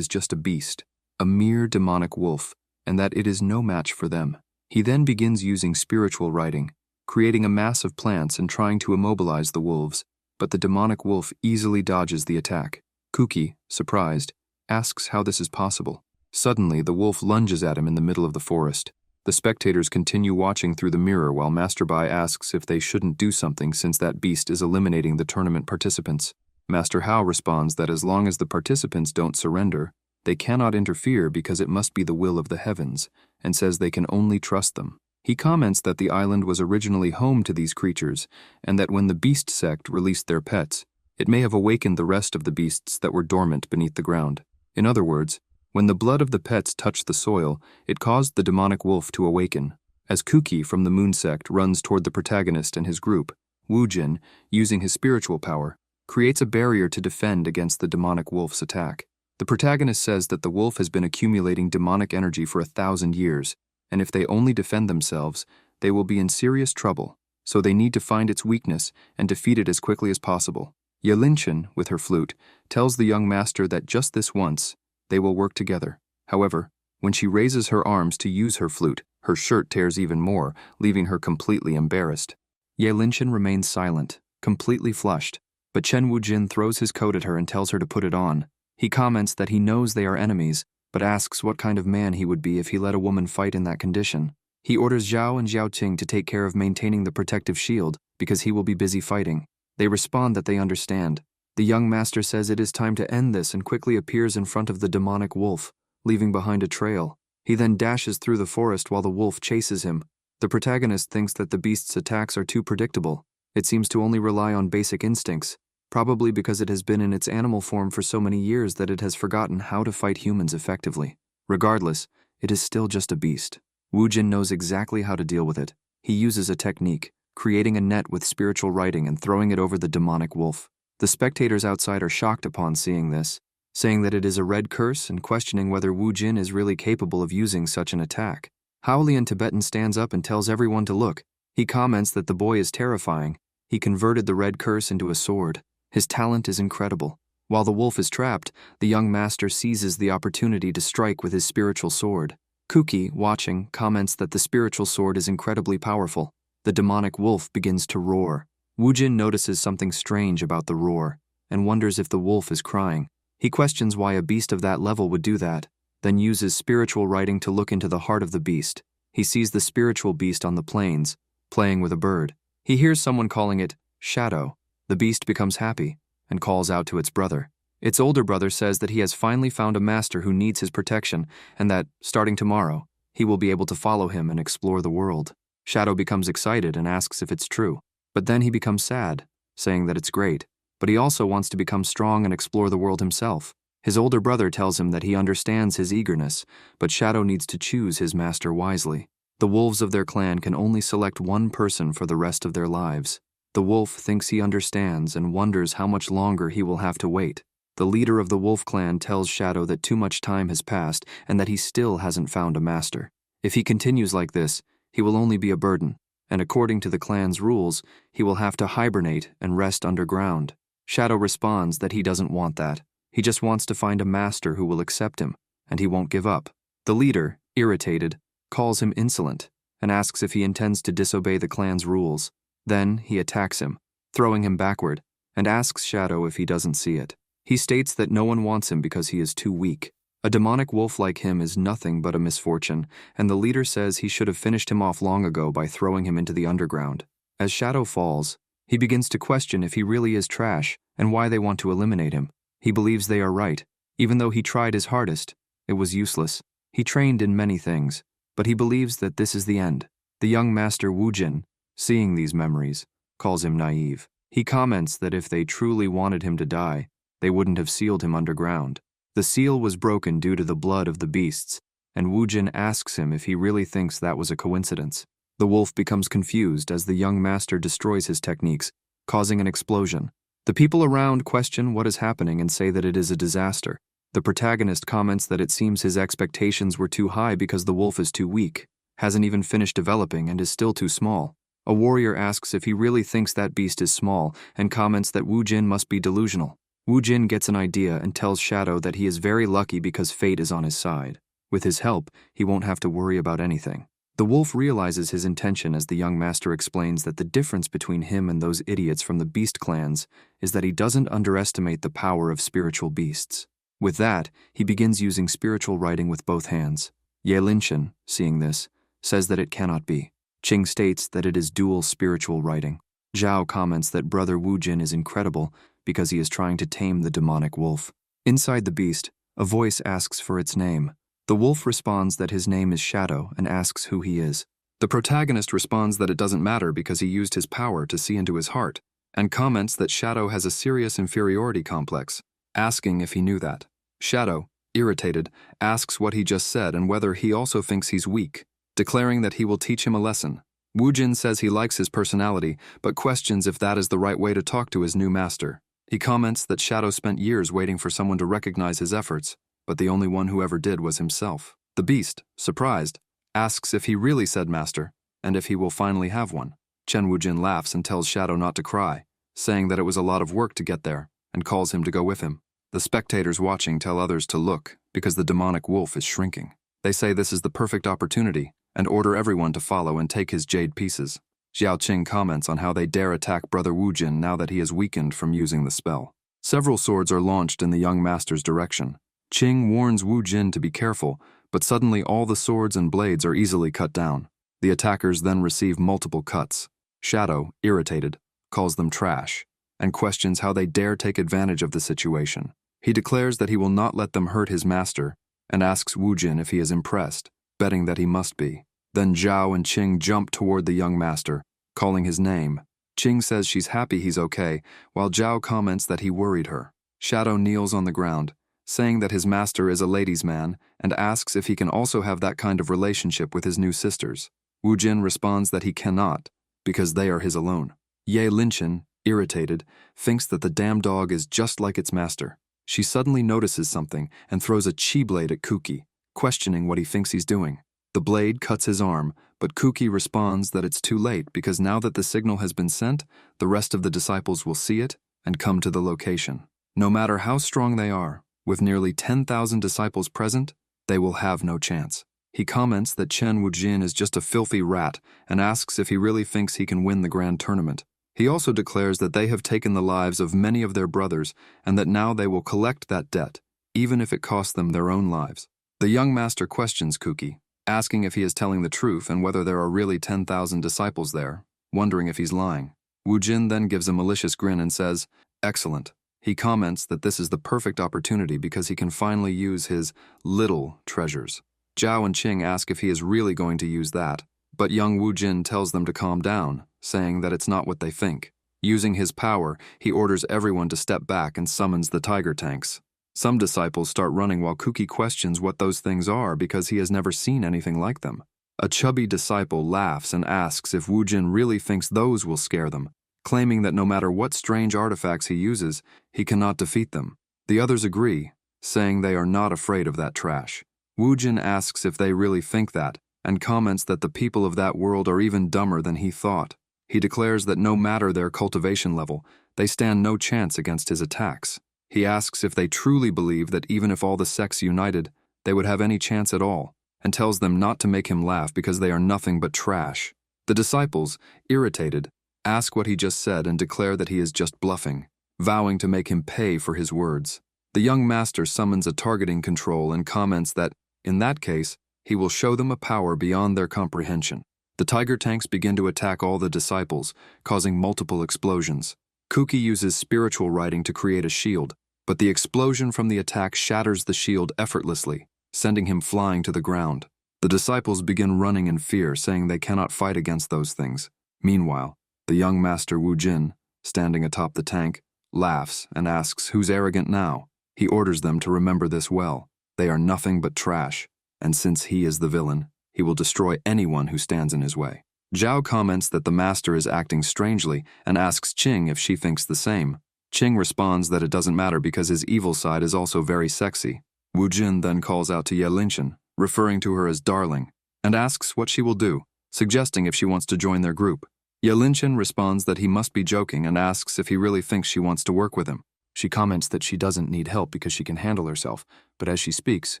just a beast, a mere demonic wolf, and that it is no match for them. He then begins using spiritual writing, creating a mass of plants and trying to immobilize the wolves, but the demonic wolf easily dodges the attack. Kuki, surprised, asks how this is possible. Suddenly, the wolf lunges at him in the middle of the forest. The spectators continue watching through the mirror while Master Bai asks if they shouldn't do something since that beast is eliminating the tournament participants. Master Hao responds that as long as the participants don't surrender, they cannot interfere because it must be the will of the heavens, and says they can only trust them. He comments that the island was originally home to these creatures, and that when the Beast Sect released their pets, it may have awakened the rest of the beasts that were dormant beneath the ground. In other words, when the blood of the pets touched the soil, it caused the demonic wolf to awaken. As Kuki from the Moon Sect runs toward the protagonist and his group, Wu Jin, using his spiritual power, creates a barrier to defend against the demonic wolf's attack. The protagonist says that the wolf has been accumulating demonic energy for 1,000 years, and if they only defend themselves, they will be in serious trouble, so they need to find its weakness and defeat it as quickly as possible. Yelinchin, with her flute, tells the young master that just this once, they will work together. However, when she raises her arms to use her flute, her shirt tears even more, leaving her completely embarrassed. Yelinchin remains silent, completely flushed, but Chen Wujin throws his coat at her and tells her to put it on. He comments that he knows they are enemies, but asks what kind of man he would be if he let a woman fight in that condition. He orders Zhao and Xiaoting to take care of maintaining the protective shield because he will be busy fighting. They respond that they understand. The young master says it is time to end this and quickly appears in front of the demonic wolf, leaving behind a trail. He then dashes through the forest while the wolf chases him. The protagonist thinks that the beast's attacks are too predictable. It seems to only rely on basic instincts, probably because it has been in its animal form for so many years that it has forgotten how to fight humans effectively. Regardless, it is still just a beast. Wu Jin knows exactly how to deal with it. He uses a technique, creating a net with spiritual writing and throwing it over the demonic wolf. The spectators outside are shocked upon seeing this, saying that it is a red curse and questioning whether Wu Jin is really capable of using such an attack. Howlian Tibetan stands up and tells everyone to look. He comments that the boy is terrifying. He converted the red curse into a sword. His talent is incredible. While the wolf is trapped, the young master seizes the opportunity to strike with his spiritual sword. Kuki, watching, comments that the spiritual sword is incredibly powerful. The demonic wolf begins to roar. Wu Jin notices something strange about the roar and wonders if the wolf is crying. He questions why a beast of that level would do that, then uses spiritual writing to look into the heart of the beast. He sees the spiritual beast on the plains, playing with a bird. He hears someone calling it Shadow. The beast becomes happy and calls out to its brother. Its older brother says that he has finally found a master who needs his protection and that, starting tomorrow, he will be able to follow him and explore the world. Shadow becomes excited and asks if it's true, but then he becomes sad, saying that it's great, but he also wants to become strong and explore the world himself. His older brother tells him that he understands his eagerness, but Shadow needs to choose his master wisely. The wolves of their clan can only select one person for the rest of their lives. The wolf thinks he understands and wonders how much longer he will have to wait. The leader of the wolf clan tells Shadow that too much time has passed and that he still hasn't found a master. If he continues like this, he will only be a burden, and according to the clan's rules, he will have to hibernate and rest underground. Shadow responds that he doesn't want that. He just wants to find a master who will accept him, and he won't give up. The leader, irritated, calls him insolent and asks if he intends to disobey the clan's rules. Then he attacks him, throwing him backward, and asks Shadow if he doesn't see it. He states that no one wants him because he is too weak. A demonic wolf like him is nothing but a misfortune, and the leader says he should have finished him off long ago by throwing him into the underground. As Shadow falls, he begins to question if he really is trash and why they want to eliminate him. He believes they are right. Even though he tried his hardest, it was useless. He trained in many things, but he believes that this is the end. The young master Wu Jin, seeing these memories, calls him naive. He comments that if they truly wanted him to die, they wouldn't have sealed him underground. The seal was broken due to the blood of the beasts, and Wu Jin asks him if he really thinks that was a coincidence. The wolf becomes confused as the young master destroys his techniques, causing an explosion. The people around question what is happening and say that it is a disaster. The protagonist comments that it seems his expectations were too high because the wolf is too weak, hasn't even finished developing, and is still too small. A warrior asks if he really thinks that beast is small and comments that Wu Jin must be delusional. Wu Jin gets an idea and tells Shadow that he is very lucky because fate is on his side. With his help, he won't have to worry about anything. The wolf realizes his intention as the young master explains that the difference between him and those idiots from the beast clans is that he doesn't underestimate the power of spiritual beasts. With that, he begins using spiritual writing with both hands. Ye Linshan, seeing this, says that it cannot be. Qing states that it is dual spiritual writing. Zhao comments that brother Wu Jin is incredible because he is trying to tame the demonic wolf. Inside the beast, a voice asks for its name. The wolf responds that his name is Shadow and asks who he is. The protagonist responds that it doesn't matter because he used his power to see into his heart, and comments that Shadow has a serious inferiority complex, asking if he knew that. Shadow, irritated, asks what he just said and whether he also thinks he's weak, declaring that he will teach him a lesson. Wu Jin says he likes his personality, but questions if that is the right way to talk to his new master. He comments that Shadow spent years waiting for someone to recognize his efforts, but the only one who ever did was himself. The beast, surprised, asks if he really said master, and if he will finally have one. Chen Wu Jin laughs and tells Shadow not to cry, saying that it was a lot of work to get there, and calls him to go with him. The spectators watching tell others to look because the demonic wolf is shrinking. They say this is the perfect opportunity and order everyone to follow and take his jade pieces. Xiao Qing comments on how they dare attack brother Wu Jin now that he is weakened from using the spell. Several swords are launched in the young master's direction. Qing warns Wu Jin to be careful, but suddenly all the swords and blades are easily cut down. The attackers then receive multiple cuts. Shadow, irritated, calls them trash and questions how they dare take advantage of the situation. He declares that he will not let them hurt his master and asks Wu Jin if he is impressed, betting that he must be. Then Zhao and Qing jump toward the young master, calling his name. Qing says she's happy he's okay, while Zhao comments that he worried her. Shadow kneels on the ground, saying that his master is a ladies' man and asks if he can also have that kind of relationship with his new sisters. Wu Jin responds that he cannot, because they are his alone. Ye Linshan, irritated, thinks that the damn dog is just like its master. She suddenly notices something and throws a chi blade at Kuki, questioning what he thinks he's doing. The blade cuts his arm, but Kuki responds that it's too late because now that the signal has been sent, the rest of the disciples will see it and come to the location. No matter how strong they are, with nearly 10,000 disciples present, they will have no chance. He comments that Chen Wu Jin is just a filthy rat and asks if he really thinks he can win the grand tournament. He also declares that they have taken the lives of many of their brothers and that now they will collect that debt, even if it costs them their own lives. The young master questions Kuki, asking if he is telling the truth and whether there are really 10,000 disciples there, wondering if he's lying. Wu Jin then gives a malicious grin and says, "Excellent." He comments that this is the perfect opportunity because he can finally use his little treasures. Zhao and Qing ask if he is really going to use that, but young Wu Jin tells them to calm down, saying that it's not what they think. Using his power, he orders everyone to step back and summons the tiger tanks. Some disciples start running while Kuki questions what those things are because he has never seen anything like them. A chubby disciple laughs and asks if Wu Jin really thinks those will scare them, claiming that no matter what strange artifacts he uses, he cannot defeat them. The others agree, saying they are not afraid of that trash. Wu Jin asks if they really think that, and comments that the people of that world are even dumber than he thought. He declares that no matter their cultivation level, they stand no chance against his attacks. He asks if they truly believe that even if all the sects united, they would have any chance at all, and tells them not to make him laugh because they are nothing but trash. The disciples, irritated, ask what he just said and declare that he is just bluffing, vowing to make him pay for his words. The young master summons a targeting control and comments that, in that case, he will show them a power beyond their comprehension. The tiger tanks begin to attack all the disciples, causing multiple explosions. Kuki uses spiritual writing to create a shield, but the explosion from the attack shatters the shield effortlessly, sending him flying to the ground. The disciples begin running in fear, saying they cannot fight against those things. Meanwhile, the young master Wu Jin, standing atop the tank, laughs and asks who's arrogant now. He orders them to remember this well. They are nothing but trash. and since he is the villain, he will destroy anyone who stands in his way. Zhao comments that the master is acting strangely and asks Qing if she thinks the same. Qing responds that it doesn't matter because his evil side is also very sexy. Wu Jin then calls out to Ye Linchen, referring to her as darling, and asks what she will do, suggesting if she wants to join their group. Ye Linchen responds that he must be joking and asks if he really thinks she wants to work with him. She comments that she doesn't need help because she can handle herself, but as she speaks,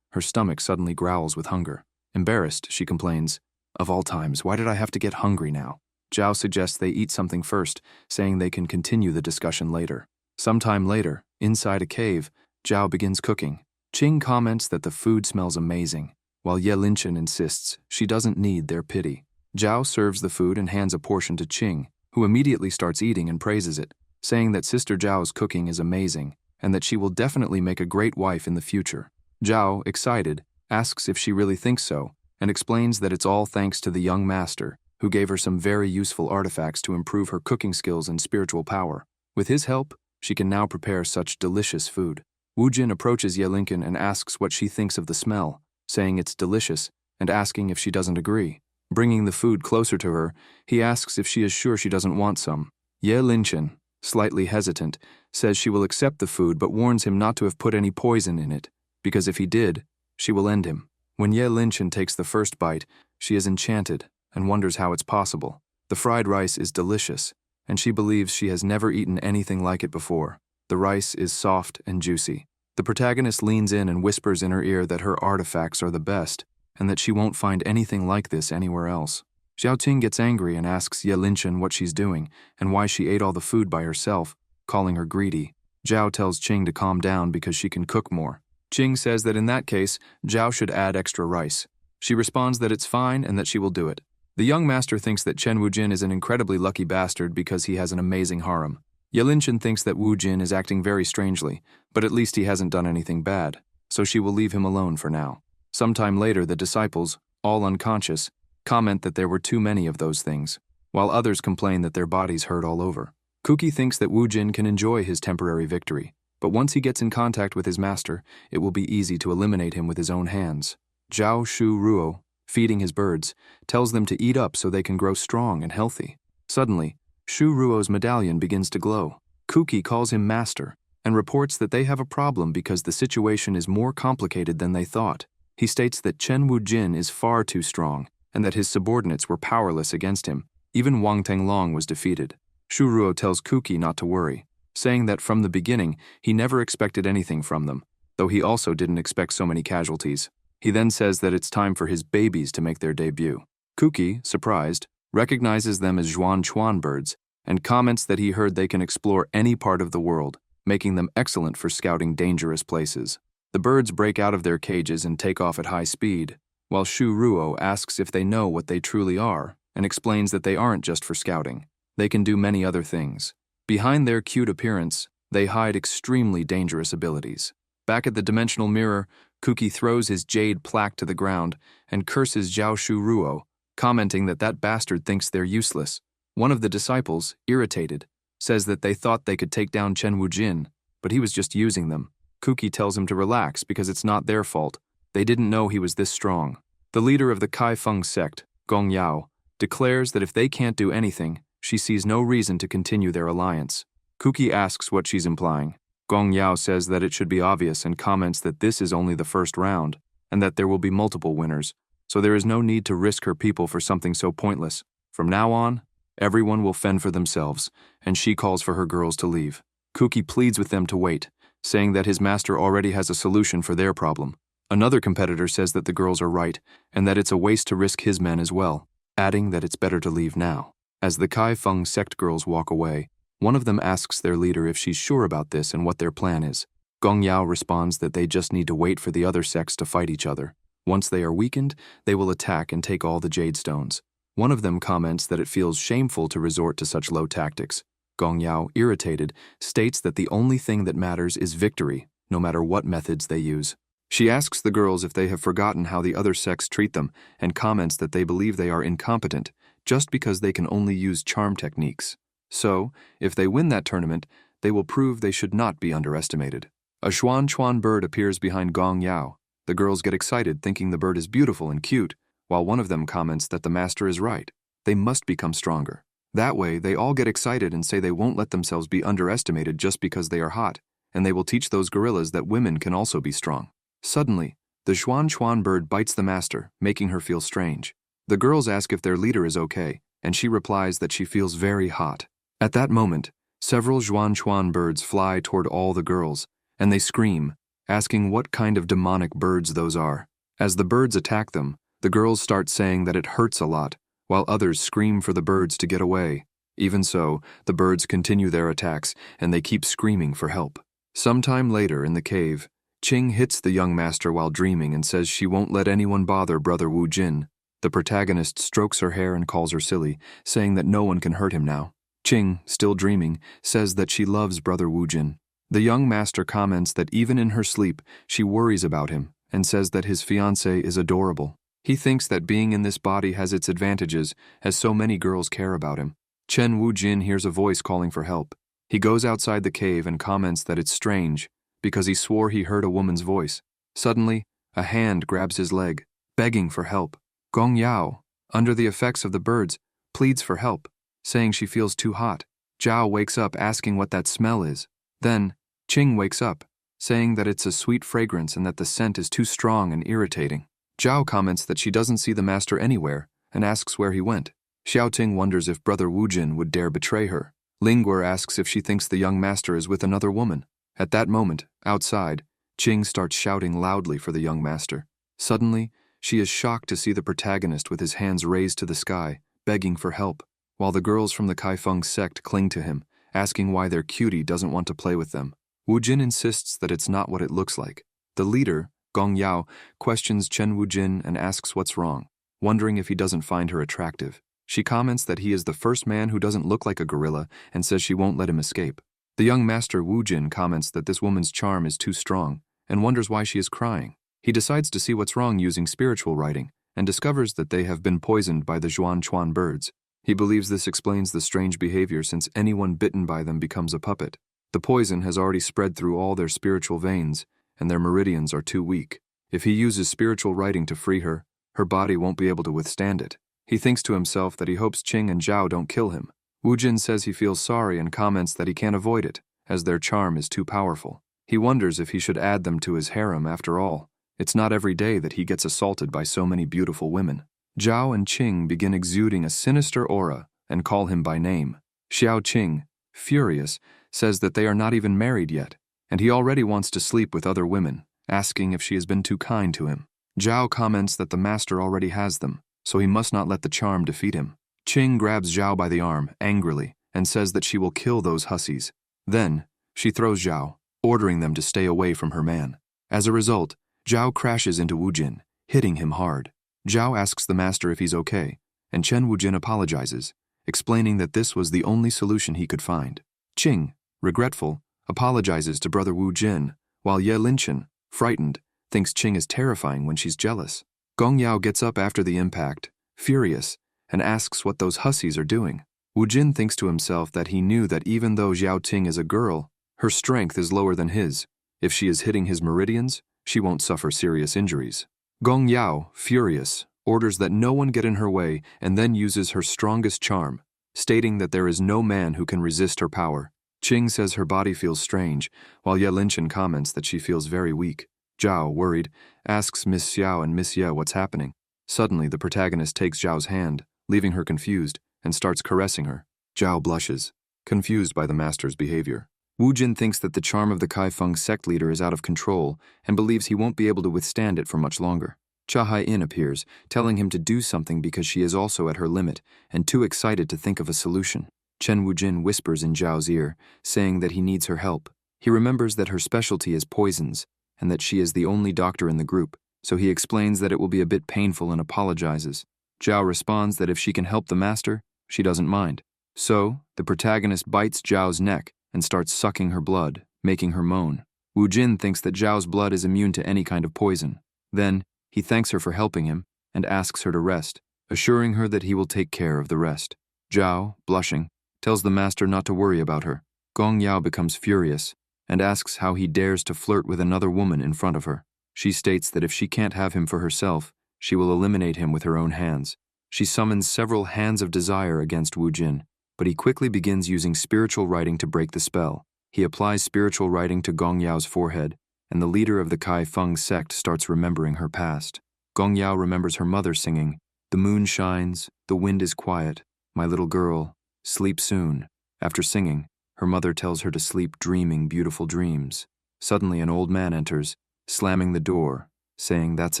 her stomach suddenly growls with hunger. Embarrassed, she complains, "Of all times, why did I have to get hungry now?" Zhao suggests they eat something first, saying they can continue the discussion later. Sometime later, inside a cave, Zhao begins cooking. Qing comments that the food smells amazing, while Ye Linchen insists she doesn't need their pity. Zhao serves the food and hands a portion to Qing, who immediately starts eating and praises it, saying that Sister Zhao's cooking is amazing and that she will definitely make a great wife in the future. Zhao, excited, asks if she really thinks so, and explains that it's all thanks to the young master, who gave her some very useful artifacts to improve her cooking skills and spiritual power. With his help, she can now prepare such delicious food. Wu Jin approaches Ye Linchen and asks what she thinks of the smell, saying it's delicious, and asking if she doesn't agree. Bringing the food closer to her, he asks if she is sure she doesn't want some. Ye Linchen, slightly hesitant, says she will accept the food but warns him not to have put any poison in it, because if he did, she will end him. When Ye Linchen takes the first bite, she is enchanted and wonders how it's possible. The fried rice is delicious, and she believes she has never eaten anything like it before. The rice is soft and juicy. The protagonist leans in and whispers in her ear that her artifacts are the best, and that she won't find anything like this anywhere else. Xiaoting gets angry and asks Ye Linchen what she's doing and why she ate all the food by herself, calling her greedy. Zhao tells Qing to calm down because she can cook more. Qing says that in that case, Zhao should add extra rice. She responds that it's fine and that she will do it. The young master thinks that Chen Wujin is an incredibly lucky bastard because he has an amazing harem. Ye Linchen thinks that Wu Jin is acting very strangely, but at least he hasn't done anything bad, so she will leave him alone for now. Sometime later, the disciples, all unconscious, comment that there were too many of those things, while others complain that their bodies hurt all over. Kuki thinks that Wu Jin can enjoy his temporary victory, but once he gets in contact with his master, it will be easy to eliminate him with his own hands. Zhao Shu Ruo, feeding his birds, tells them to eat up so they can grow strong and healthy. Suddenly, Shu Ruo's medallion begins to glow. Kuki calls him master and reports that they have a problem because the situation is more complicated than they thought. He states that Chen Wujin is far too strong and that his subordinates were powerless against him. Even Wang Tenglong was defeated. Shu Ruo tells Kuki not to worry, saying that from the beginning he never expected anything from them, though he also didn't expect so many casualties. He then says that it's time for his babies to make their debut. Kuki, surprised, recognizes them as Zhuan Chuan birds and comments that he heard they can explore any part of the world, making them excellent for scouting dangerous places. The birds break out of their cages and take off at high speed, while Shu Ruo asks if they know what they truly are and explains that they aren't just for scouting. They can do many other things. Behind their cute appearance, they hide extremely dangerous abilities. Back at the dimensional mirror, Kuki throws his jade plaque to the ground and curses Zhao Shu Ruo, commenting that that bastard thinks they're useless. One of the disciples, irritated, says that they thought they could take down Chen Wujin, but he was just using them. Kuki tells him to relax because it's not their fault. They didn't know he was this strong. The leader of the Kai Feng sect, Gong Yao, declares that if they can't do anything, she sees no reason to continue their alliance. Kuki asks what she's implying. Gong Yao says that it should be obvious and comments that this is only the first round, and that there will be multiple winners, so there is no need to risk her people for something so pointless. From now on, everyone will fend for themselves, and she calls for her girls to leave. Kuki pleads with them to wait, saying that his master already has a solution for their problem. Another competitor says that the girls are right, and that it's a waste to risk his men as well, adding that it's better to leave now. As the Kai Feng sect girls walk away, one of them asks their leader if she's sure about this and what their plan is. Gong Yao responds that they just need to wait for the other sects to fight each other. Once they are weakened, they will attack and take all the jade stones. One of them comments that it feels shameful to resort to such low tactics. Gong Yao, irritated, states that the only thing that matters is victory, no matter what methods they use. She asks the girls if they have forgotten how the other sects treat them and comments that they believe they are incompetent just because they can only use charm techniques. So, if they win that tournament, they will prove they should not be underestimated. A Xuan Chuan bird appears behind Gong Yao. The girls get excited thinking the bird is beautiful and cute, while one of them comments that the master is right. They must become stronger. That way, they all get excited and say they won't let themselves be underestimated just because they are hot, and they will teach those gorillas that women can also be strong. Suddenly, the Xuan bird bites the master, making her feel strange. The girls ask if their leader is okay, and she replies that she feels very hot. At that moment, several Xuan birds fly toward all the girls, and they scream, asking what kind of demonic birds those are. As the birds attack them, the girls start saying that it hurts a lot, while others scream for the birds to get away. Even so, the birds continue their attacks, and they keep screaming for help. Sometime later in the cave, Qing hits the young master while dreaming and says she won't let anyone bother Brother Wu Jin. The protagonist strokes her hair and calls her silly, saying that no one can hurt him now. Qing, still dreaming, says that she loves Brother Wu Jin. The young master comments that even in her sleep, she worries about him and says that his fiancée is adorable. He thinks that being in this body has its advantages, as so many girls care about him. Chen Wu Jin hears a voice calling for help. He goes outside the cave and comments that it's strange, because he swore he heard a woman's voice. Suddenly, a hand grabs his leg, begging for help. Gong Yao, under the effects of the birds, pleads for help, saying she feels too hot. Zhao wakes up asking what that smell is. Then, Qing wakes up, saying that it's a sweet fragrance and that the scent is too strong and irritating. Zhao comments that she doesn't see the master anywhere and asks where he went. Xiaoting wonders if Brother Wu Jin would dare betray her. Lingguor asks if she thinks the young master is with another woman. At that moment, outside, Qing starts shouting loudly for the young master. Suddenly, she is shocked to see the protagonist with his hands raised to the sky, begging for help, while the girls from the Kaifeng sect cling to him, asking why their cutie doesn't want to play with them. Wu Jin insists that it's not what it looks like. The leader, Gong Yao, questions Chen Wu Jin and asks what's wrong, wondering if he doesn't find her attractive. She comments that he is the first man who doesn't look like a gorilla and says she won't let him escape. The young master Wu Jin comments that this woman's charm is too strong and wonders why she is crying. He decides to see what's wrong using spiritual writing and discovers that they have been poisoned by the Xuan birds. He believes this explains the strange behavior since anyone bitten by them becomes a puppet. The poison has already spread through all their spiritual veins, and their meridians are too weak. If he uses spiritual writing to free her, her body won't be able to withstand it. He thinks to himself that he hopes Qing and Zhao don't kill him. Wu Jin says he feels sorry and comments that he can't avoid it, as their charm is too powerful. He wonders if he should add them to his harem after all. It's not every day that he gets assaulted by so many beautiful women. Zhao and Qing begin exuding a sinister aura and call him by name. Xiao Qing, furious, says that they are not even married yet, and he already wants to sleep with other women, asking if she has been too kind to him. Zhao comments that the master already has them, so he must not let the charm defeat him. Qing grabs Zhao by the arm, angrily, and says that she will kill those hussies. Then, she throws Zhao, ordering them to stay away from her man. As a result, Zhao crashes into Wu Jin, hitting him hard. Zhao asks the master if he's okay, and Chen Wu Jin apologizes, explaining that this was the only solution he could find. Qing, regretful, apologizes to Brother Wu Jin, while Ye Linchen, frightened, thinks Qing is terrifying when she's jealous. Gong Yao gets up after the impact, furious, and asks what those hussies are doing. Wu Jin thinks to himself that he knew that even though Xiao Ting is a girl, her strength is lower than his. If she is hitting his meridians, she won't suffer serious injuries. Gong Yao, furious, orders that no one get in her way and then uses her strongest charm, stating that there is no man who can resist her power. Qing says her body feels strange, while Ye Linchen comments that she feels very weak. Zhao, worried, asks Miss Xiao and Miss Ye what's happening. Suddenly, the protagonist takes Zhao's hand, leaving her confused, and starts caressing her. Zhao blushes, confused by the master's behavior. Wu Jin thinks that the charm of the Kaifeng sect leader is out of control and believes he won't be able to withstand it for much longer. Cha Hai-in appears, telling him to do something because she is also at her limit and too excited to think of a solution. Chen Wu Jin whispers in Zhao's ear, saying that he needs her help. He remembers that her specialty is poisons and that she is the only doctor in the group, so he explains that it will be a bit painful and apologizes. Zhao responds that if she can help the master, she doesn't mind. So, the protagonist bites Zhao's neck and starts sucking her blood, making her moan. Wu Jin thinks that Zhao's blood is immune to any kind of poison. Then, he thanks her for helping him and asks her to rest, assuring her that he will take care of the rest. Zhao, blushing, tells the master not to worry about her. Gong Yao becomes furious and asks how he dares to flirt with another woman in front of her. She states that if she can't have him for herself, she will eliminate him with her own hands. She summons several hands of desire against Wu Jin, but he quickly begins using spiritual writing to break the spell. He applies spiritual writing to Gong Yao's forehead, and the leader of the Kai Feng sect starts remembering her past. Gong Yao remembers her mother singing, "The moon shines, the wind is quiet, my little girl, sleep soon." After singing, her mother tells her to sleep dreaming beautiful dreams. Suddenly an old man enters, slamming the door, saying that's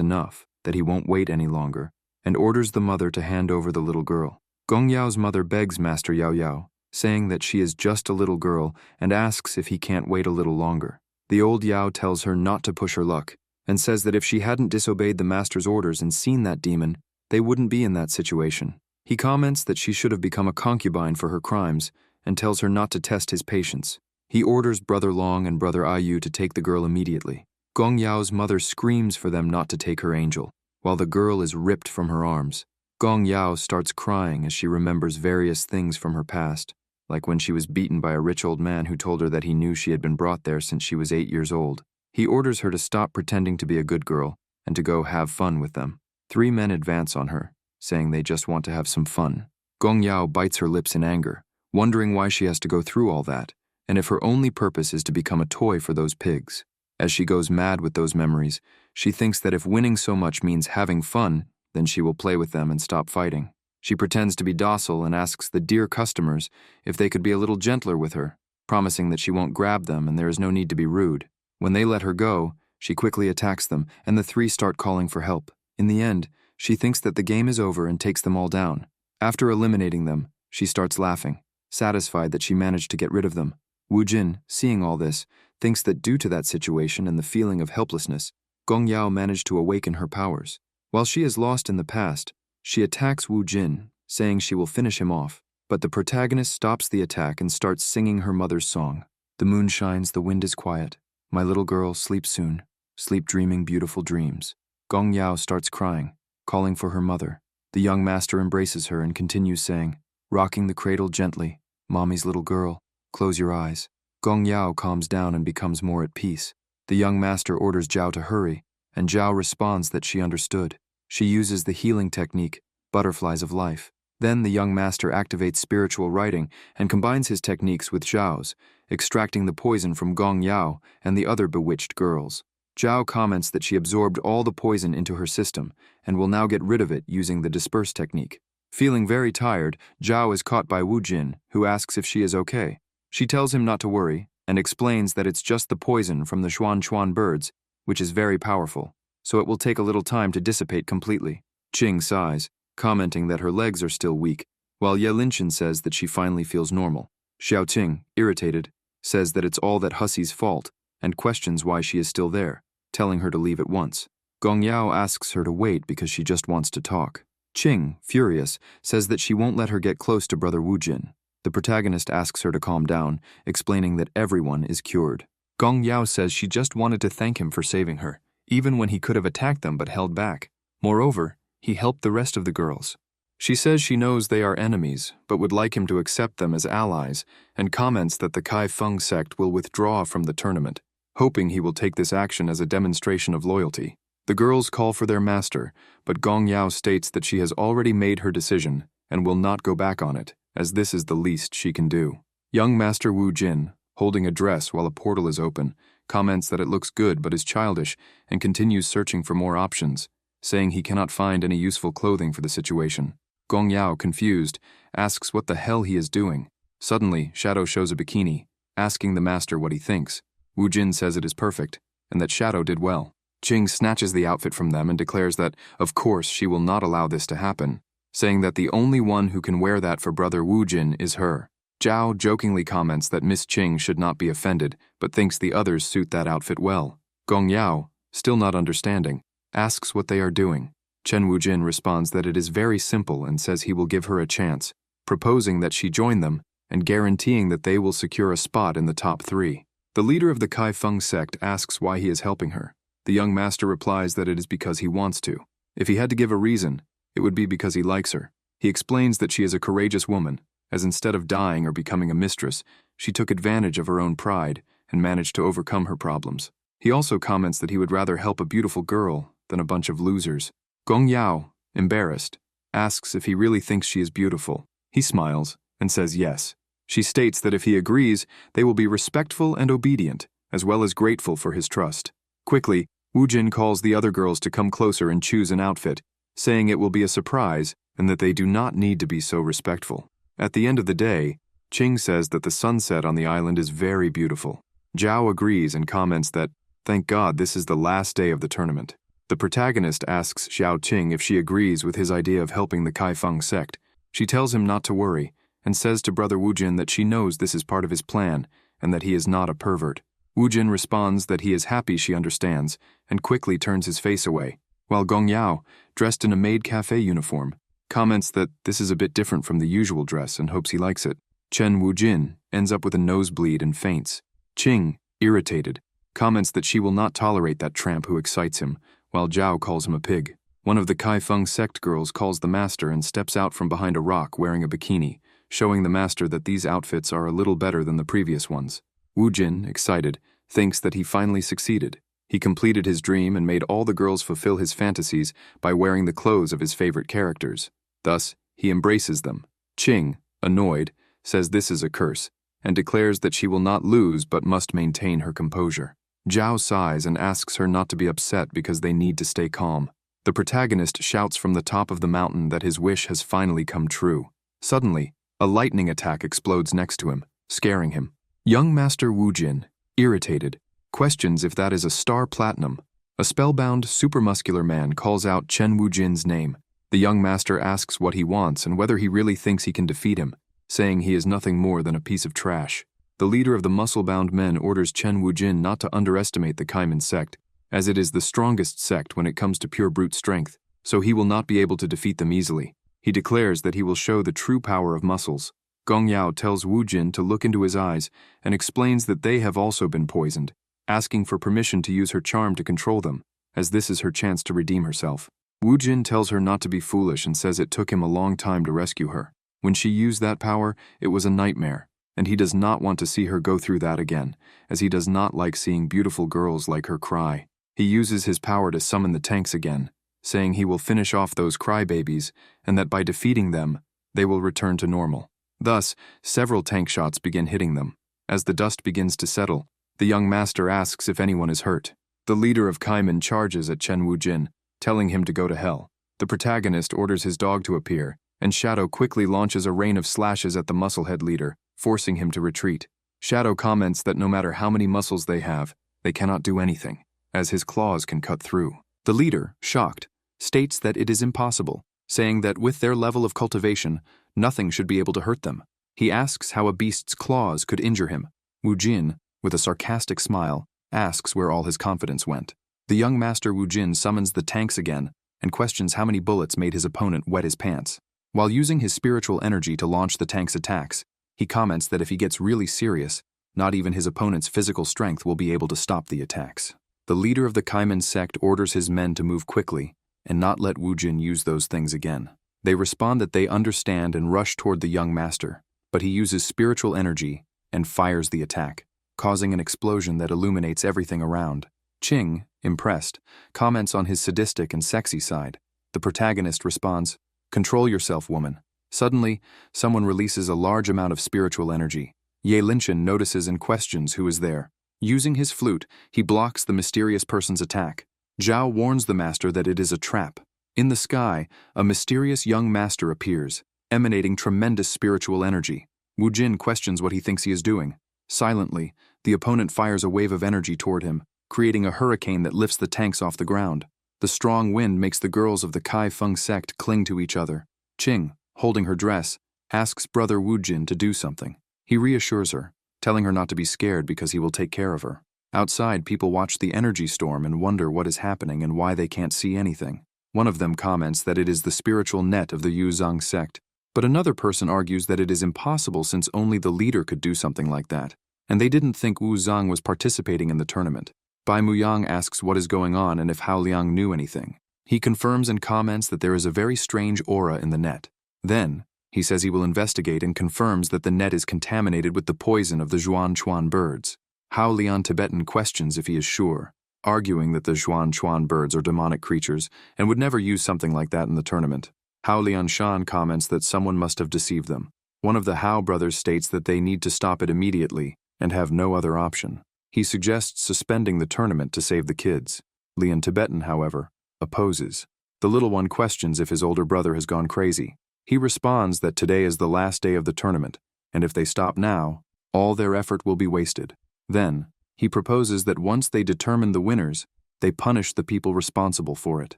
enough, that he won't wait any longer, and orders the mother to hand over the little girl. Gong Yao's mother begs Master Yao Yao, saying that she is just a little girl and asks if he can't wait a little longer. The old Yao tells her not to push her luck, and says that if she hadn't disobeyed the master's orders and seen that demon, they wouldn't be in that situation. He comments that she should have become a concubine for her crimes, and tells her not to test his patience. He orders Brother Long and Brother Ayu to take the girl immediately. Gong Yao's mother screams for them not to take her angel, while the girl is ripped from her arms. Gong Yao starts crying as she remembers various things from her past, like when she was beaten by a rich old man who told her that he knew she had been brought there since she was 8 years old. He orders her to stop pretending to be a good girl and to go have fun with them. 3 men advance on her, saying they just want to have some fun. Gong Yao bites her lips in anger, wondering why she has to go through all that, and if her only purpose is to become a toy for those pigs. As she goes mad with those memories, she thinks that if winning so much means having fun, then she will play with them and stop fighting. She pretends to be docile and asks the dear customers if they could be a little gentler with her, promising that she won't grab them and there is no need to be rude. When they let her go, she quickly attacks them, and the 3 start calling for help. In the end, she thinks that the game is over and takes them all down. After eliminating them, she starts laughing, satisfied that she managed to get rid of them. Wu Jin, seeing all this, thinks that due to that situation and the feeling of helplessness, Gong Yao managed to awaken her powers. While she is lost in the past, she attacks Wu Jin, saying she will finish him off, but the protagonist stops the attack and starts singing her mother's song. "The moon shines, the wind is quiet. My little girl, sleep soon. Sleep dreaming beautiful dreams." Gong Yao starts crying, calling for her mother. The young master embraces her and continues saying, "Rocking the cradle gently, mommy's little girl, close your eyes." Gong Yao calms down and becomes more at peace. The young master orders Zhao to hurry, and Zhao responds that she understood. She uses the healing technique, Butterflies of Life. Then the young master activates spiritual writing and combines his techniques with Zhao's, extracting the poison from Gong Yao and the other bewitched girls. Zhao comments that she absorbed all the poison into her system and will now get rid of it using the disperse technique. Feeling very tired, Zhao is caught by Wu Jin, who asks if she is okay. She tells him not to worry and explains that it's just the poison from the Xuan birds, which is very powerful, so it will take a little time to dissipate completely. Qing sighs, commenting that her legs are still weak, while Ye Linchen says that she finally feels normal. Xiaoqing, irritated, says that it's all that Hussey's fault and questions why she is still there, telling her to leave at once. Gong Yao asks her to wait because she just wants to talk. Qing, furious, says that she won't let her get close to Brother Wu Jin. The protagonist asks her to calm down, explaining that everyone is cured. Gong Yao says she just wanted to thank him for saving her, even when he could have attacked them but held back. Moreover, he helped the rest of the girls. She says she knows they are enemies, but would like him to accept them as allies, and comments that the Kai Feng sect will withdraw from the tournament, hoping he will take this action as a demonstration of loyalty. The girls call for their master, but Gong Yao states that she has already made her decision and will not go back on it, as this is the least she can do. Young Master Wu Jin, holding a dress while a portal is open, comments that it looks good but is childish and continues searching for more options, saying he cannot find any useful clothing for the situation. Gong Yao, confused, asks what the hell he is doing. Suddenly, Shadow shows a bikini, asking the master what he thinks. Wu Jin says it is perfect, and that Shadow did well. Qing snatches the outfit from them and declares that, of course, she will not allow this to happen, saying that the only one who can wear that for Brother Wu Jin is her. Zhao jokingly comments that Miss Qing should not be offended, but thinks the others suit that outfit well. Gong Yao, still not understanding, asks what they are doing. Chen Wu Jin responds that it is very simple and says he will give her a chance, proposing that she join them and guaranteeing that they will secure a spot in the top 3. The leader of the Kai Feng sect asks why he is helping her. The young master replies that it is because he wants to. If he had to give a reason, it would be because he likes her. He explains that she is a courageous woman, as instead of dying or becoming a mistress, she took advantage of her own pride and managed to overcome her problems. He also comments that he would rather help a beautiful girl than a bunch of losers. Gong Yao, embarrassed, asks if he really thinks she is beautiful. He smiles and says yes. She states that if he agrees, they will be respectful and obedient, as well as grateful for his trust. Quickly, Wu Jin calls the other girls to come closer and choose an outfit, saying it will be a surprise and that they do not need to be so respectful. At the end of the day, Qing says that the sunset on the island is very beautiful. Zhao agrees and comments that, thank God this is the last day of the tournament. The protagonist asks Xiao Qing if she agrees with his idea of helping the Kaifeng sect. She tells him not to worry, and says to Brother Wu Jin that she knows this is part of his plan, and that he is not a pervert. Wu Jin responds that he is happy she understands, and quickly turns his face away, while Gong Yao, dressed in a maid cafe uniform, comments that this is a bit different from the usual dress and hopes he likes it. Chen Wu Jin ends up with a nosebleed and faints. Qing, irritated, comments that she will not tolerate that tramp who excites him, while Zhao calls him a pig. One of the Kaifeng sect girls calls the master and steps out from behind a rock wearing a bikini, showing the master that these outfits are a little better than the previous ones. Wu Jin, excited, thinks that he finally succeeded. He completed his dream and made all the girls fulfill his fantasies by wearing the clothes of his favorite characters. Thus, he embraces them. Qing, annoyed, says this is a curse, and declares that she will not lose but must maintain her composure. Zhao sighs and asks her not to be upset because they need to stay calm. The protagonist shouts from the top of the mountain that his wish has finally come true. Suddenly, a lightning attack explodes next to him, scaring him. Young Master Wu Jin, irritated, questions if that is a star platinum. A spellbound, supermuscular man calls out Chen Wu Jin's name. The young master asks what he wants and whether he really thinks he can defeat him, saying he is nothing more than a piece of trash. The leader of the muscle-bound men orders Chen Wu Jin not to underestimate the Kaiman sect, as it is the strongest sect when it comes to pure brute strength, so he will not be able to defeat them easily. He declares that he will show the true power of muscles. Gong Yao tells Wu Jin to look into his eyes and explains that they have also been poisoned, asking for permission to use her charm to control them, as this is her chance to redeem herself. Wu Jin tells her not to be foolish and says it took him a long time to rescue her. When she used that power, it was a nightmare, and he does not want to see her go through that again, as he does not like seeing beautiful girls like her cry. He uses his power to summon the tanks again, saying he will finish off those crybabies and that by defeating them, they will return to normal. Thus, several tank shots begin hitting them. As the dust begins to settle, the young master asks if anyone is hurt. The leader of Kaiman charges at Chen Wu Jin, telling him to go to hell. The protagonist orders his dog to appear, and Shadow quickly launches a rain of slashes at the musclehead leader, forcing him to retreat. Shadow comments that no matter how many muscles they have, they cannot do anything, as his claws can cut through. The leader, shocked, states that it is impossible, saying that with their level of cultivation, nothing should be able to hurt them. He asks how a beast's claws could injure him. Wu Jin, with a sarcastic smile, asks where all his confidence went. The young master Wu Jin summons the tanks again and questions how many bullets made his opponent wet his pants. While using his spiritual energy to launch the tank's attacks, he comments that if he gets really serious, not even his opponent's physical strength will be able to stop the attacks. The leader of the Kaiman sect orders his men to move quickly and not let Wu Jin use those things again. They respond that they understand and rush toward the young master, but he uses spiritual energy and fires the attack, causing an explosion that illuminates everything around. Qing, impressed, comments on his sadistic and sexy side. The protagonist responds, "Control yourself, woman." Suddenly, someone releases a large amount of spiritual energy. Ye Linchen notices and questions who is there. Using his flute, he blocks the mysterious person's attack. Zhao warns the master that it is a trap. In the sky, a mysterious young master appears, emanating tremendous spiritual energy. Wu Jin questions what he thinks he is doing. Silently, the opponent fires a wave of energy toward him, creating a hurricane that lifts the tanks off the ground. The strong wind makes the girls of the Kaifeng sect cling to each other. Qing, holding her dress, asks Brother Wu Jin to do something. He reassures her, telling her not to be scared because he will take care of her. Outside, people watch the energy storm and wonder what is happening and why they can't see anything. One of them comments that it is the spiritual net of the Yuzhang sect, but another person argues that it is impossible since only the leader could do something like that, and they didn't think Wu Zhang was participating in the tournament. Bai Muyang asks what is going on and if Hao Liang knew anything. He confirms and comments that there is a very strange aura in the net. Then, he says he will investigate and confirms that the net is contaminated with the poison of the Zhuan Chuan birds. Hao Lian Tibetan questions if he is sure, arguing that the Xuan Chuan birds are demonic creatures and would never use something like that in the tournament. Hao Lian Shan comments that someone must have deceived them. One of the Hao brothers states that they need to stop it immediately and have no other option. He suggests suspending the tournament to save the kids. Lian Tibetan, however, opposes. The little one questions if his older brother has gone crazy. He responds that today is the last day of the tournament, and if they stop now, all their effort will be wasted. Then, he proposes that once they determine the winners, they punish the people responsible for it.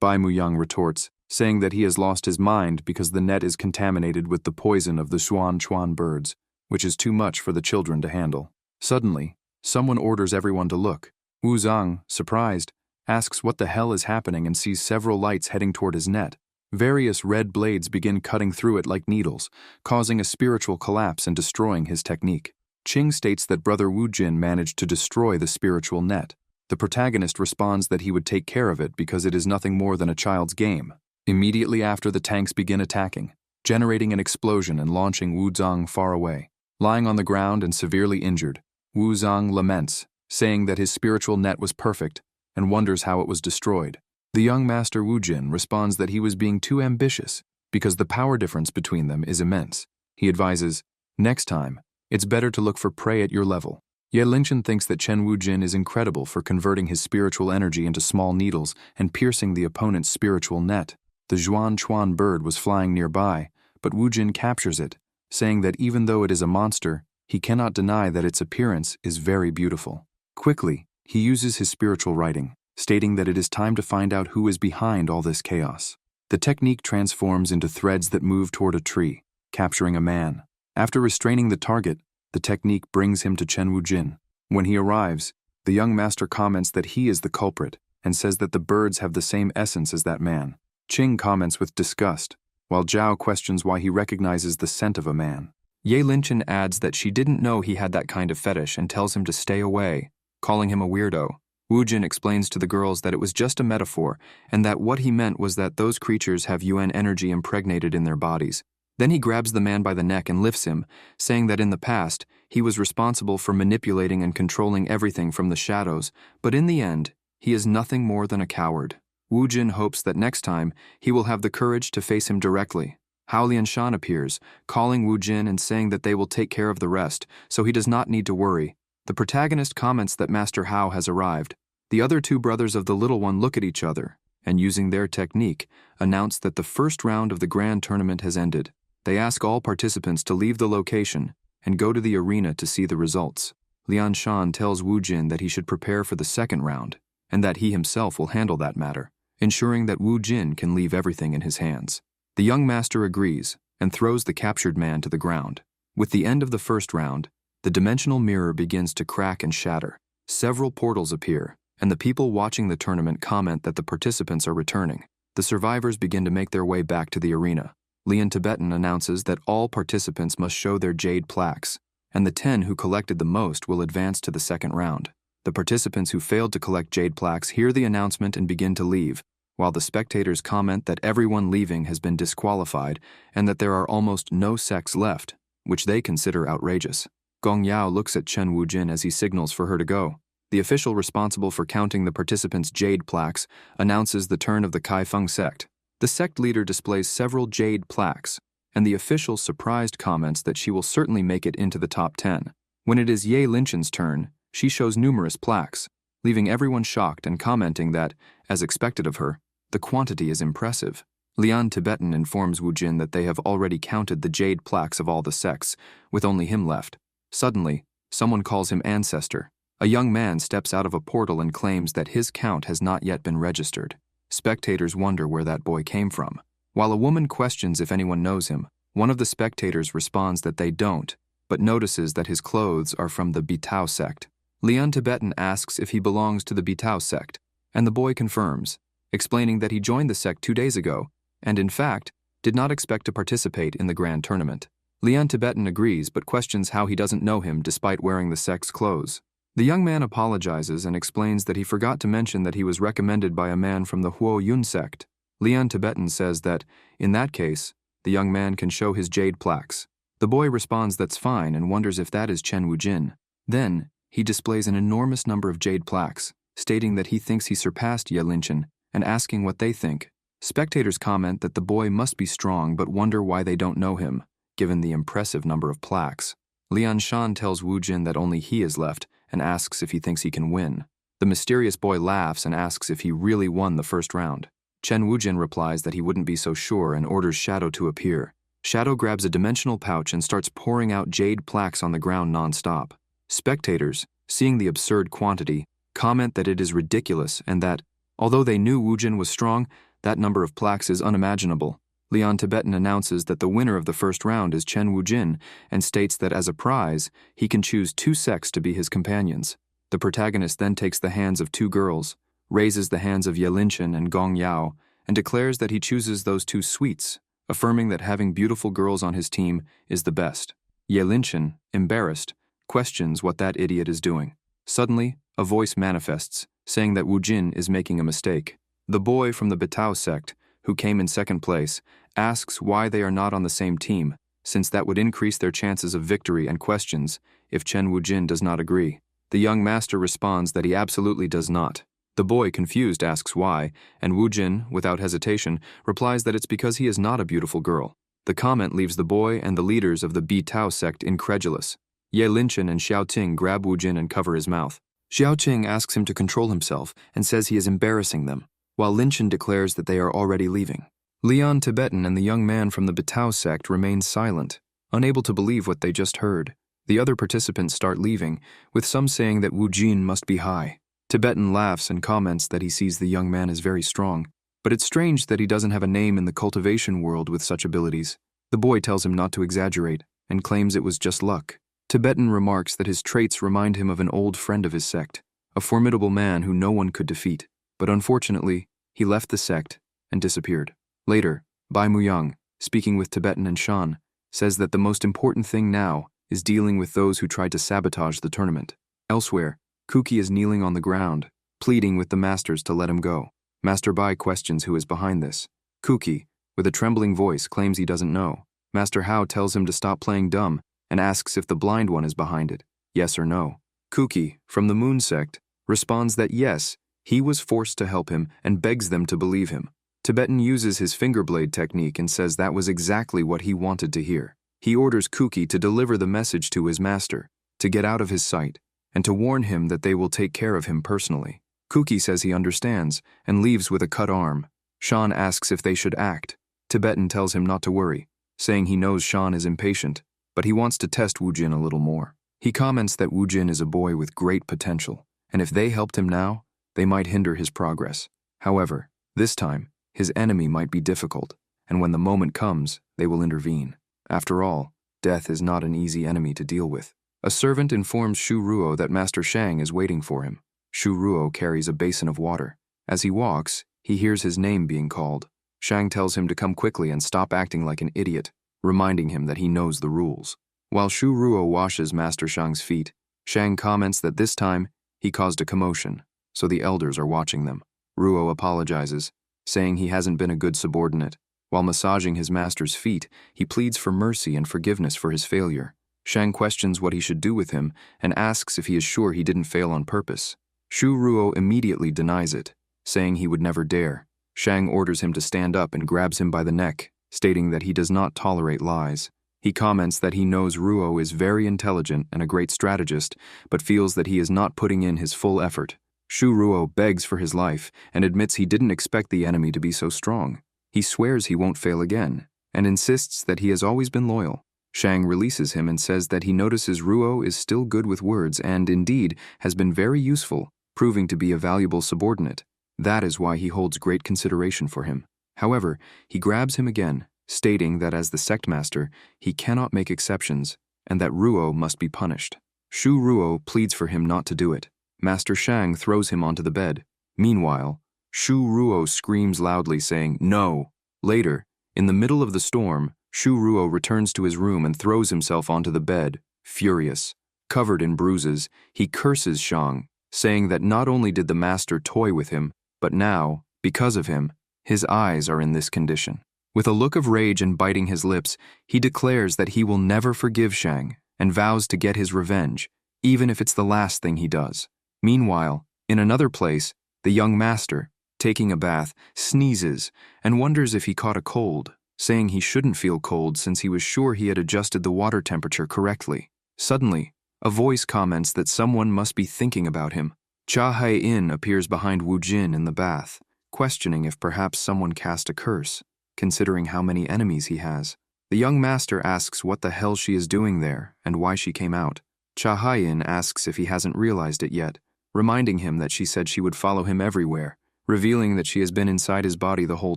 Bai Muyang retorts, saying that he has lost his mind because the net is contaminated with the poison of the Xuan Chuan birds, which is too much for the children to handle. Suddenly, someone orders everyone to look. Wu Zhang, surprised, asks what the hell is happening and sees several lights heading toward his net. Various red blades begin cutting through it like needles, causing a spiritual collapse and destroying his technique. Qing states that Brother Wu Jin managed to destroy the spiritual net. The protagonist responds that he would take care of it because it is nothing more than a child's game. Immediately after, the tanks begin attacking, generating an explosion and launching Wu Zhang far away. Lying on the ground and severely injured, Wu Zhang laments, saying that his spiritual net was perfect and wonders how it was destroyed. The young master Wu Jin responds that he was being too ambitious because the power difference between them is immense. He advises, next time, it's better to look for prey at your level. Ye Lingchen thinks that Chen Wu Jin is incredible for converting his spiritual energy into small needles and piercing the opponent's spiritual net. The Xuan Chuan bird was flying nearby, but Wu Jin captures it, saying that even though it is a monster, he cannot deny that its appearance is very beautiful. Quickly, he uses his spiritual writing, stating that it is time to find out who is behind all this chaos. The technique transforms into threads that move toward a tree, capturing a man. After restraining the target, the technique brings him to Chen Wu Jin. When he arrives, the young master comments that he is the culprit and says that the birds have the same essence as that man. Qing comments with disgust, while Zhao questions why he recognizes the scent of a man. Ye Lingchen adds that she didn't know he had that kind of fetish and tells him to stay away, calling him a weirdo. Wu Jin explains to the girls that it was just a metaphor and that what he meant was that those creatures have Yuan energy impregnated in their bodies. Then he grabs the man by the neck and lifts him, saying that in the past, he was responsible for manipulating and controlling everything from the shadows, but in the end, he is nothing more than a coward. Wu Jin hopes that next time, he will have the courage to face him directly. Hao Lianshan appears, calling Wu Jin and saying that they will take care of the rest, so he does not need to worry. The protagonist comments that Master Hao has arrived. The other two brothers of the little one look at each other, and using their technique, announce that the first round of the grand tournament has ended. They ask all participants to leave the location and go to the arena to see the results. Lian Shan tells Wu Jin that he should prepare for the second round, and that he himself will handle that matter, ensuring that Wu Jin can leave everything in his hands. The young master agrees and throws the captured man to the ground. With the end of the first round, the dimensional mirror begins to crack and shatter. Several portals appear, and the people watching the tournament comment that the participants are returning. The survivors begin to make their way back to the arena. Lian Tibetan announces that all participants must show their jade plaques, and the 10 who collected the most will advance to the second round. The participants who failed to collect jade plaques hear the announcement and begin to leave, while the spectators comment that everyone leaving has been disqualified and that there are almost no sects left, which they consider outrageous. Gong Yao looks at Chen Wu Jin as he signals for her to go. The official responsible for counting the participants' jade plaques announces the turn of the Kai Feng sect. The sect leader displays several jade plaques, and the official surprised comments that she will certainly make it into the top 10. When it is Ye Linchen's turn, she shows numerous plaques, leaving everyone shocked and commenting that, as expected of her, the quantity is impressive. Lian Tibetan informs Wu Jin that they have already counted the jade plaques of all the sects, with only him left. Suddenly, someone calls him ancestor. A young man steps out of a portal and claims that his count has not yet been registered. Spectators wonder where that boy came from. While a woman questions if anyone knows him, one of the spectators responds that they don't, but notices that his clothes are from the Bitao sect. Lian Tibetan asks if he belongs to the Bitao sect, and the boy confirms, explaining that he joined the sect 2 days ago, and in fact, did not expect to participate in the grand tournament. Lian Tibetan agrees but questions how he doesn't know him despite wearing the sect's clothes. The young man apologizes and explains that he forgot to mention that he was recommended by a man from the Huo Yun sect. Lian Tibetan says that, in that case, the young man can show his jade plaques. The boy responds that's fine and wonders if that is Chen Wu Jin. Then, he displays an enormous number of jade plaques, stating that he thinks he surpassed Ye Linchen and asking what they think. Spectators comment that the boy must be strong but wonder why they don't know him, given the impressive number of plaques. Lian Shan tells Wu Jin that only he is left and asks if he thinks he can win. The mysterious boy laughs and asks if he really won the first round. Chen Wujin replies that he wouldn't be so sure and orders Shadow to appear. Shadow grabs a dimensional pouch and starts pouring out jade plaques on the ground non-stop. Spectators, seeing the absurd quantity, comment that it is ridiculous and that, although they knew Wujin was strong, that number of plaques is unimaginable. Leon Tibetan announces that the winner of the first round is Chen Wujin and states that as a prize, he can choose 2 sects to be his companions. The protagonist then takes the hands of 2 girls, raises the hands of Ye Linchen and Gong Yao, and declares that he chooses those 2 suites, affirming that having beautiful girls on his team is the best. Ye Linchen, embarrassed, questions what that idiot is doing. Suddenly, a voice manifests, saying that Wu Jin is making a mistake. The boy from the Bitao sect, who came in second place, asks why they are not on the same team, since that would increase their chances of victory, and questions if Chen Wujin does not agree. The young master responds that he absolutely does not. The boy, confused, asks why, and Wujin, without hesitation, replies that it's because he is not a beautiful girl. The comment leaves the boy and the leaders of the Bitao sect incredulous. Ye Linchen and Xiao Ting grab Wujin and cover his mouth. Xiao Qing asks him to control himself and says he is embarrassing them, while Linchen declares that they are already leaving. Leon Tibetan and the young man from the Bitao sect remain silent, unable to believe what they just heard. The other participants start leaving, with some saying that Wu Jin must be high. Tibetan laughs and comments that he sees the young man as very strong, but it's strange that he doesn't have a name in the cultivation world with such abilities. The boy tells him not to exaggerate and claims it was just luck. Tibetan remarks that his traits remind him of an old friend of his sect, a formidable man who no one could defeat, but unfortunately, he left the sect and disappeared. Later, Bai Muyang, speaking with Tibetan and Shan, says that the most important thing now is dealing with those who tried to sabotage the tournament. Elsewhere, Kuki is kneeling on the ground, pleading with the masters to let him go. Master Bai questions who is behind this. Kuki, with a trembling voice, claims he doesn't know. Master Hao tells him to stop playing dumb and asks if the blind one is behind it, yes or no. Kuki, from the Moon sect, responds that yes, he was forced to help him and begs them to believe him. Tibetan uses his finger blade technique and says that was exactly what he wanted to hear. He orders Kuki to deliver the message to his master, to get out of his sight, and to warn him that they will take care of him personally. Kuki says he understands and leaves with a cut arm. Shan asks if they should act. Tibetan tells him not to worry, saying he knows Shan is impatient, but he wants to test Wu Jin a little more. He comments that Wu Jin is a boy with great potential, and if they helped him now, they might hinder his progress. However, this time, his enemy might be difficult, and when the moment comes, they will intervene. After all, death is not an easy enemy to deal with. A servant informs Shu Ruo that Master Shang is waiting for him. Shu Ruo carries a basin of water. As he walks, he hears his name being called. Shang tells him to come quickly and stop acting like an idiot, reminding him that he knows the rules. While Shu Ruo washes Master Shang's feet, Shang comments that this time he caused a commotion, so the elders are watching them. Ruo apologizes, saying he hasn't been a good subordinate. While massaging his master's feet, he pleads for mercy and forgiveness for his failure. Shang questions what he should do with him and asks if he is sure he didn't fail on purpose. Shu Ruo immediately denies it, saying he would never dare. Shang orders him to stand up and grabs him by the neck, stating that he does not tolerate lies. He comments that he knows Ruo is very intelligent and a great strategist, but feels that he is not putting in his full effort. Shu Ruo begs for his life and admits he didn't expect the enemy to be so strong. He swears he won't fail again, and insists that he has always been loyal. Shang releases him and says that he notices Ruo is still good with words and, indeed, has been very useful, proving to be a valuable subordinate. That is why he holds great consideration for him. However, he grabs him again, stating that as the sect master, he cannot make exceptions, and that Ruo must be punished. Shu Ruo pleads for him not to do it. Master Shang throws him onto the bed. Meanwhile, Shu Ruo screams loudly, saying, "No!" Later, in the middle of the storm, Shu Ruo returns to his room and throws himself onto the bed, furious. Covered in bruises, he curses Shang, saying that not only did the master toy with him, but now, because of him, his eyes are in this condition. With a look of rage and biting his lips, he declares that he will never forgive Shang and vows to get his revenge, even if it's the last thing he does. Meanwhile, in another place, the young master, taking a bath, sneezes and wonders if he caught a cold, saying he shouldn't feel cold since he was sure he had adjusted the water temperature correctly. Suddenly, a voice comments that someone must be thinking about him. Cha Hai-in appears behind Wu Jin in the bath, questioning if perhaps someone cast a curse, considering how many enemies he has. The young master asks what the hell she is doing there and why she came out. Cha Hai-in asks if he hasn't realized it yet, reminding him that she said she would follow him everywhere, revealing that she has been inside his body the whole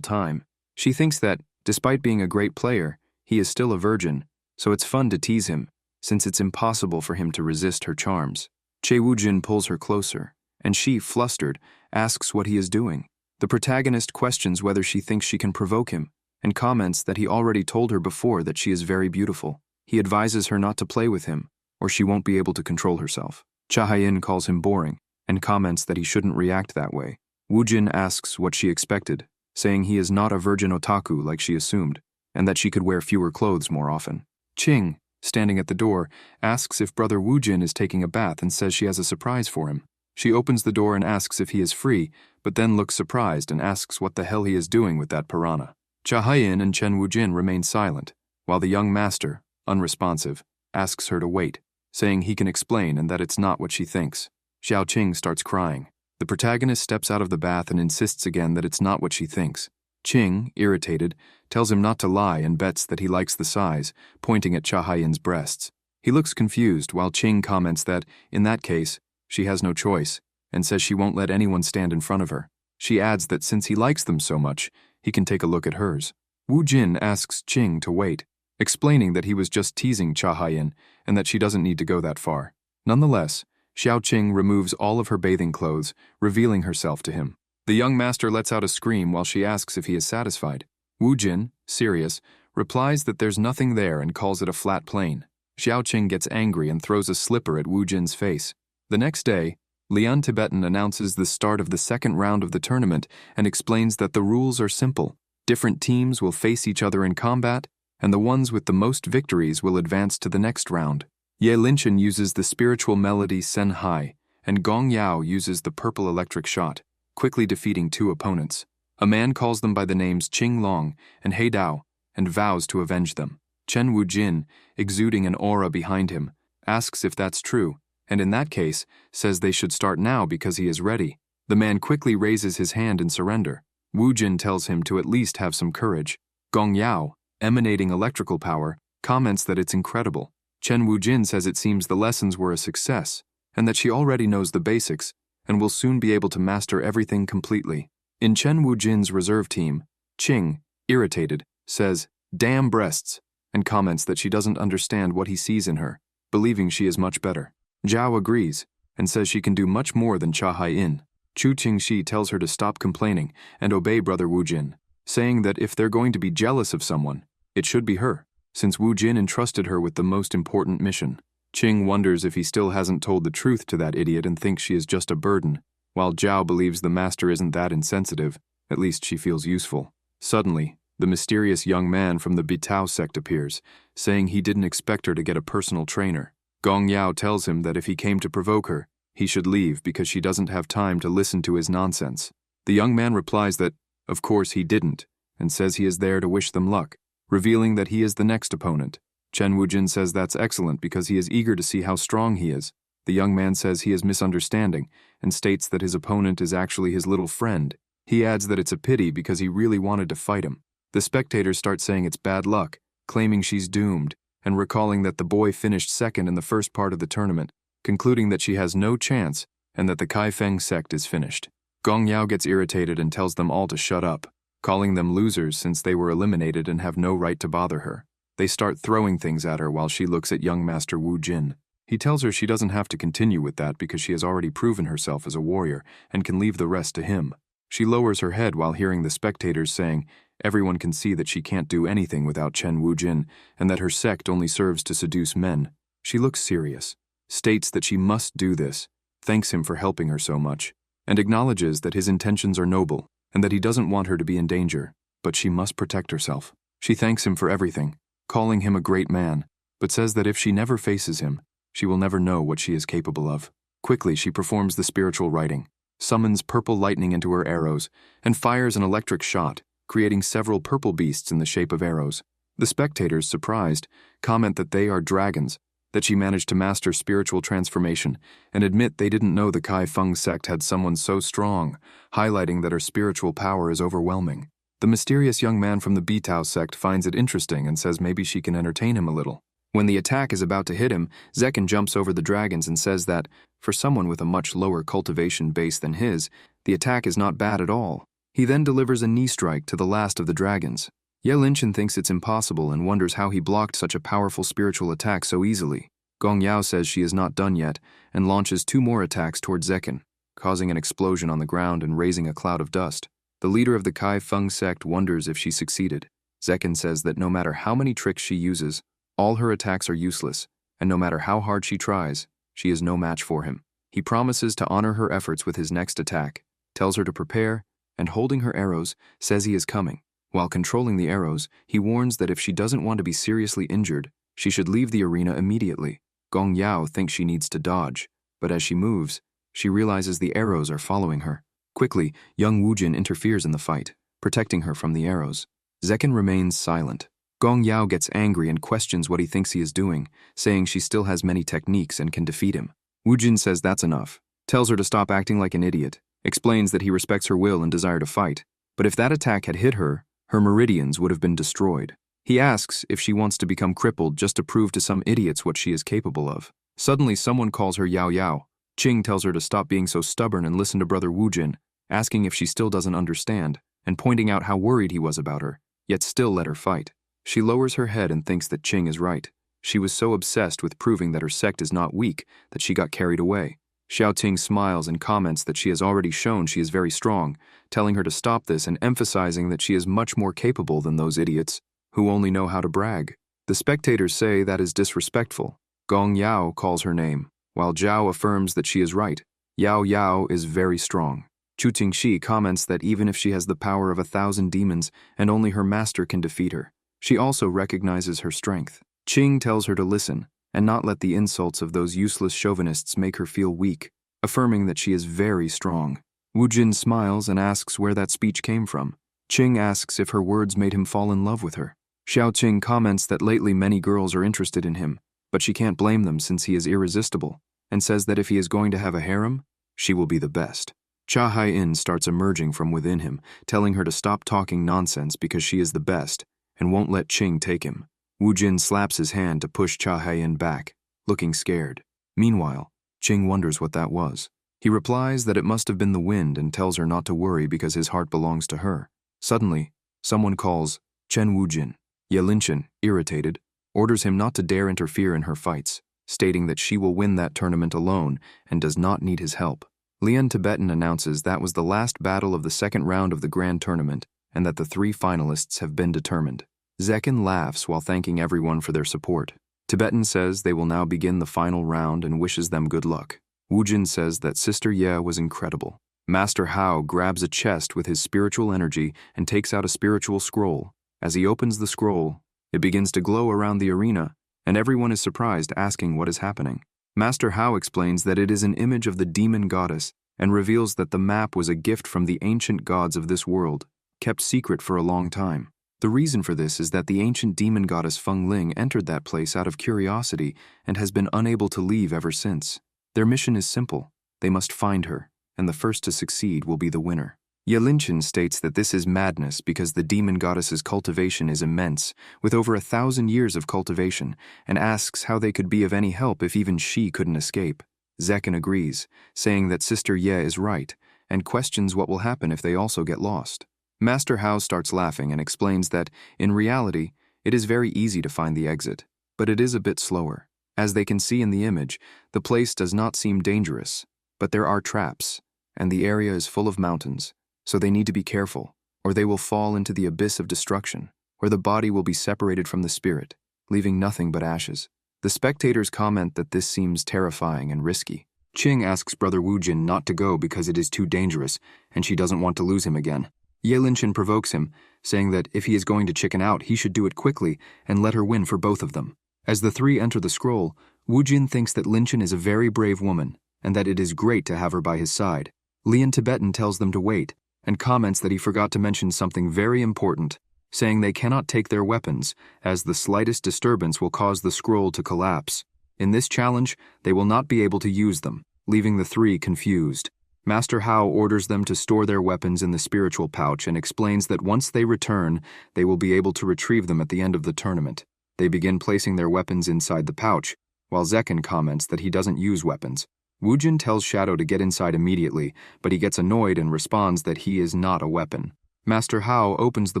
time. She thinks that, despite being a great player, he is still a virgin, so it's fun to tease him, since it's impossible for him to resist her charms. Che Woo-jin pulls her closer, and she, flustered, asks what he is doing. The protagonist questions whether she thinks she can provoke him, and comments that he already told her before that she is very beautiful. He advises her not to play with him, or she won't be able to control herself. Cha Hai-in calls him boring, and comments that he shouldn't react that way. Woo-jin asks what she expected, saying he is not a virgin otaku like she assumed, and that she could wear fewer clothes more often. Ching, standing at the door, asks if brother Woo-jin is taking a bath and says she has a surprise for him. She opens the door and asks if he is free, but then looks surprised and asks what the hell he is doing with that piranha. Cha Hai-in and Chen Woo-jin remain silent, while the young master, unresponsive, asks her to wait, saying he can explain and that it's not what she thinks. Xiao Qing starts crying. The protagonist steps out of the bath and insists again that it's not what she thinks. Qing, irritated, tells him not to lie and bets that he likes the size, pointing at Cha Hai-in's breasts. He looks confused while Qing comments that, in that case, she has no choice, and says she won't let anyone stand in front of her. She adds that since he likes them so much, he can take a look at hers. Wu Jin asks Qing to wait, explaining that he was just teasing Cha Hai-in and that she doesn't need to go that far. Nonetheless, Xiao Qing removes all of her bathing clothes, revealing herself to him. The young master lets out a scream while she asks if he is satisfied. Wu Jin, serious, replies that there's nothing there and calls it a flat plane. Xiao Qing gets angry and throws a slipper at Wu Jin's face. The next day, Lian Tibetan announces the start of the second round of the tournament and explains that the rules are simple. Different teams will face each other in combat, and the ones with the most victories will advance to the next round. Ye Linchen uses the spiritual melody Sen Hai, and Gong Yao uses the purple electric shot, quickly defeating two opponents. A man calls them by the names Qing Long and He Dao, and vows to avenge them. Chen Wu Jin, exuding an aura behind him, asks if that's true, and in that case, says they should start now because he is ready. The man quickly raises his hand in surrender. Wu Jin tells him to at least have some courage. Gong Yao, emanating electrical power, comments that it's incredible. Chen Wu Jin says it seems the lessons were a success, and that she already knows the basics, and will soon be able to master everything completely. In Chen Wu Jin's reserve team, Qing, irritated, says, "Damn breasts," and comments that she doesn't understand what he sees in her, believing she is much better. Zhao agrees, and says she can do much more than Cha Hai-in. Chu Qingxi tells her to stop complaining and obey brother Wu Jin, saying that if they're going to be jealous of someone, it should be her, since Wu Jin entrusted her with the most important mission. Qing wonders if he still hasn't told the truth to that idiot and thinks she is just a burden, while Zhao believes the master isn't that insensitive, at least she feels useful. Suddenly, the mysterious young man from the Bitao sect appears, saying he didn't expect her to get a personal trainer. Gong Yao tells him that if he came to provoke her, he should leave because she doesn't have time to listen to his nonsense. The young man replies that, of course, he didn't, and says he is there to wish them luck, revealing that he is the next opponent. Chen Wujin says that's excellent because he is eager to see how strong he is. The young man says he is misunderstanding and states that his opponent is actually his little friend. He adds that it's a pity because he really wanted to fight him. The spectators start saying it's bad luck, claiming she's doomed, and recalling that the boy finished second in the first part of the tournament, concluding that she has no chance and that the Kaifeng sect is finished. Gong Yao gets irritated and tells them all to shut up, calling them losers since they were eliminated and have no right to bother her. They start throwing things at her while she looks at young Master Wu Jin. He tells her she doesn't have to continue with that because she has already proven herself as a warrior and can leave the rest to him. She lowers her head while hearing the spectators saying everyone can see that she can't do anything without Chen Wu Jin and that her sect only serves to seduce men. She looks serious, states that she must do this, thanks him for helping her so much, and acknowledges that his intentions are noble and that he doesn't want her to be in danger, but she must protect herself. She thanks him for everything, calling him a great man, but says that if she never faces him, She will never know what she is capable of. Quickly, she performs the spiritual riting, summons purple lightning into her arrows, and fires an electric shot, creating several purple beasts in the shape of arrows. The spectators, surprised, comment that they are dragons, that she managed to master spiritual transformation, and admit they didn't know the Kai Feng sect had someone so strong, highlighting that her spiritual power is overwhelming. The mysterious young man from the Bitao sect finds it interesting and says maybe she can entertain him a little. When the attack is about to hit him, Zekken jumps over the dragons and says that, for someone with a much lower cultivation base than his, the attack is not bad at all. He then delivers a knee strike to the last of the dragons. Ye Linchen thinks it's impossible and wonders how he blocked such a powerful spiritual attack so easily. Gong Yao says she is not done yet and launches 2 more attacks towards Zekken, causing an explosion on the ground and raising a cloud of dust. The leader of the Kai Feng sect wonders if she succeeded. Zekken says that no matter how many tricks she uses, all her attacks are useless, and no matter how hard she tries, she is no match for him. He promises to honor her efforts with his next attack, tells her to prepare, and holding her arrows, says he is coming. While controlling the arrows, he warns that if she doesn't want to be seriously injured, she should leave the arena immediately. Gong Yao thinks she needs to dodge, but as she moves, she realizes the arrows are following her. Quickly, young Wujin interferes in the fight, protecting her from the arrows. Zekken remains silent. Gong Yao gets angry and questions what he thinks he is doing, saying she still has many techniques and can defeat him. Wujin says that's enough, tells her to stop acting like an idiot, explains that he respects her will and desire to fight, but if that attack had hit her, her meridians would have been destroyed. He asks if she wants to become crippled just to prove to some idiots what she is capable of. Suddenly, someone calls her Yao Yao. Qing tells her to stop being so stubborn and listen to Brother Wujin, asking if she still doesn't understand, and pointing out how worried he was about her, yet still let her fight. She lowers her head and thinks that Qing is right. She was so obsessed with proving that her sect is not weak that she got carried away. Xiao Ting smiles and comments that she has already shown she is very strong, telling her to stop this and emphasizing that she is much more capable than those idiots who only know how to brag. The spectators say that is disrespectful. Gong Yao calls her name, while Zhao affirms that she is right. Yao Yao is very strong. Chu Tingxi comments that even if she has the power of 1,000 demons and only her master can defeat her, she also recognizes her strength. Qing tells her to listen and not let the insults of those useless chauvinists make her feel weak, affirming that she is very strong. Wujin smiles and asks where that speech came from. Qing asks if her words made him fall in love with her. Xiao Qing comments that lately many girls are interested in him, but she can't blame them since he is irresistible, and says that if he is going to have a harem, she will be the best. Cha Hai-in starts emerging from within him, telling her to stop talking nonsense because she is the best, and won't let Qing take him. Wujin slaps his hand to push Cha Hai-in back, looking scared. Meanwhile, Qing wonders what that was. He replies that it must have been the wind and tells her not to worry because his heart belongs to her. Suddenly, someone calls Chen Wujin. Ye Linchen, irritated, orders him not to dare interfere in her fights, stating that she will win that tournament alone and does not need his help. Lian Tibetan announces that was the last battle of the second round of the grand tournament and that the 3 finalists have been determined. Zekken laughs while thanking everyone for their support. Tibetan says they will now begin the final round and wishes them good luck. Wujin says that Sister Ye was incredible. Master Hao grabs a chest with his spiritual energy and takes out a spiritual scroll. As he opens the scroll, it begins to glow around the arena, and everyone is surprised, asking what is happening. Master Hao explains that it is an image of the demon goddess and reveals that the map was a gift from the ancient gods of this world, kept secret for a long time. The reason for this is that the ancient demon goddess Feng Ling entered that place out of curiosity and has been unable to leave ever since. Their mission is simple. They must find her, and the first to succeed will be the winner. Ye Linchen states that this is madness because the demon goddess's cultivation is immense, with over 1,000 years of cultivation, and asks how they could be of any help if even she couldn't escape. Zekken agrees, saying that Sister Ye is right, and questions what will happen if they also get lost. Master Hao starts laughing and explains that, in reality, it is very easy to find the exit, but it is a bit slower. As they can see in the image, the place does not seem dangerous, but there are traps, and the area is full of mountains, so they need to be careful, or they will fall into the abyss of destruction, where the body will be separated from the spirit, leaving nothing but ashes. The spectators comment that this seems terrifying and risky. Qing asks Brother Wujin not to go because it is too dangerous, and she doesn't want to lose him again. Ye Linchen provokes him, saying that if he is going to chicken out, he should do it quickly and let her win for both of them. As the 3 enter the scroll, Wu Jin thinks that Lin is a very brave woman, and that it is great to have her by his side. Lian Tibetan tells them to wait, and comments that he forgot to mention something very important, saying they cannot take their weapons, as the slightest disturbance will cause the scroll to collapse. In this challenge, they will not be able to use them, leaving the three confused. Master Hao orders them to store their weapons in the spiritual pouch and explains that once they return, they will be able to retrieve them at the end of the tournament. They begin placing their weapons inside the pouch, while Zekken comments that he doesn't use weapons. Wu Jin tells Shadow to get inside immediately, but he gets annoyed and responds that he is not a weapon. Master Hao opens the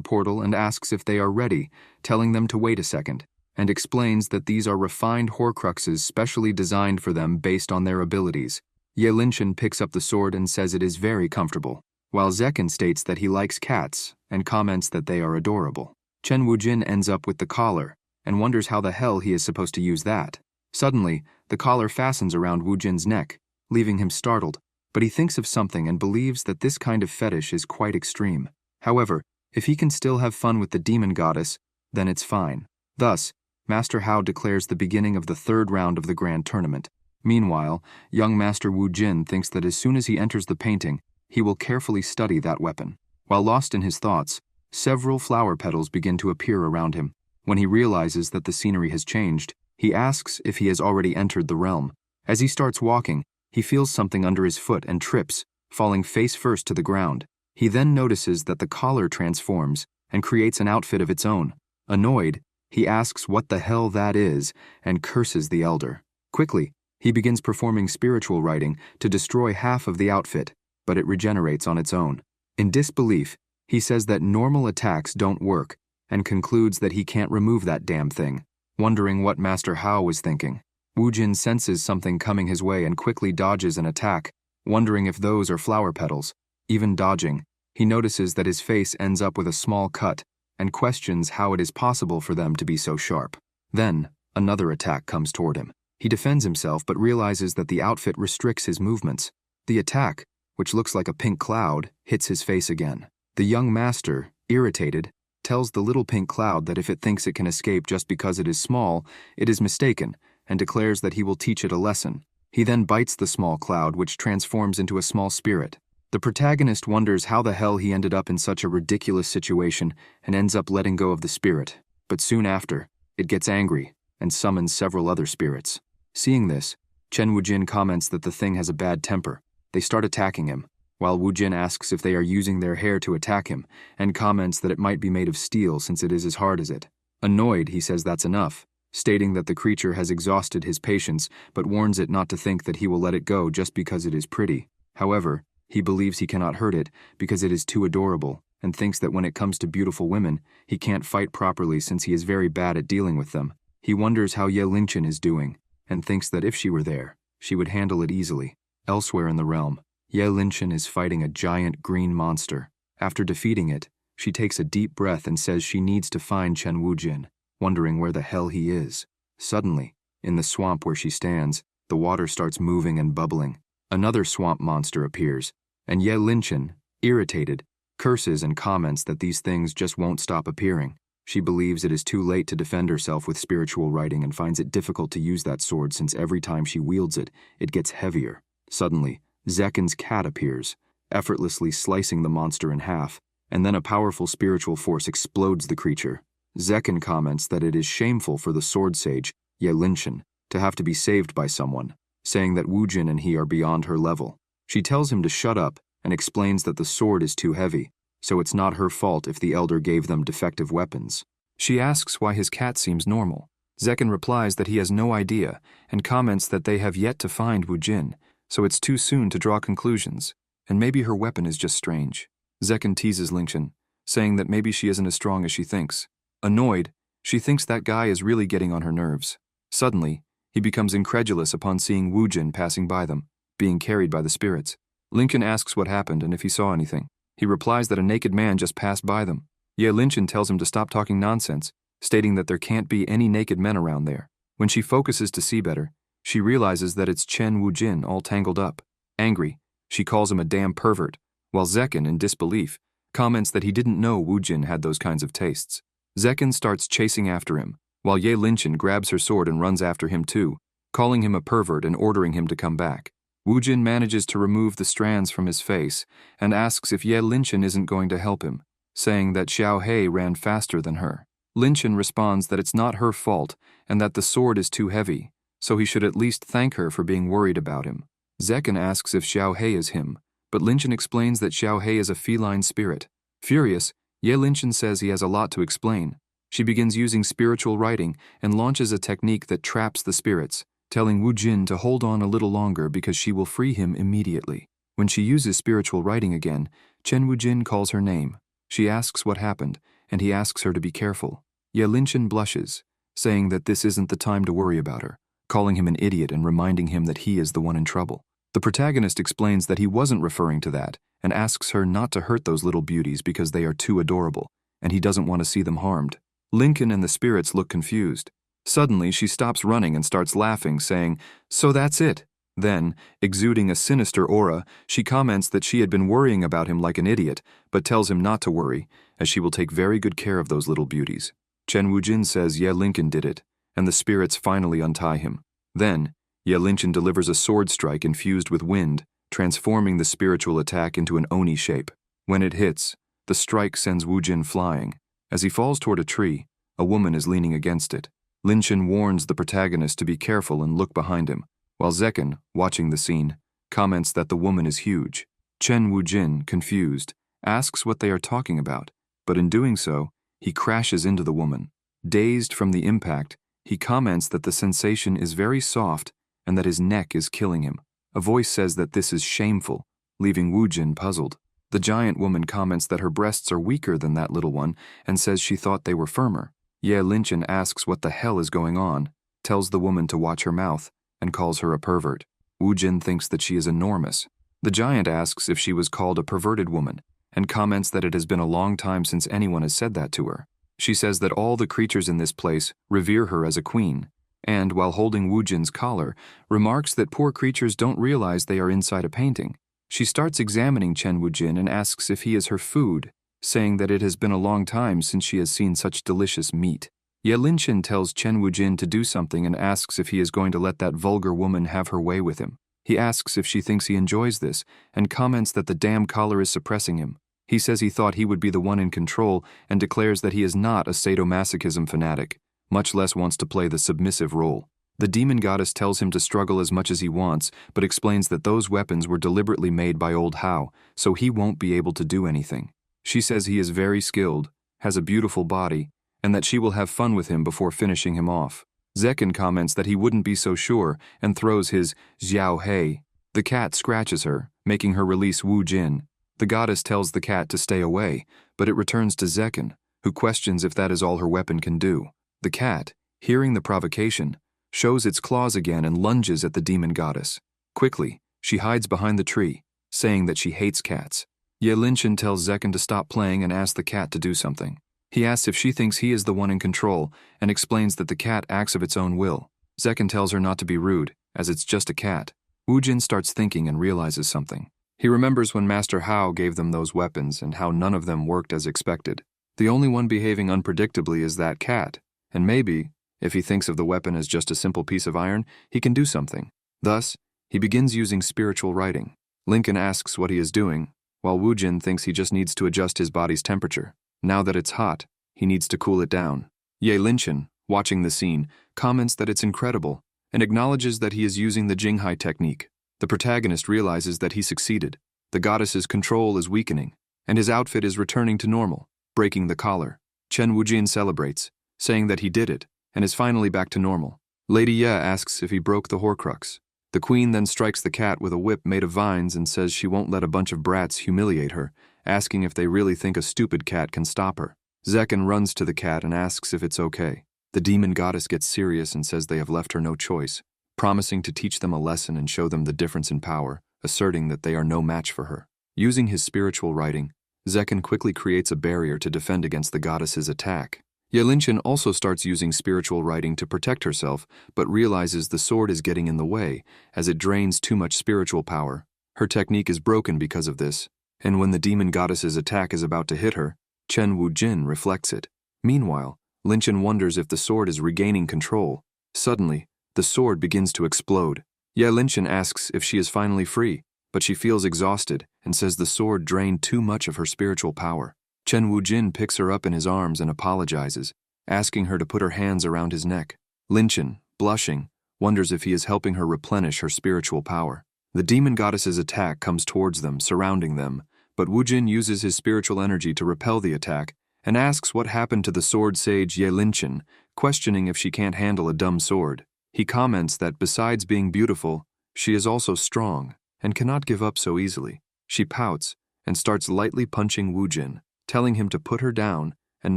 portal and asks if they are ready, telling them to wait a second, and explains that these are refined Horcruxes specially designed for them based on their abilities. Ye Linchen picks up the sword and says it is very comfortable, while Zekken states that he likes cats and comments that they are adorable. Chen Wujin ends up with the collar and wonders how the hell he is supposed to use that. Suddenly, the collar fastens around Wu Jin's neck, leaving him startled, but he thinks of something and believes that this kind of fetish is quite extreme. However, if he can still have fun with the demon goddess, then it's fine. Thus, Master Hao declares the beginning of the third round of the grand tournament. Meanwhile, young Master Wu Jin thinks that as soon as he enters the painting, he will carefully study that weapon. While lost in his thoughts, several flower petals begin to appear around him. When he realizes that the scenery has changed, he asks if he has already entered the realm. As he starts walking, he feels something under his foot and trips, falling face first to the ground. He then notices that the collar transforms and creates an outfit of its own. Annoyed, he asks what the hell that is and curses the elder. Quickly, he begins performing spiritual writing to destroy half of the outfit, but it regenerates on its own. In disbelief, he says that normal attacks don't work and concludes that he can't remove that damn thing. Wondering what Master Hao was thinking, Wu Jin senses something coming his way and quickly dodges an attack, wondering if those are flower petals. Even dodging, he notices that his face ends up with a small cut and questions how it is possible for them to be so sharp. Then, another attack comes toward him. He defends himself but realizes that the outfit restricts his movements. The attack, which looks like a pink cloud, hits his face again. The young master, irritated, tells the little pink cloud that if it thinks it can escape just because it is small, it is mistaken, and declares that he will teach it a lesson. He then bites the small cloud, which transforms into a small spirit. The protagonist wonders how the hell he ended up in such a ridiculous situation and ends up letting go of the spirit. But soon after, it gets angry and summons several other spirits. Seeing this, Chen Wujin comments that the thing has a bad temper. They start attacking him, while Wu Jin asks if they are using their hair to attack him, and comments that it might be made of steel since it is as hard as it. Annoyed, he says that's enough, stating that the creature has exhausted his patience, but warns it not to think that he will let it go just because it is pretty. However, he believes he cannot hurt it because it is too adorable, and thinks that when it comes to beautiful women, he can't fight properly since he is very bad at dealing with them. He wonders how Ye Lingchen is doing, and thinks that if she were there, she would handle it easily. Elsewhere in the realm, Ye Linchen is fighting a giant green monster. After defeating it, she takes a deep breath and says she needs to find Chen Wujin, wondering where the hell he is. Suddenly, in the swamp where she stands, the water starts moving and bubbling. Another swamp monster appears, and Ye Linchen, irritated, curses and comments that these things just won't stop appearing. She believes it is too late to defend herself with spiritual writing and finds it difficult to use that sword since every time she wields it, it gets heavier. Suddenly, Zekken's cat appears, effortlessly slicing the monster in half, and then a powerful spiritual force explodes the creature. Zekken comments that it is shameful for the sword sage, Ye Linchen, to have to be saved by someone, saying that Wu Jin and he are beyond her level. She tells him to shut up and explains that the sword is too heavy, so it's not her fault if the elder gave them defective weapons. She asks why his cat seems normal. Zekken replies that he has no idea and comments that they have yet to find Wu Jin, so it's too soon to draw conclusions, and maybe her weapon is just strange. Zekken teases Lingchen, saying that maybe she isn't as strong as she thinks. Annoyed, she thinks that guy is really getting on her nerves. Suddenly, he becomes incredulous upon seeing Wu Jin passing by them, being carried by the spirits. Lincoln asks what happened and if he saw anything. He replies that a naked man just passed by them. Ye Linchen tells him to stop talking nonsense, stating that there can't be any naked men around there. When she focuses to see better, she realizes that it's Chen Wujin all tangled up. Angry, she calls him a damn pervert, while Zekken, in disbelief, comments that he didn't know Wu Jin had those kinds of tastes. Zekken starts chasing after him, while Ye Linchen grabs her sword and runs after him too, calling him a pervert and ordering him to come back. Wu Jin manages to remove the strands from his face and asks if Ye Linchen isn't going to help him, saying that Xiao He ran faster than her. Linchen responds that it's not her fault and that the sword is too heavy, so he should at least thank her for being worried about him. Zekken asks if Xiao He is him, but Linchen explains that Xiao He is a feline spirit. Furious, Ye Linchen says he has a lot to explain. She begins using spiritual writing and launches a technique that traps the spirits, telling Wu Jin to hold on a little longer because she will free him immediately. When she uses spiritual writing again, Chen Wu Jin calls her name. She asks what happened, and he asks her to be careful. Ye Linchen blushes, saying that this isn't the time to worry about her, calling him an idiot and reminding him that he is the one in trouble. The protagonist explains that he wasn't referring to that and asks her not to hurt those little beauties because they are too adorable, and he doesn't want to see them harmed. Lincoln and the spirits look confused. Suddenly, she stops running and starts laughing, saying, "So that's it." Then, exuding a sinister aura, she comments that she had been worrying about him like an idiot, but tells him not to worry, as she will take very good care of those little beauties. Chen Wujin says Ye Lincoln did it, and the spirits finally untie him. Then, Ye Lincoln delivers a sword strike infused with wind, transforming the spiritual attack into an Oni shape. When it hits, the strike sends Wujin flying. As he falls toward a tree, a woman is leaning against it. Linchen warns the protagonist to be careful and look behind him, while Zekken, watching the scene, comments that the woman is huge. Chen Wujin, confused, asks what they are talking about, but in doing so, he crashes into the woman. Dazed from the impact, he comments that the sensation is very soft and that his neck is killing him. A voice says that this is shameful, leaving Wujin puzzled. The giant woman comments that her breasts are weaker than that little one and says she thought they were firmer. Ye Linchen asks what the hell is going on, tells the woman to watch her mouth, and calls her a pervert. Wujin thinks that she is enormous. The giant asks if she was called a perverted woman, and comments that it has been a long time since anyone has said that to her. She says that all the creatures in this place revere her as a queen, and, while holding Wujin's collar, remarks that poor creatures don't realize they are inside a painting. She starts examining Chen Wujin and asks if he is her food, saying that it has been a long time since she has seen such delicious meat. Ye Linchen tells Chen Wujin to do something and asks if he is going to let that vulgar woman have her way with him. He asks if she thinks he enjoys this, and comments that the damn collar is suppressing him. He says he thought he would be the one in control and declares that he is not a sadomasochism fanatic, much less wants to play the submissive role. The demon goddess tells him to struggle as much as he wants, but explains that those weapons were deliberately made by old Hao, so he won't be able to do anything. She says he is very skilled, has a beautiful body, and that she will have fun with him before finishing him off. Zekken comments that he wouldn't be so sure and throws his Xiao He. The cat scratches her, making her release Wu Jin. The goddess tells the cat to stay away, but it returns to Zekken, who questions if that is all her weapon can do. The cat, hearing the provocation, shows its claws again and lunges at the demon goddess. Quickly, she hides behind the tree, saying that she hates cats. Ye Linchen tells Zekken to stop playing and asks the cat to do something. He asks if she thinks he is the one in control and explains that the cat acts of its own will. Zekken tells her not to be rude, as it's just a cat. Wujin starts thinking and realizes something. He remembers when Master Hao gave them those weapons and how none of them worked as expected. The only one behaving unpredictably is that cat, and maybe, if he thinks of the weapon as just a simple piece of iron, he can do something. Thus, he begins using spiritual writing. Lincoln asks what he is doing, while Wujin thinks he just needs to adjust his body's temperature. Now that it's hot, he needs to cool it down. Ye Linchen, watching the scene, comments that it's incredible and acknowledges that he is using the Jinghai technique. The protagonist realizes that he succeeded. The goddess's control is weakening, and his outfit is returning to normal, breaking the collar. Chen Wujin celebrates, saying that he did it, and is finally back to normal. Lady Ye asks if he broke the Horcrux. The queen then strikes the cat with a whip made of vines and says she won't let a bunch of brats humiliate her, asking if they really think a stupid cat can stop her. Zekken runs to the cat and asks if it's okay. The demon goddess gets serious and says they have left her no choice, promising to teach them a lesson and show them the difference in power, asserting that they are no match for her. Using his spiritual writing, Zekken quickly creates a barrier to defend against the goddess's attack. Ye Linchen also starts using spiritual writing to protect herself, but realizes the sword is getting in the way, as it drains too much spiritual power. Her technique is broken because of this, and when the demon goddess's attack is about to hit her, Chen Wujin reflects it. Meanwhile, Linchen wonders if the sword is regaining control. Suddenly, The sword begins to explode. Ye Linchen asks if she is finally free, but she feels exhausted and says the sword drained too much of her spiritual power. Chen Wujin picks her up in his arms and apologizes, asking her to put her hands around his neck. Linchen, blushing, wonders if he is helping her replenish her spiritual power. The demon goddess's attack comes towards them, surrounding them, but Wujin uses his spiritual energy to repel the attack and asks what happened to the sword sage Ye Linchen, questioning if she can't handle a dumb sword. He comments that besides being beautiful, she is also strong and cannot give up so easily. She pouts and starts lightly punching Wujin, telling him to put her down and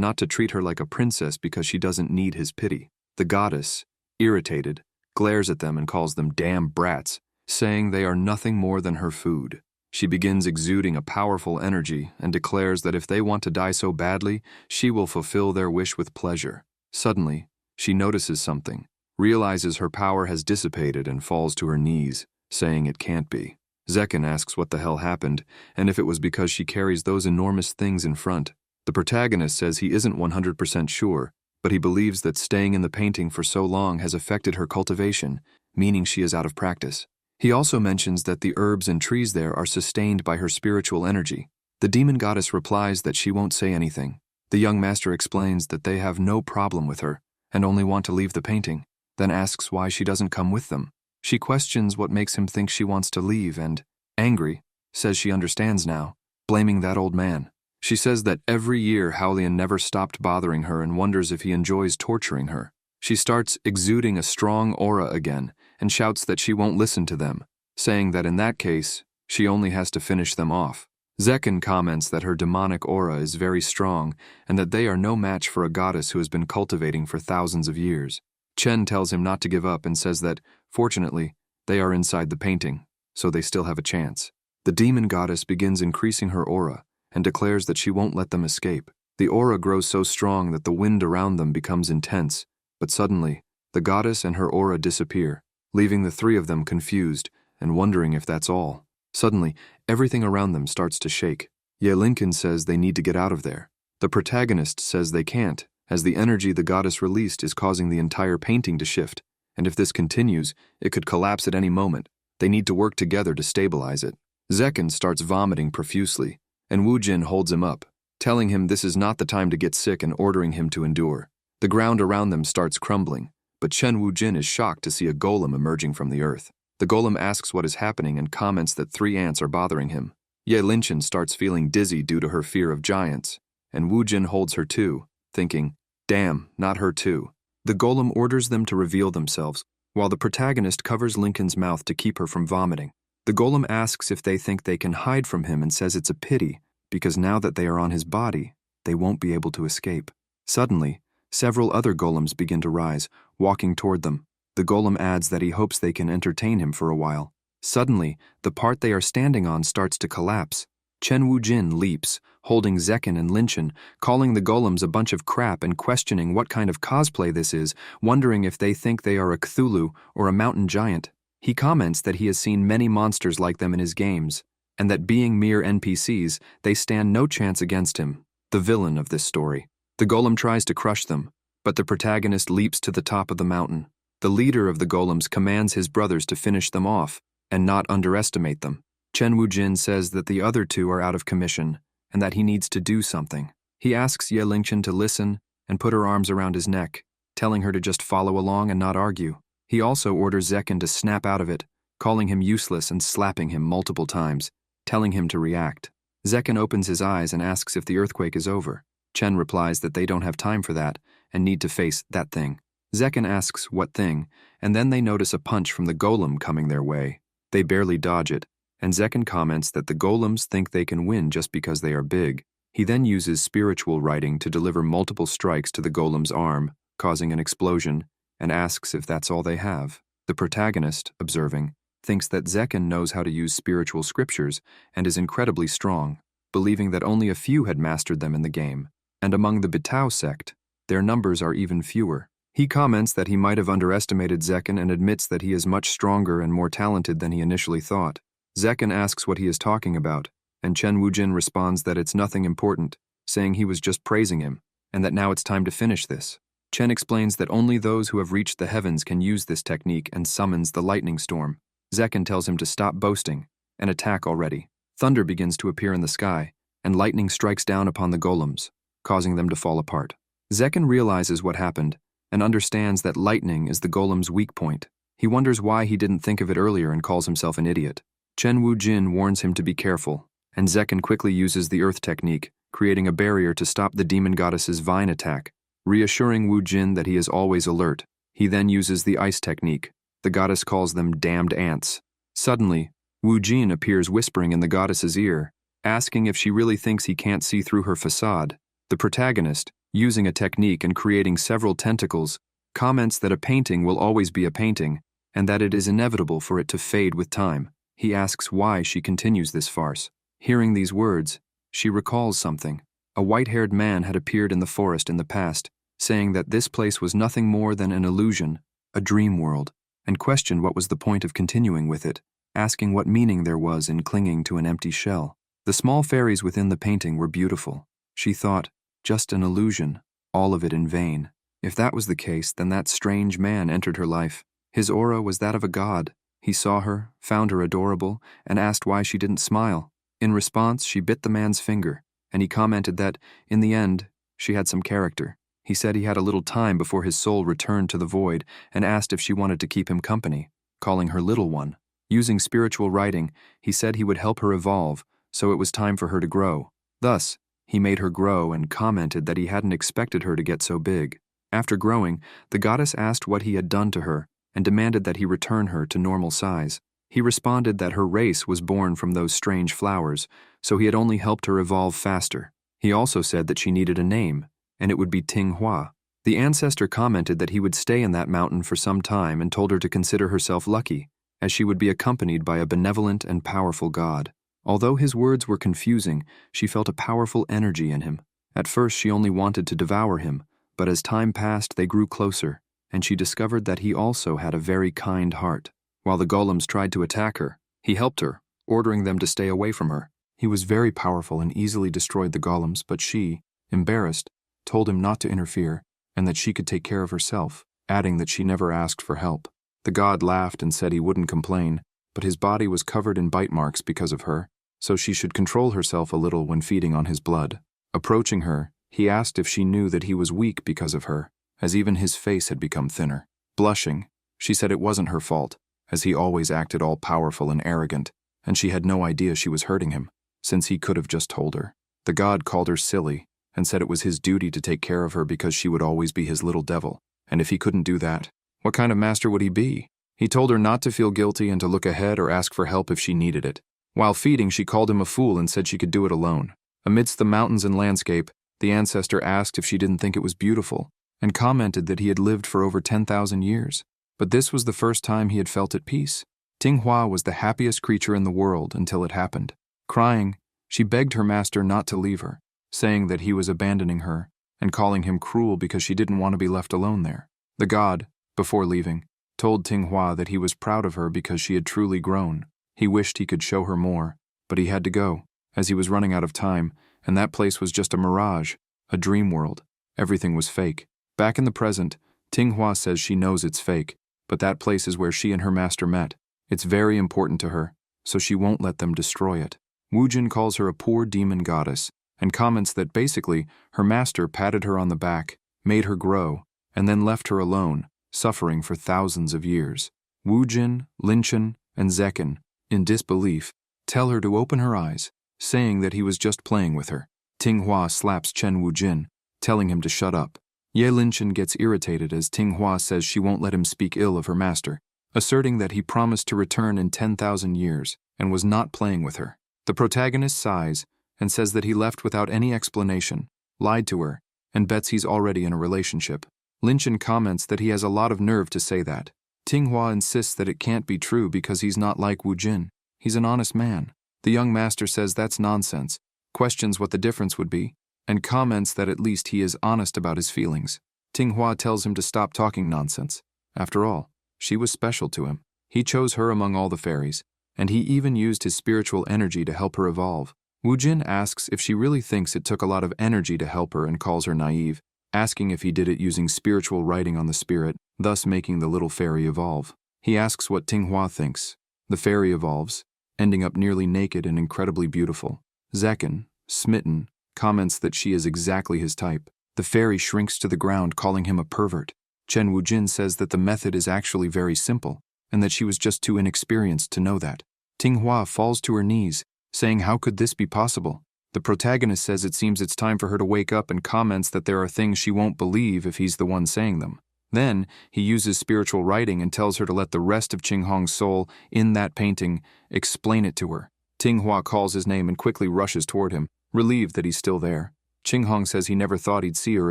not to treat her like a princess because she doesn't need his pity. The goddess, irritated, glares at them and calls them damn brats, saying they are nothing more than her food. She begins exuding a powerful energy and declares that if they want to die so badly, she will fulfill their wish with pleasure. Suddenly, she notices something, realizes her power has dissipated and falls to her knees, saying it can't be. Zekken asks what the hell happened and if it was because she carries those enormous things in front. The protagonist says he isn't 100% sure, but he believes that staying in the painting for so long has affected her cultivation, meaning she is out of practice. He also mentions that the herbs and trees there are sustained by her spiritual energy. The demon goddess replies that she won't say anything. The young master explains that they have no problem with her and only want to leave the painting, then asks why she doesn't come with them. She questions what makes him think she wants to leave and, angry, says she understands now, blaming that old man. She says that every year Howlian never stopped bothering her and wonders if he enjoys torturing her. She starts exuding a strong aura again and shouts that she won't listen to them, saying that in that case, she only has to finish them off. Zekken comments that her demonic aura is very strong and that they are no match for a goddess who has been cultivating for thousands of years. Chen tells him not to give up and says that, fortunately, they are inside the painting, so they still have a chance. The demon goddess begins increasing her aura and declares that she won't let them escape. The aura grows so strong that the wind around them becomes intense, but suddenly, the goddess and her aura disappear, leaving the three of them confused and wondering if that's all. Suddenly, everything around them starts to shake. Ye Lincoln says they need to get out of there. The protagonist says they can't, as the energy the goddess released is causing the entire painting to shift, and if this continues, it could collapse at any moment. They need to work together to stabilize it. Zekken starts vomiting profusely, and Wujin holds him up, telling him this is not the time to get sick and ordering him to endure. The ground around them starts crumbling, but Chen Wujin is shocked to see a golem emerging from the earth. The golem asks what is happening and comments that 3 ants are bothering him. Ye Linchen starts feeling dizzy due to her fear of giants, and Wujin holds her too, thinking, damn, not her too. The golem orders them to reveal themselves, while the protagonist covers Lincoln's mouth to keep her from vomiting. The golem asks if they think they can hide from him and says it's a pity, because now that they are on his body, they won't be able to escape. Suddenly, several other golems begin to rise, walking toward them. The golem adds that he hopes they can entertain him for a while. Suddenly, the part they are standing on starts to collapse. Chen Wujin leaps, holding Zekken and Linchen, calling the golems a bunch of crap and questioning what kind of cosplay this is, wondering if they think they are a Cthulhu or a mountain giant. He comments that he has seen many monsters like them in his games, and that being mere NPCs, they stand no chance against him, the villain of this story. The golem tries to crush them, but the protagonist leaps to the top of the mountain. The leader of the golems commands his brothers to finish them off and not underestimate them. Chen Wujin says that the other 2 are out of commission and that he needs to do something. He asks Ye Lingchen to listen and put her arms around his neck, telling her to just follow along and not argue. He also orders Zekken to snap out of it, calling him useless and slapping him multiple times, telling him to react. Zekken opens his eyes and asks if the earthquake is over. Chen replies that they don't have time for that and need to face that thing. Zekken asks what thing, and then they notice a punch from the golem coming their way. They barely dodge it, and Zekken comments that the golems think they can win just because they are big. He then uses spiritual writing to deliver multiple strikes to the golem's arm, causing an explosion, and asks if that's all they have. The protagonist, observing, thinks that Zekken knows how to use spiritual scriptures and is incredibly strong, believing that only a few had mastered them in the game, and among the Bitao sect, their numbers are even fewer. He comments that he might have underestimated Zekken and admits that he is much stronger and more talented than he initially thought. Zekken asks what he is talking about, and Chen Wujin responds that it's nothing important, saying he was just praising him, and that now it's time to finish this. Chen explains that only those who have reached the heavens can use this technique and summons the lightning storm. Zekken tells him to stop boasting and attack already. Thunder begins to appear in the sky, and lightning strikes down upon the golems, causing them to fall apart. Zekken realizes what happened and understands that lightning is the golem's weak point. He wonders why he didn't think of it earlier and calls himself an idiot. Chen Wu-jin warns him to be careful, and Zekken quickly uses the earth technique, creating a barrier to stop the demon goddess's vine attack. Reassuring Wu-jin that he is always alert, he then uses the ice technique. The goddess calls them damned ants. Suddenly, Wu-jin appears whispering in the goddess's ear, asking if she really thinks he can't see through her facade. The protagonist, using a technique and creating several tentacles, comments that a painting will always be a painting, and that it is inevitable for it to fade with time. He asks why she continues this farce. Hearing these words, she recalls something. A white-haired man had appeared in the forest in the past, saying that this place was nothing more than an illusion, a dream world, and questioned what was the point of continuing with it, asking what meaning there was in clinging to an empty shell. The small fairies within the painting were beautiful. She thought, just an illusion, all of it in vain. If that was the case, then that strange man entered her life. His aura was that of a god. He saw her, found her adorable, and asked why she didn't smile. In response, she bit the man's finger, and he commented that, in the end, she had some character. He said he had a little time before his soul returned to the void and asked if she wanted to keep him company, calling her little one. Using spiritual writing, he said he would help her evolve, so it was time for her to grow. Thus, he made her grow and commented that he hadn't expected her to get so big. After growing, the goddess asked what he had done to her and demanded that he return her to normal size. He responded that her race was born from those strange flowers, so he had only helped her evolve faster. He also said that she needed a name, and it would be Tinghua. The ancestor commented that he would stay in that mountain for some time and told her to consider herself lucky, as she would be accompanied by a benevolent and powerful god. Although his words were confusing, she felt a powerful energy in him. At first she only wanted to devour him, but as time passed they grew closer, and she discovered that he also had a very kind heart. While the golems tried to attack her, he helped her, ordering them to stay away from her. He was very powerful and easily destroyed the golems, but she, embarrassed, told him not to interfere and that she could take care of herself, adding that she never asked for help. The god laughed and said he wouldn't complain, but his body was covered in bite marks because of her, so she should control herself a little when feeding on his blood. Approaching her, he asked if she knew that he was weak because of her, as even his face had become thinner. Blushing, she said it wasn't her fault, as he always acted all powerful and arrogant, and she had no idea she was hurting him, since he could have just told her. The god called her silly, and said it was his duty to take care of her because she would always be his little devil, and if he couldn't do that, what kind of master would he be? He told her not to feel guilty and to look ahead or ask for help if she needed it. While feeding, she called him a fool and said she could do it alone. Amidst the mountains and landscape, the ancestor asked if she didn't think it was beautiful, and commented that he had lived for over 10,000 years. But this was the first time he had felt at peace. Tinghua was the happiest creature in the world until it happened. Crying, she begged her master not to leave her, saying that he was abandoning her and calling him cruel because she didn't want to be left alone there. The god, before leaving, told Tinghua that he was proud of her because she had truly grown. He wished he could show her more, but he had to go, as he was running out of time, and that place was just a mirage, a dream world. Everything was fake. Back in the present, Tinghua says she knows it's fake, but that place is where she and her master met. It's very important to her, so she won't let them destroy it. Wujin calls her a poor demon goddess, and comments that basically her master patted her on the back, made her grow, and then left her alone, suffering for thousands of years. Wujin, Linchen, and Zekken, in disbelief, tell her to open her eyes, saying that he was just playing with her. Tinghua slaps Chen Wujin, telling him to shut up. Ye Linchen gets irritated as Tinghua says she won't let him speak ill of her master, asserting that he promised to return in 10,000 years and was not playing with her. The protagonist sighs and says that he left without any explanation, lied to her, and bets he's already in a relationship. Linchen comments that he has a lot of nerve to say that. Tinghua insists that it can't be true because he's not like Wujin. He's an honest man. The young master says that's nonsense, questions what the difference would be, and comments that at least he is honest about his feelings. Tinghua tells him to stop talking nonsense. After all, she was special to him. He chose her among all the fairies, and he even used his spiritual energy to help her evolve. Wujin asks if she really thinks it took a lot of energy to help her and calls her naive. asking if he did it using spiritual writing on the spirit, thus making the little fairy evolve. He asks what Tinghua thinks. The fairy evolves, ending up nearly naked and incredibly beautiful. Zekken, smitten, comments that she is exactly his type. The fairy shrinks to the ground, calling him a pervert. Chen Wujin says that the method is actually very simple, and that she was just too inexperienced to know that. Tinghua falls to her knees, saying how could this be possible? The protagonist says it seems it's time for her to wake up and comments that there are things she won't believe if he's the one saying them. Then, he uses spiritual writing and tells her to let the rest of Qinghong's soul in that painting explain it to her. Tinghua calls his name and quickly rushes toward him, relieved that he's still there. Qinghong says he never thought he'd see her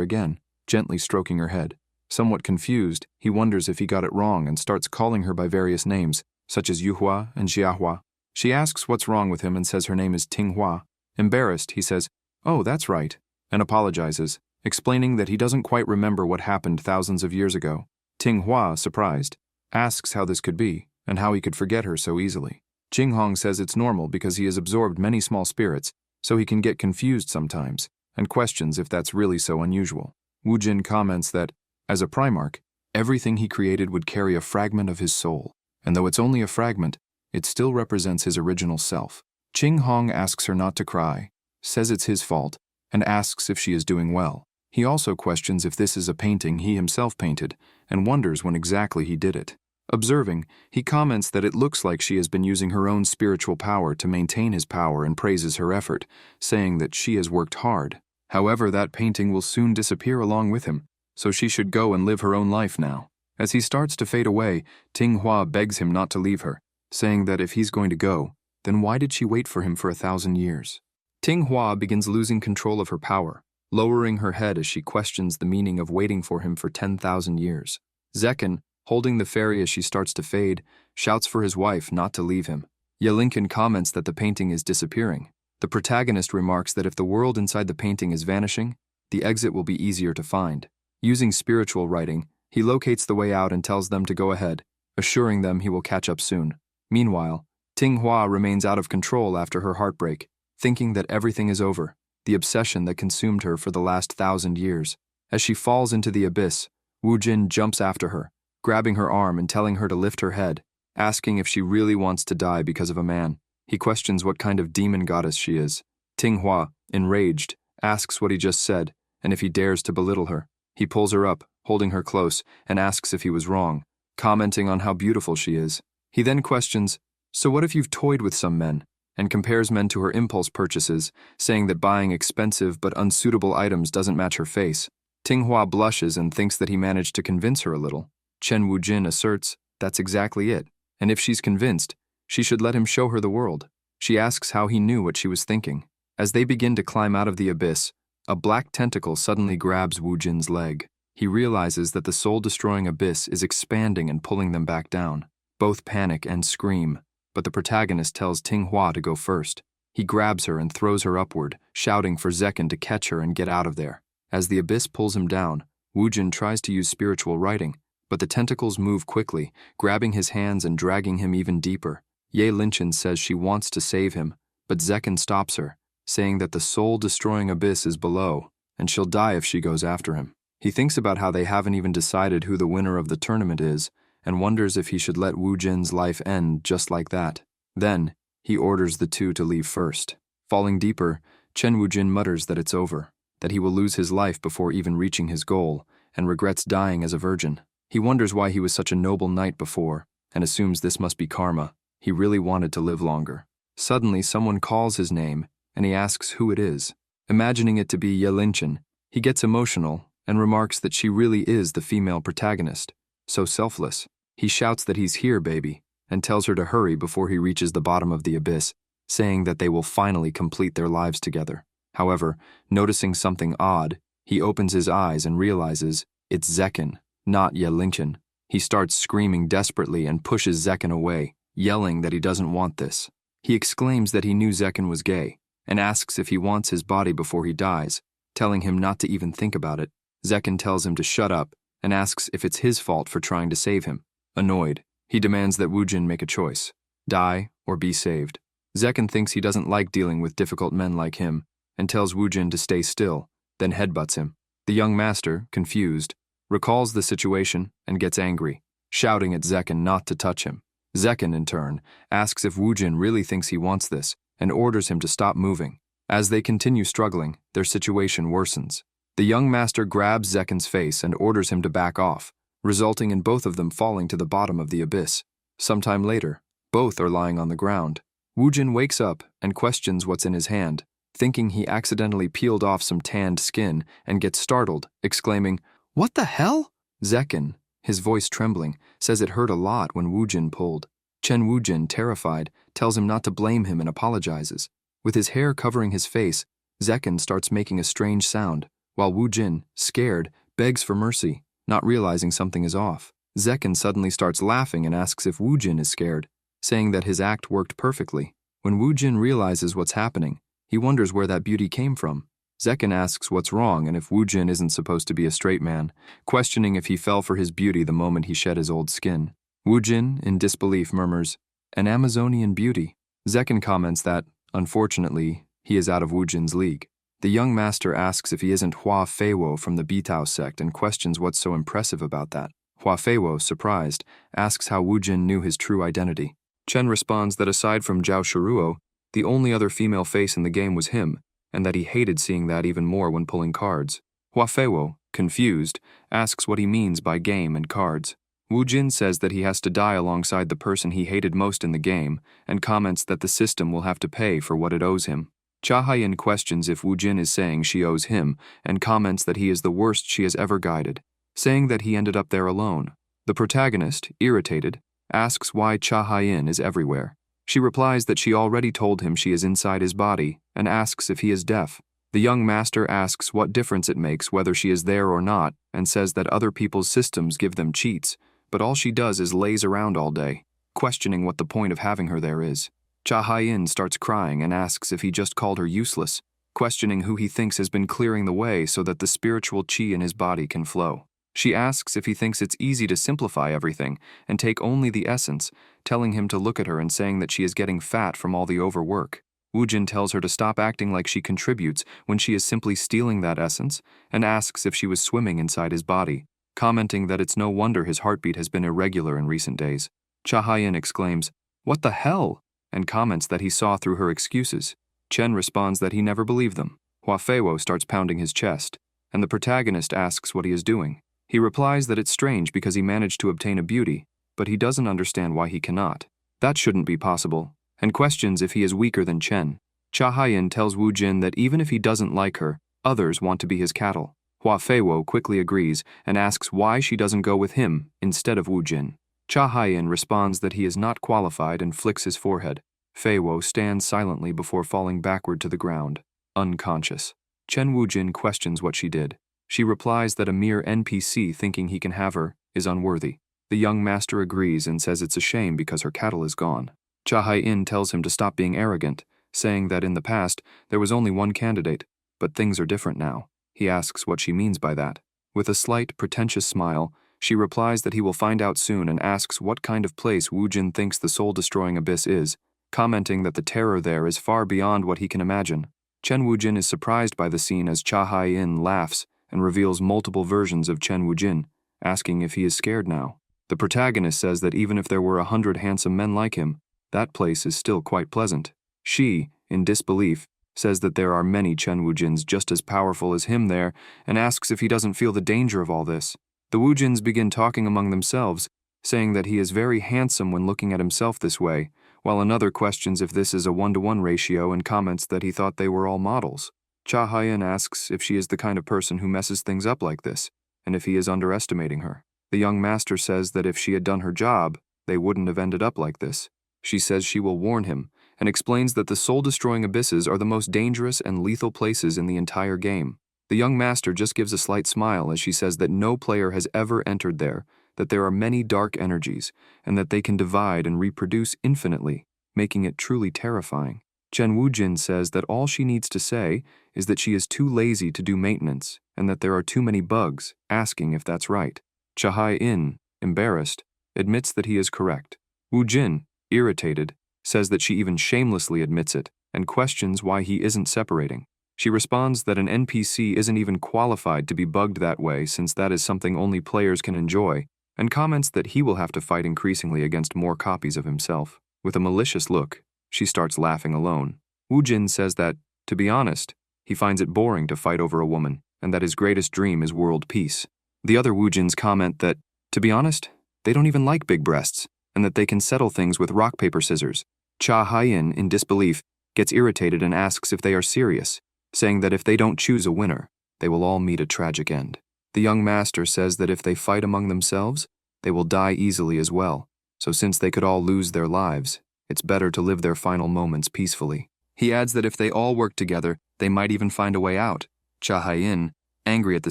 again, gently stroking her head. Somewhat confused, he wonders if he got it wrong and starts calling her by various names, such as Yuhua and Jiahua. She asks what's wrong with him and says her name is Tinghua. Embarrassed, he says, "Oh, that's right," and apologizes, explaining that he doesn't quite remember what happened thousands of years ago. Tinghua, surprised, asks how this could be, and how he could forget her so easily. Qinghong says it's normal because he has absorbed many small spirits, so he can get confused sometimes, and questions if that's really so unusual. Wujin comments that, as a Primarch, everything he created would carry a fragment of his soul, and though it's only a fragment, it still represents his original self. Qinghong asks her not to cry, says it's his fault, and asks if she is doing well. He also questions if this is a painting he himself painted, and wonders when exactly he did it. Observing, he comments that it looks like she has been using her own spiritual power to maintain his power and praises her effort, saying that she has worked hard. However, that painting will soon disappear along with him, so she should go and live her own life now. As he starts to fade away, Tinghua begs him not to leave her, saying that if he's going to go, then why did she wait for him for 1,000 years? Tinghua begins losing control of her power, lowering her head as she questions the meaning of waiting for him for 10,000 years. Zekken, holding the fairy as she starts to fade, shouts for his wife not to leave him. Yelinkin comments that the painting is disappearing. The protagonist remarks that if the world inside the painting is vanishing, the exit will be easier to find. Using spiritual writing, he locates the way out and tells them to go ahead, assuring them he will catch up soon. Meanwhile, Tinghua remains out of control after her heartbreak, thinking that everything is over, the obsession that consumed her for the last 1,000 years. As she falls into the abyss, Wujin jumps after her, grabbing her arm and telling her to lift her head, asking if she really wants to die because of a man. He questions what kind of demon goddess she is. Tinghua, enraged, asks what he just said, and if he dares to belittle her. He pulls her up, holding her close, and asks if he was wrong, commenting on how beautiful she is. He then questions, "So what if you've toyed with some men?" and compares men to her impulse purchases, saying that buying expensive but unsuitable items doesn't match her face. Tinghua blushes and thinks that he managed to convince her a little. Chen Wujin asserts that's exactly it, and if she's convinced, she should let him show her the world. She asks how he knew what she was thinking. As they begin to climb out of the abyss, a black tentacle suddenly grabs Wujin's leg. He realizes that the soul-destroying abyss is expanding and pulling them back down. Both panic and scream, but the protagonist tells Tinghua to go first. He grabs her and throws her upward, shouting for Zekken to catch her and get out of there. As the abyss pulls him down, Wujin tries to use spiritual writing, but the tentacles move quickly, grabbing his hands and dragging him even deeper. Ye Linchen says she wants to save him, but Zekken stops her, saying that the soul-destroying abyss is below, and she'll die if she goes after him. He thinks about how they haven't even decided who the winner of the tournament is, and wonders if he should let Wujin's life end just like that. Then, he orders the two to leave first. Falling deeper, Chen Wujin mutters that it's over, that he will lose his life before even reaching his goal, and regrets dying as a virgin. He wonders why he was such a noble knight before, and assumes this must be karma. He really wanted to live longer. Suddenly, someone calls his name, and he asks who it is. Imagining it to be Yelinchen, he gets emotional and remarks that she really is the female protagonist, so selfless. He shouts that he's here, baby, and tells her to hurry before he reaches the bottom of the abyss, saying that they will finally complete their lives together. However, noticing something odd, he opens his eyes and realizes it's Zekken, not Yelinchen. He starts screaming desperately and pushes Zekken away, yelling that he doesn't want this. He exclaims that he knew Zekken was gay, and asks if he wants his body before he dies, telling him not to even think about it. Zekken tells him to shut up and asks if it's his fault for trying to save him. Annoyed, he demands that Wujin make a choice, die or be saved. Zekken thinks he doesn't like dealing with difficult men like him and tells Wujin to stay still, then headbutts him. The young master, confused, recalls the situation and gets angry, shouting at Zekken not to touch him. Zekken, in turn, asks if Woojin really thinks he wants this and orders him to stop moving. As they continue struggling, their situation worsens. The young master grabs Zekken's face and orders him to back off, resulting in both of them falling to the bottom of the abyss. Sometime later, both are lying on the ground. Woojin wakes up and questions what's in his hand, thinking he accidentally peeled off some tanned skin and gets startled, exclaiming, "What the hell?" Zekken, his voice trembling, says it hurt a lot when Woojin pulled. Chen Woojin, terrified, tells him not to blame him and apologizes. With his hair covering his face, Zekken starts making a strange sound, while Woojin, scared, begs for mercy, not realizing something is off. Zekken suddenly starts laughing and asks if Woojin is scared, saying that his act worked perfectly. When Woojin realizes what's happening, he wonders where that beauty came from. Zekken asks what's wrong and if Woojin isn't supposed to be a straight man, questioning if he fell for his beauty the moment he shed his old skin. Woojin, in disbelief, murmurs, "An Amazonian beauty." Zekken comments that, unfortunately, he is out of Woojin's league. The young master asks if he isn't Hua Feiwo from the Bitao sect and questions what's so impressive about that. Hua Feiwo, surprised, asks how Woojin knew his true identity. Chen responds that aside from Zhao Shiruo, the only other female face in the game was him, and that he hated seeing that even more when pulling cards. Hua Feiwo, confused, asks what he means by game and cards. Woojin says that he has to die alongside the person he hated most in the game, and comments that the system will have to pay for what it owes him. Cha Haiyan questions if Woojin is saying she owes him, and comments that he is the worst she has ever guided, saying that he ended up there alone. The protagonist, irritated, asks why Cha Haiyan is everywhere. She replies that she already told him she is inside his body, and asks if he is deaf. The young master asks what difference it makes whether she is there or not, and says that other people's systems give them cheats, but all she does is laze around all day, questioning what the point of having her there is. Cha Haiyan starts crying and asks if he just called her useless, questioning who he thinks has been clearing the way so that the spiritual qi in his body can flow. She asks if he thinks it's easy to simplify everything and take only the essence, telling him to look at her and saying that she is getting fat from all the overwork. Woojin tells her to stop acting like she contributes when she is simply stealing that essence, and asks if she was swimming inside his body, commenting that it's no wonder his heartbeat has been irregular in recent days. Cha Haiyan exclaims, "What the hell?" and comments that he saw through her excuses. Chen responds that he never believed them. Hua Feiwo starts pounding his chest, and the protagonist asks what he is doing. He replies that it's strange because he managed to obtain a beauty, but he doesn't understand why he cannot. That shouldn't be possible, and questions if he is weaker than Chen. Cha Haiyan tells Woojin that even if he doesn't like her, others want to be his cattle. Hua Feiwo quickly agrees and asks why she doesn't go with him instead of Woojin. Cha Haiyan responds that he is not qualified and flicks his forehead. Feiwo stands silently before falling backward to the ground, unconscious. Chen Woojin questions what she did. She replies that a mere NPC thinking he can have her is unworthy. The young master agrees and says it's a shame because her cattle is gone. Cha Haiyan tells him to stop being arrogant, saying that in the past there was only one candidate, but things are different now. He asks what she means by that. With a slight, pretentious smile, she replies that he will find out soon and asks what kind of place Woojin thinks the soul-destroying abyss is, commenting that the terror there is far beyond what he can imagine. Chen Woojin is surprised by the scene as Cha Haiyan laughs and reveals multiple versions of Chen Woojin, asking if he is scared now. The protagonist says that even if there were 100 handsome men like him, that place is still quite pleasant. She, in disbelief, says that there are many Chen Woojins just as powerful as him there, and asks if he doesn't feel the danger of all this. The Woojins begin talking among themselves, saying that he is very handsome when looking at himself this way, while another questions if this is a 1-to-1 ratio and comments that he thought they were all models. Cha Haiyan asks if she is the kind of person who messes things up like this, and if he is underestimating her. The young master says that if she had done her job, they wouldn't have ended up like this. She says she will warn him, and explains that the soul-destroying abysses are the most dangerous and lethal places in the entire game. The young master just gives a slight smile as she says that no player has ever entered there, that there are many dark energies, and that they can divide and reproduce infinitely, making it truly terrifying. Chen Woojin says that all she needs to say is that she is too lazy to do maintenance, and that there are too many bugs, asking if that's right. Cha Haiyan, embarrassed, admits that he is correct. Woojin, irritated, says that she even shamelessly admits it, and questions why he isn't separating. She responds that an NPC isn't even qualified to be bugged that way since that is something only players can enjoy, and comments that he will have to fight increasingly against more copies of himself. With a malicious look, she starts laughing alone. Woojin says that, to be honest, he finds it boring to fight over a woman, and that his greatest dream is world peace. The other Woojins comment that, to be honest, they don't even like big breasts, and that they can settle things with rock, paper, scissors. Cha Haiyan, in disbelief, gets irritated and asks if they are serious, saying that if they don't choose a winner, they will all meet a tragic end. The young master says that if they fight among themselves, they will die easily as well, so since they could all lose their lives, it's better to live their final moments peacefully. He adds that if they all work together, they might even find a way out. Cha Haiyan, angry at the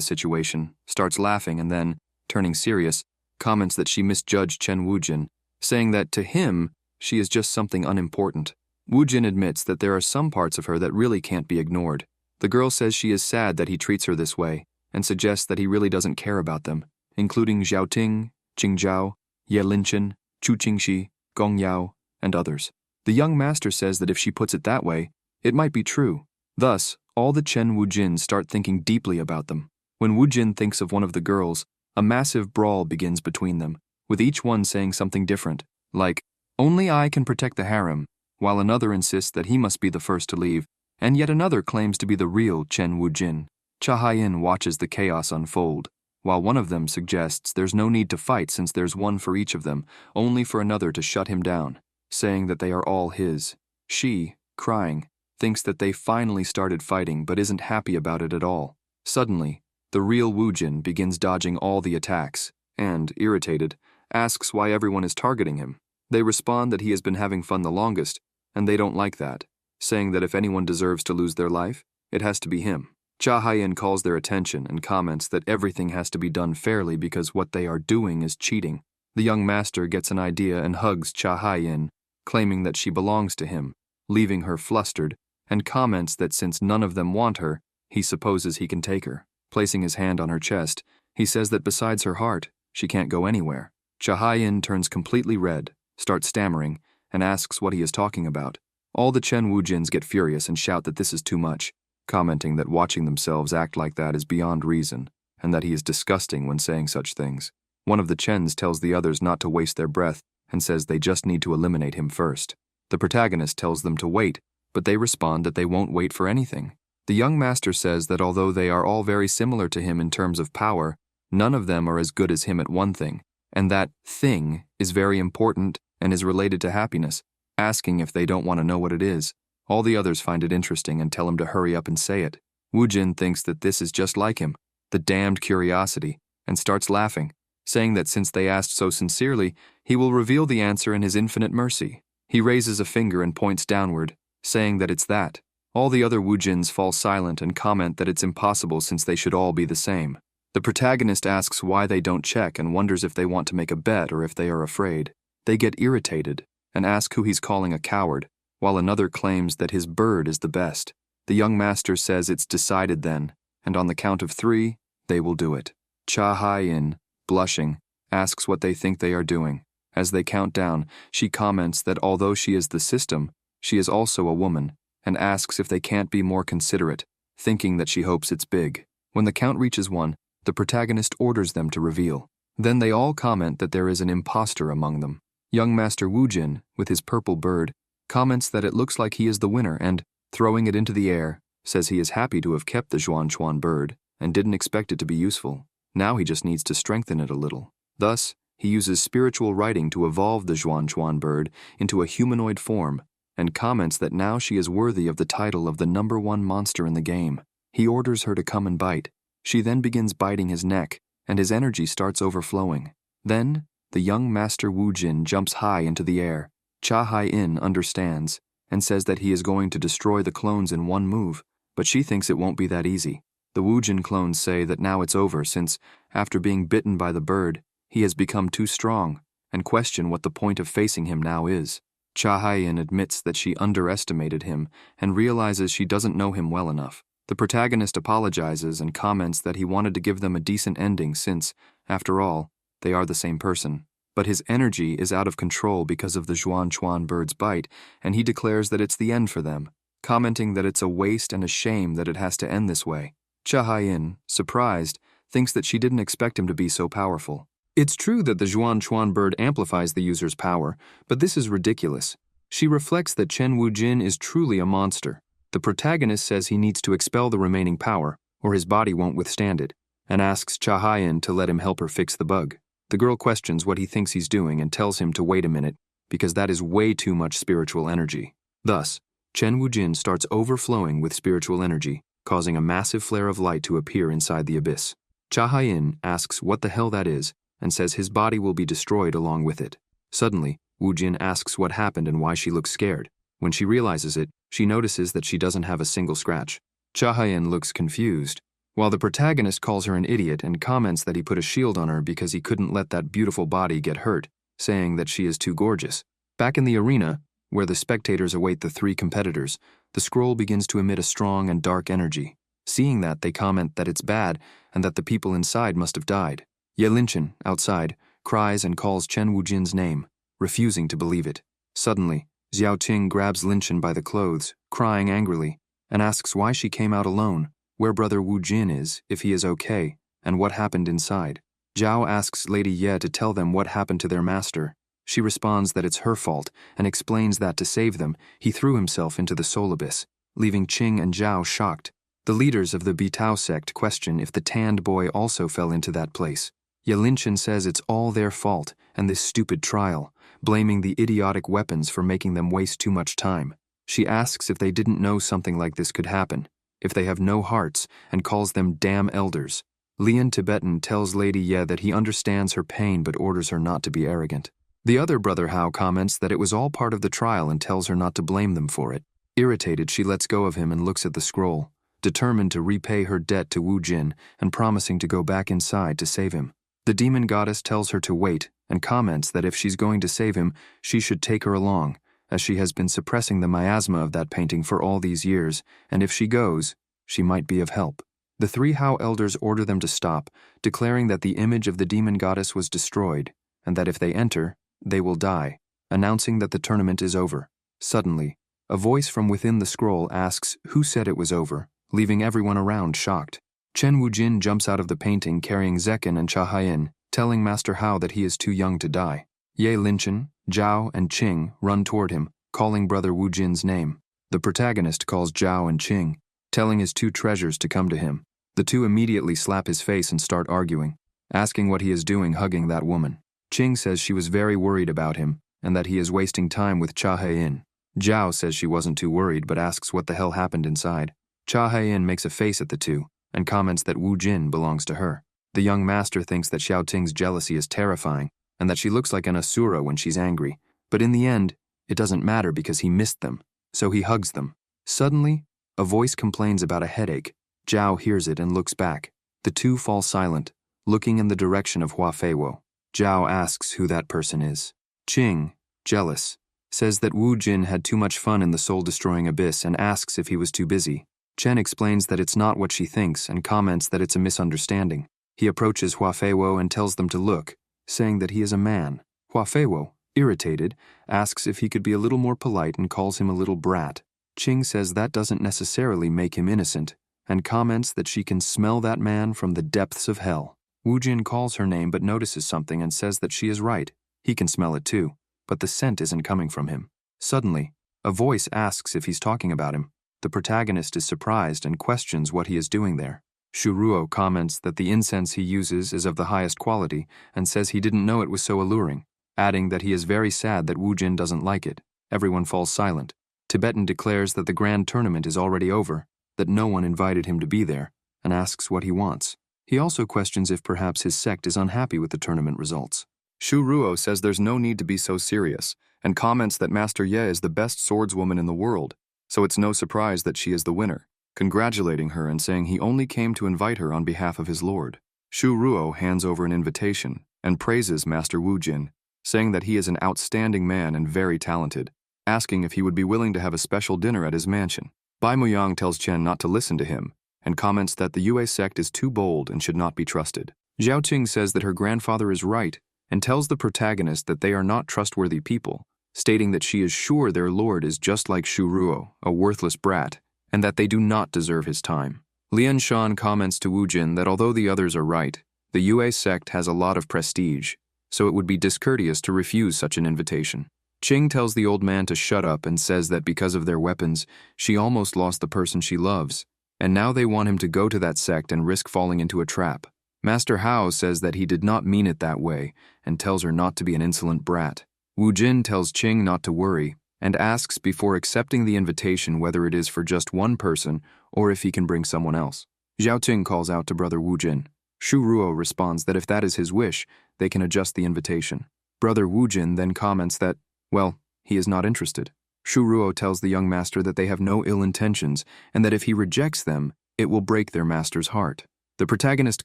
situation, starts laughing and then, turning serious, comments that she misjudged Chen Woojin, saying that to him, she is just something unimportant. Woojin admits that there are some parts of her that really can't be ignored. The girl says she is sad that he treats her this way, and suggests that he really doesn't care about them, including Xiaoting, Qingzhao, Ye Linchen, Chu Qingxi, Gong Yao, and others. The young master says that if she puts it that way, it might be true. Thus, all the Chen Woojin start thinking deeply about them. When Woojin thinks of one of the girls, a massive brawl begins between them, with each one saying something different, like, "Only I can protect the harem," while another insists that he must be the first to leave, and yet another claims to be the real Chen Woojin. Cha Haiyan watches the chaos unfold, while one of them suggests there's no need to fight since there's one for each of them, only for another to shut him down, saying that they are all his. She, crying, thinks that they finally started fighting but isn't happy about it at all. Suddenly, the real Woojin begins dodging all the attacks and, irritated, asks why everyone is targeting him. They respond that he has been having fun the longest, and they don't like that, saying that if anyone deserves to lose their life, it has to be him. Cha Haiyan calls their attention and comments that everything has to be done fairly because what they are doing is cheating. The young master gets an idea and hugs Cha Haiyan, claiming that she belongs to him, leaving her flustered, and comments that since none of them want her, he supposes he can take her. Placing his hand on her chest, he says that besides her heart, she can't go anywhere. Cha Haiyan turns completely red, starts stammering, and asks what he is talking about. All the Chen Woojins get furious and shout that this is too much, commenting that watching themselves act like that is beyond reason, and that he is disgusting when saying such things. One of the Chens tells the others not to waste their breath and says they just need to eliminate him first. The protagonist tells them to wait, but they respond that they won't wait for anything. The young master says that although they are all very similar to him in terms of power, none of them are as good as him at one thing, and that thing is very important and is related to happiness, asking if they don't want to know what it is. All the others find it interesting and tell him to hurry up and say it. Woojin thinks that this is just like him, the damned curiosity, and starts laughing, saying that since they asked so sincerely, he will reveal the answer in his infinite mercy. He raises a finger and points downward, saying that it's that. All the other Woojins fall silent and comment that it's impossible since they should all be the same. The protagonist asks why they don't check and wonders if they want to make a bet or if they are afraid. They get irritated and ask who he's calling a coward, while another claims that his bird is the best. The young master says it's decided then, and on the count of 3, they will do it. Cha Haiyan, blushing, asks what they think they are doing. As they count down, she comments that although she is the system, she is also a woman, and asks if they can't be more considerate, thinking that she hopes it's big. When the count reaches 1, the protagonist orders them to reveal. Then they all comment that there is an imposter among them. Young Master Woojin, with his purple bird, comments that it looks like he is the winner and, throwing it into the air, says he is happy to have kept the Xuanchuan bird and didn't expect it to be useful. Now he just needs to strengthen it a little. Thus, he uses spiritual writing to evolve the Xuanchuan bird into a humanoid form and comments that now she is worthy of the title of the #1 monster in the game. He orders her to come and bite. She then begins biting his neck, and his energy starts overflowing. Then, the young Master Woojin jumps high into the air. Cha Haiyan understands and says that he is going to destroy the clones in one move, but she thinks it won't be that easy. The Woojin clones say that now it's over since, after being bitten by the bird, he has become too strong, and question what the point of facing him now is. Cha Haiyan admits that she underestimated him and realizes she doesn't know him well enough. The protagonist apologizes and comments that he wanted to give them a decent ending since, after all, they are the same person. But his energy is out of control because of the Xuanchuan bird's bite, and he declares that it's the end for them. commenting that it's a waste and a shame that it has to end this way. Cha Haiyan, surprised, thinks that she didn't expect him to be so powerful. It's true that the Zhuan Chuan bird amplifies the user's power, but this is ridiculous. She reflects that Chen Wujin is truly a monster. The protagonist says he needs to expel the remaining power, or his body won't withstand it, and asks Cha Haiyan to let him help her fix the bug. The girl questions what he thinks he's doing and tells him to wait a minute, because that is way too much spiritual energy. Thus, Chen Wujin starts overflowing with spiritual energy, causing a massive flare of light to appear inside the abyss. Cha Haiyan asks what the hell that is, and says his body will be destroyed along with it. Suddenly, Wujin asks what happened and why she looks scared. When she realizes it, she notices that she doesn't have a single scratch. Cha Haiyan looks confused, while the protagonist calls her an idiot and comments that he put a shield on her because he couldn't let that beautiful body get hurt, saying that she is too gorgeous. Back in the arena, where the spectators await the three competitors, the scroll begins to emit a strong and dark energy. Seeing that, they comment that it's bad and that the people inside must have died. Ye Linchen, outside, cries and calls Chen Wujin's name, refusing to believe it. Suddenly, Xiao Qing grabs Linchen by the clothes, crying angrily, and asks why she came out alone, where brother Wujin is, if he is okay, and what happened inside. Zhao asks Lady Ye to tell them what happened to their master. She responds that it's her fault and explains that to save them, he threw himself into the soul abyss, leaving Qing and Zhao shocked. The leaders of the Bitao sect question if the tanned boy also fell into that place. Ye Linchen says it's all their fault and this stupid trial, blaming the idiotic weapons for making them waste too much time. She asks if they didn't know something like this could happen, if they have no hearts, and calls them damn elders. Lian Tibetan tells Lady Ye that he understands her pain but orders her not to be arrogant. The other brother Hao comments that it was all part of the trial and tells her not to blame them for it. Irritated, she lets go of him and looks at the scroll, determined to repay her debt to Wu Jin and promising to go back inside to save him. The demon goddess tells her to wait and comments that if she's going to save him, she should take her along, as she has been suppressing the miasma of that painting for all these years, and if she goes, she might be of help. The three Hao elders order them to stop, declaring that the image of the demon goddess was destroyed, and that if they enter, they will die, announcing that the tournament is over. Suddenly, a voice from within the scroll asks who said it was over, leaving everyone around shocked. Chen Wujin jumps out of the painting carrying Zekin and Cha Haiyan, telling Master Hao that he is too young to die. Ye Linchen, Zhao, and Qing run toward him, calling brother Wujin's name. The protagonist calls Zhao and Qing, telling his two treasures to come to him. The two immediately slap his face and start arguing, asking what he is doing hugging that woman. Qing says she was very worried about him and that he is wasting time with Cha Haiyan. Zhao says she wasn't too worried but asks what the hell happened inside. Cha Haiyan makes a face at the two and comments that Wu Jin belongs to her. The young master thinks that Xiao Ting's jealousy is terrifying and that she looks like an asura when she's angry, but in the end, it doesn't matter because he missed them, so he hugs them. Suddenly, a voice complains about a headache. Zhao hears it and looks back. The two fall silent, looking in the direction of Hua Feiwo. Zhao asks who that person is. Qing, jealous, says that Wu Jin had too much fun in the soul-destroying abyss and asks if he was too busy. Chen explains that it's not what she thinks and comments that it's a misunderstanding. He approaches Hua Feiwo and tells them to look, saying that he is a man. Hua Feiwo, irritated, asks if he could be a little more polite and calls him a little brat. Qing says that doesn't necessarily make him innocent, and comments that she can smell that man from the depths of hell. Wu Jin calls her name but notices something and says that she is right. He can smell it too, but the scent isn't coming from him. Suddenly, a voice asks if he's talking about him. The protagonist is surprised and questions what he is doing there. Shuruo comments that the incense he uses is of the highest quality and says he didn't know it was so alluring, adding that he is very sad that Wu Jin doesn't like it. Everyone falls silent. Tibetan declares that the grand tournament is already over, that no one invited him to be there, and asks what he wants. He also questions if perhaps his sect is unhappy with the tournament results. Shuruo says there's no need to be so serious, and comments that Master Ye is the best swordswoman in the world, so it's no surprise that she is the winner, congratulating her and saying he only came to invite her on behalf of his lord. Shuruo hands over an invitation and praises Master Wu Jin, saying that he is an outstanding man and very talented, asking if he would be willing to have a special dinner at his mansion. Bai Muyang tells Chen not to listen to him and comments that the Yue sect is too bold and should not be trusted. Zhao Qing says that her grandfather is right and tells the protagonist that they are not trustworthy people, stating that she is sure their lord is just like Shu Ruo, a worthless brat, and that they do not deserve his time. Lian Shan comments to Wu Jin that although the others are right, the Yue sect has a lot of prestige, so it would be discourteous to refuse such an invitation. Qing tells the old man to shut up and says that because of their weapons, she almost lost the person she loves, and now they want him to go to that sect and risk falling into a trap. Master Hao says that he did not mean it that way and tells her not to be an insolent brat. Wu Jin tells Qing not to worry and asks before accepting the invitation whether it is for just one person or if he can bring someone else. Zhao Qing calls out to brother Wu Jin. Shu Ruo responds that if that is his wish, they can adjust the invitation. Brother Wu Jin then comments that, well, he is not interested. Shu Ruo tells the young master that they have no ill intentions and that if he rejects them, it will break their master's heart. The protagonist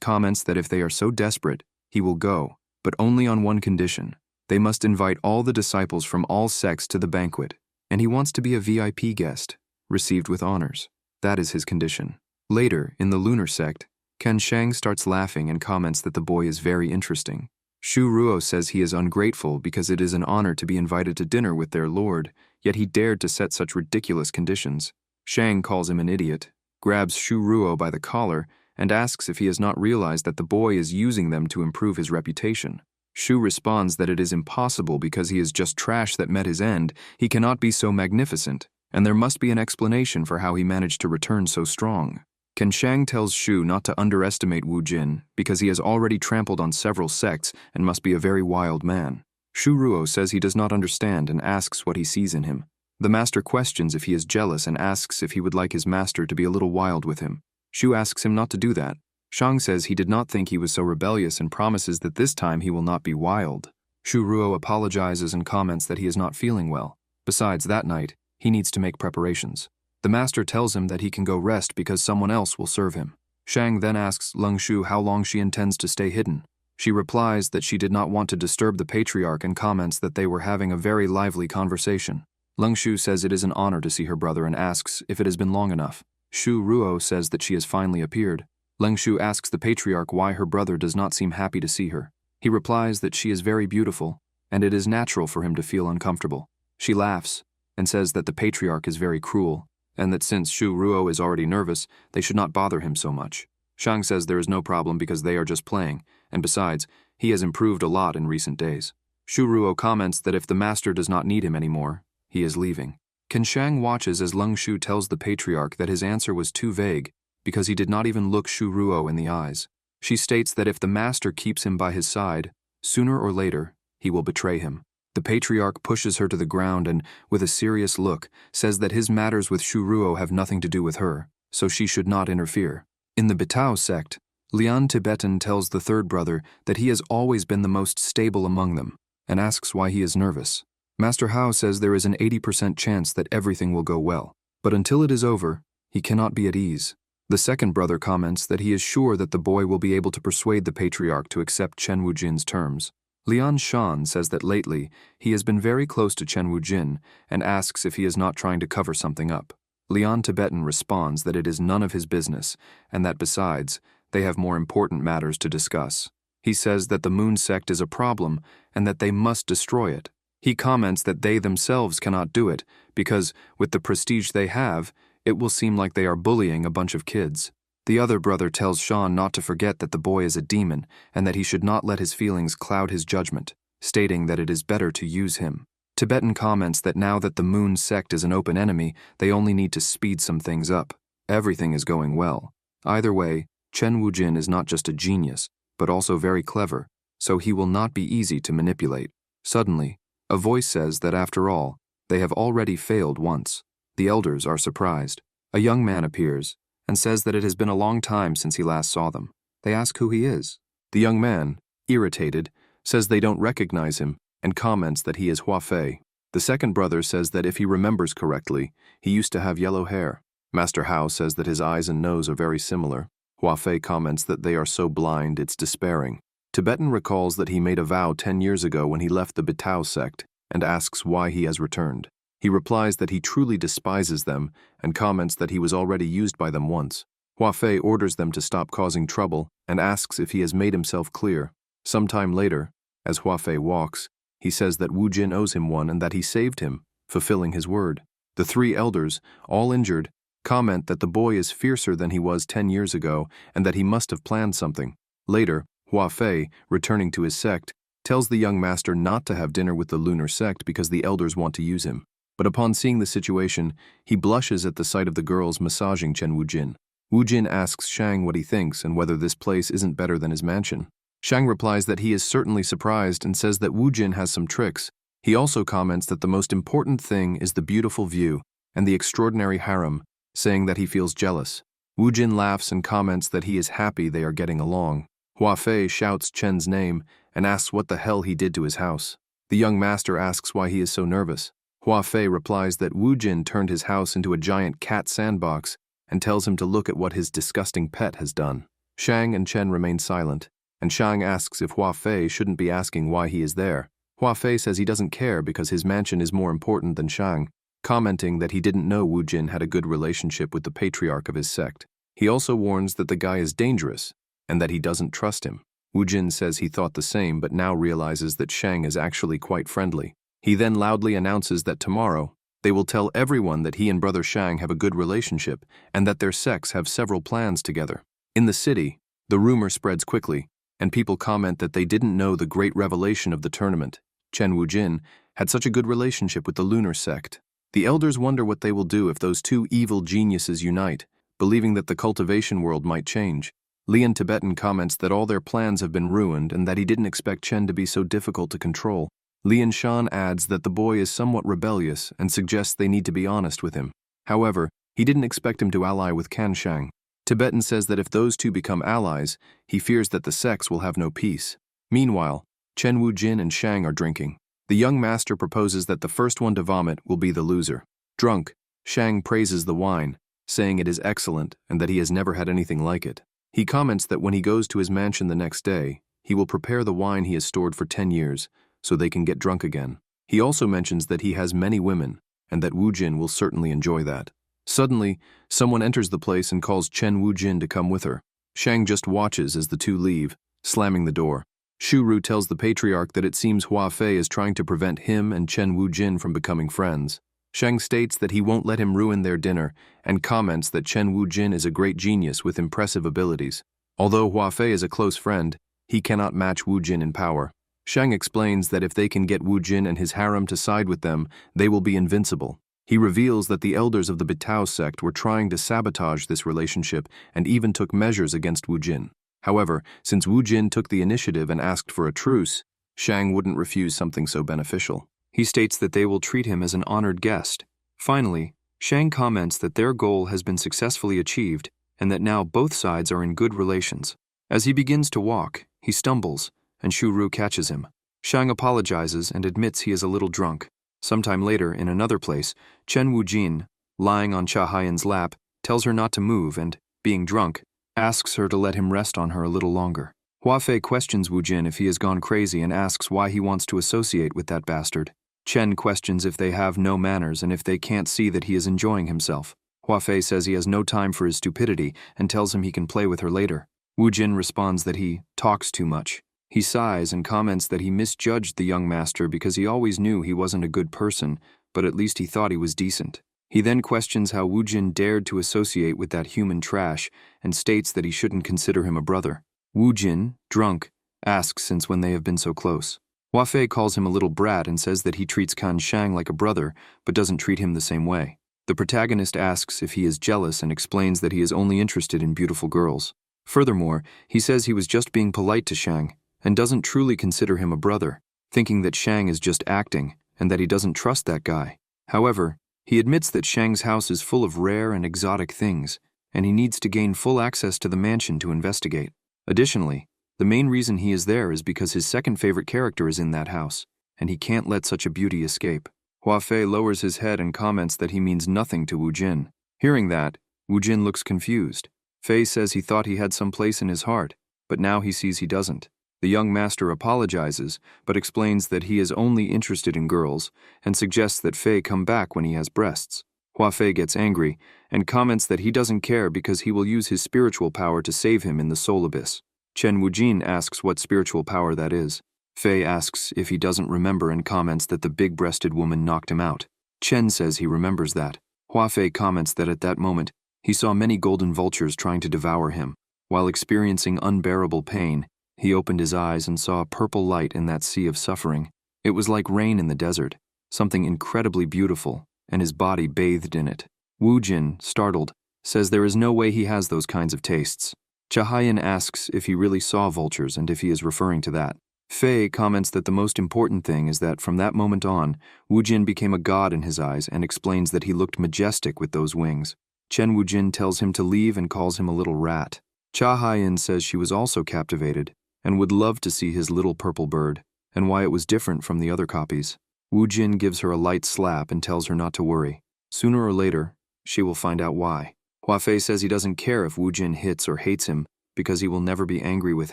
comments that if they are so desperate, he will go, but only on one condition. They must invite all the disciples from all sects to the banquet, and he wants to be a VIP guest, received with honors. That is his condition. Later, in the lunar sect, Ken Shang starts laughing and comments that the boy is very interesting. Shu Ruo says he is ungrateful because it is an honor to be invited to dinner with their lord, yet he dared to set such ridiculous conditions. Shang calls him an idiot, grabs Shu Ruo by the collar, and asks if he has not realized that the boy is using them to improve his reputation. Shu responds that it is impossible because he is just trash that met his end, he cannot be so magnificent, and there must be an explanation for how he managed to return so strong. Ken Shang tells Shu not to underestimate Wu Jin because he has already trampled on several sects and must be a very wild man. Shu Ruo says he does not understand and asks what he sees in him. The master questions if he is jealous and asks if he would like his master to be a little wild with him. Shu asks him not to do that. Shang says he did not think he was so rebellious and promises that this time he will not be wild. Shu Ruo apologizes and comments that he is not feeling well. Besides, that night, he needs to make preparations. The master tells him that he can go rest because someone else will serve him. Shang then asks Leng Shu how long she intends to stay hidden. She replies that she did not want to disturb the patriarch and comments that they were having a very lively conversation. Leng Shu says it is an honor to see her brother and asks if it has been long enough. Shu Ruo says that she has finally appeared. Leng Shu asks the patriarch why her brother does not seem happy to see her. He replies that she is very beautiful, and it is natural for him to feel uncomfortable. She laughs and says that the patriarch is very cruel, and that since Shu Ruo is already nervous, they should not bother him so much. Shang says there is no problem because they are just playing, and besides, he has improved a lot in recent days. Shu Ruo comments that if the master does not need him anymore, he is leaving. Ken Shang watches as Leng Shu tells the patriarch that his answer was too vague because he did not even look Shu Ruo in the eyes. She states that if the master keeps him by his side, sooner or later, he will betray him. The patriarch pushes her to the ground and, with a serious look, says that his matters with Shu Ruo have nothing to do with her, so she should not interfere. In the Bitao sect, Lian Tibetan tells the third brother that he has always been the most stable among them, and asks why he is nervous. Master Hao says there is an 80% chance that everything will go well, but until it is over, he cannot be at ease. The second brother comments that he is sure that the boy will be able to persuade the patriarch to accept Chen Wujin's terms. Lian Shan says that lately he has been very close to Chen Wujin and asks if he is not trying to cover something up. Lian Tibetan responds that it is none of his business and that besides, they have more important matters to discuss. He says that the Moon sect is a problem and that they must destroy it. He comments that they themselves cannot do it because, with the prestige they have, it will seem like they are bullying a bunch of kids. The other brother tells Shan not to forget that the boy is a demon and that he should not let his feelings cloud his judgment, stating that it is better to use him. Tibetan comments that now that the Moon sect is an open enemy, they only need to speed some things up. Everything is going well. Either way, Chen Wujin is not just a genius, but also very clever, so he will not be easy to manipulate. Suddenly, a voice says that after all, they have already failed once. The elders are surprised. A young man appears and says that it has been a long time since he last saw them. They ask who he is. The young man, irritated, says they don't recognize him and comments that he is Hua Fei. The second brother says that if he remembers correctly, he used to have yellow hair. Master Hao says that his eyes and nose are very similar. Hua Fei comments that they are so blind it's despairing. Tibetan recalls that he made a vow 10 years ago when he left the Bitao sect and asks why he has returned. He replies that he truly despises them and comments that he was already used by them once. Hua Fei orders them to stop causing trouble and asks if he has made himself clear. Sometime later, as Hua Fei walks, He says that Wu Jin owes him one and that he saved him, fulfilling his word. The three elders, all injured, comment that the boy is fiercer than he was 10 years ago and that he must have planned something. Later, Hua Fei, returning to his sect, tells the young master not to have dinner with the lunar sect because the elders want to use him. But upon seeing the situation, he blushes at the sight of the girls massaging Chen Wu Jin. Wu Jin asks Shang what he thinks and whether this place isn't better than his mansion. Shang replies that he is certainly surprised and says that Wu Jin has some tricks. He also comments that the most important thing is the beautiful view and the extraordinary harem, saying that he feels jealous. Wu Jin laughs and comments that he is happy they are getting along. Hua Fei shouts Chen's name and asks what the hell he did to his house. The young master asks why he is so nervous. Hua Fei replies that Wu Jin turned his house into a giant cat sandbox and tells him to look at what his disgusting pet has done. Shang and Chen remain silent, and Shang asks if Hua Fei shouldn't be asking why he is there. Hua Fei says he doesn't care because his mansion is more important than Shang, commenting that he didn't know Wu Jin had a good relationship with the patriarch of his sect. He also warns that the guy is dangerous and that he doesn't trust him. Wu Jin says he thought the same but now realizes that Shang is actually quite friendly. He then loudly announces that tomorrow they will tell everyone that he and brother Shang have a good relationship and that their sects have several plans together. In the city, the rumor spreads quickly, and people comment that they didn't know the great revelation of the tournament. Chen Wu Jin had such a good relationship with the lunar sect. The elders wonder what they will do if those two evil geniuses unite, believing that the cultivation world might change. Lian Tibetan comments that all their plans have been ruined and that he didn't expect Chen to be so difficult to control. Lian Shan adds that the boy is somewhat rebellious and suggests they need to be honest with him. However, he didn't expect him to ally with Can Shang. Tibetan says that if those two become allies, he fears that the sects will have no peace. Meanwhile, Chen Wu Jin and Shang are drinking. The young master proposes that the first one to vomit will be the loser. Drunk, Shang praises the wine, saying it is excellent and that he has never had anything like it. He comments that when he goes to his mansion the next day, he will prepare the wine he has stored for 10 years, so they can get drunk again. He also mentions that he has many women, and that Wu Jin will certainly enjoy that. Suddenly, someone enters the place and calls Chen Wu Jin to come with her. Shang just watches as the two leave, slamming the door. Shuru tells the patriarch that it seems Hua Fei is trying to prevent him and Chen Wu Jin from becoming friends. Shang states that he won't let him ruin their dinner and comments that Chen Wu Jin is a great genius with impressive abilities. Although Hua Fei is a close friend, he cannot match Wu Jin in power. Shang explains that if they can get Wu Jin and his harem to side with them, they will be invincible. He reveals that the elders of the Bitao sect were trying to sabotage this relationship and even took measures against Wu Jin. However, since Wu Jin took the initiative and asked for a truce, Shang wouldn't refuse something so beneficial. He states that they will treat him as an honored guest. Finally, Shang comments that their goal has been successfully achieved and that now both sides are in good relations. As he begins to walk, he stumbles, and Shuru catches him. Shang apologizes and admits he is a little drunk. Sometime later, in another place, Chen Wu Jin, lying on Cha Haiyan's lap, tells her not to move and, being drunk, asks her to let him rest on her a little longer. Hua Fei questions Wu Jin if he has gone crazy and asks why he wants to associate with that bastard. Chen questions if they have no manners and if they can't see that he is enjoying himself. Hua Fei says he has no time for his stupidity and tells him he can play with her later. Wu Jin responds that he talks too much. He sighs and comments that he misjudged the young master because he always knew he wasn't a good person, but at least he thought he was decent. He then questions how Wu Jin dared to associate with that human trash and states that he shouldn't consider him a brother. Wu Jin, drunk, asks since when they have been so close. Hua Fei calls him a little brat and says that he treats Can Shang like a brother, but doesn't treat him the same way. The protagonist asks if he is jealous and explains that he is only interested in beautiful girls. Furthermore, he says he was just being polite to Shang and doesn't truly consider him a brother, thinking that Shang is just acting and that he doesn't trust that guy. However, he admits that Shang's house is full of rare and exotic things, and he needs to gain full access to the mansion to investigate. Additionally, the main reason he is there is because his second favorite character is in that house, and he can't let such a beauty escape. Hua Fei lowers his head and comments that he means nothing to Wu Jin. Hearing that, Wu Jin looks confused. Fei says he thought he had some place in his heart, but now he sees he doesn't. The young master apologizes, but explains that he is only interested in girls and suggests that Fei come back when he has breasts. Hua Fei gets angry and comments that he doesn't care because he will use his spiritual power to save him in the soul abyss. Chen Wu Jin asks what spiritual power that is. Fei asks if he doesn't remember and comments that the big-breasted woman knocked him out. Chen says he remembers that. Hua Fei comments that at that moment, he saw many golden vultures trying to devour him. While experiencing unbearable pain, he opened his eyes and saw a purple light in that sea of suffering. It was like rain in the desert, something incredibly beautiful, and his body bathed in it. Wu Jin, startled, says there is no way he has those kinds of tastes. Chahayan asks if he really saw vultures and if he is referring to that. Fei comments that the most important thing is that from that moment on, Wu Jin became a god in his eyes and explains that he looked majestic with those wings. Chen Wu Jin tells him to leave and calls him a little rat. Cha Haiyan says she was also captivated and would love to see his little purple bird and why it was different from the other copies. Wu Jin gives her a light slap and tells her not to worry. Sooner or later, she will find out why. Hua Fei says he doesn't care if Wu Jin hits or hates him because he will never be angry with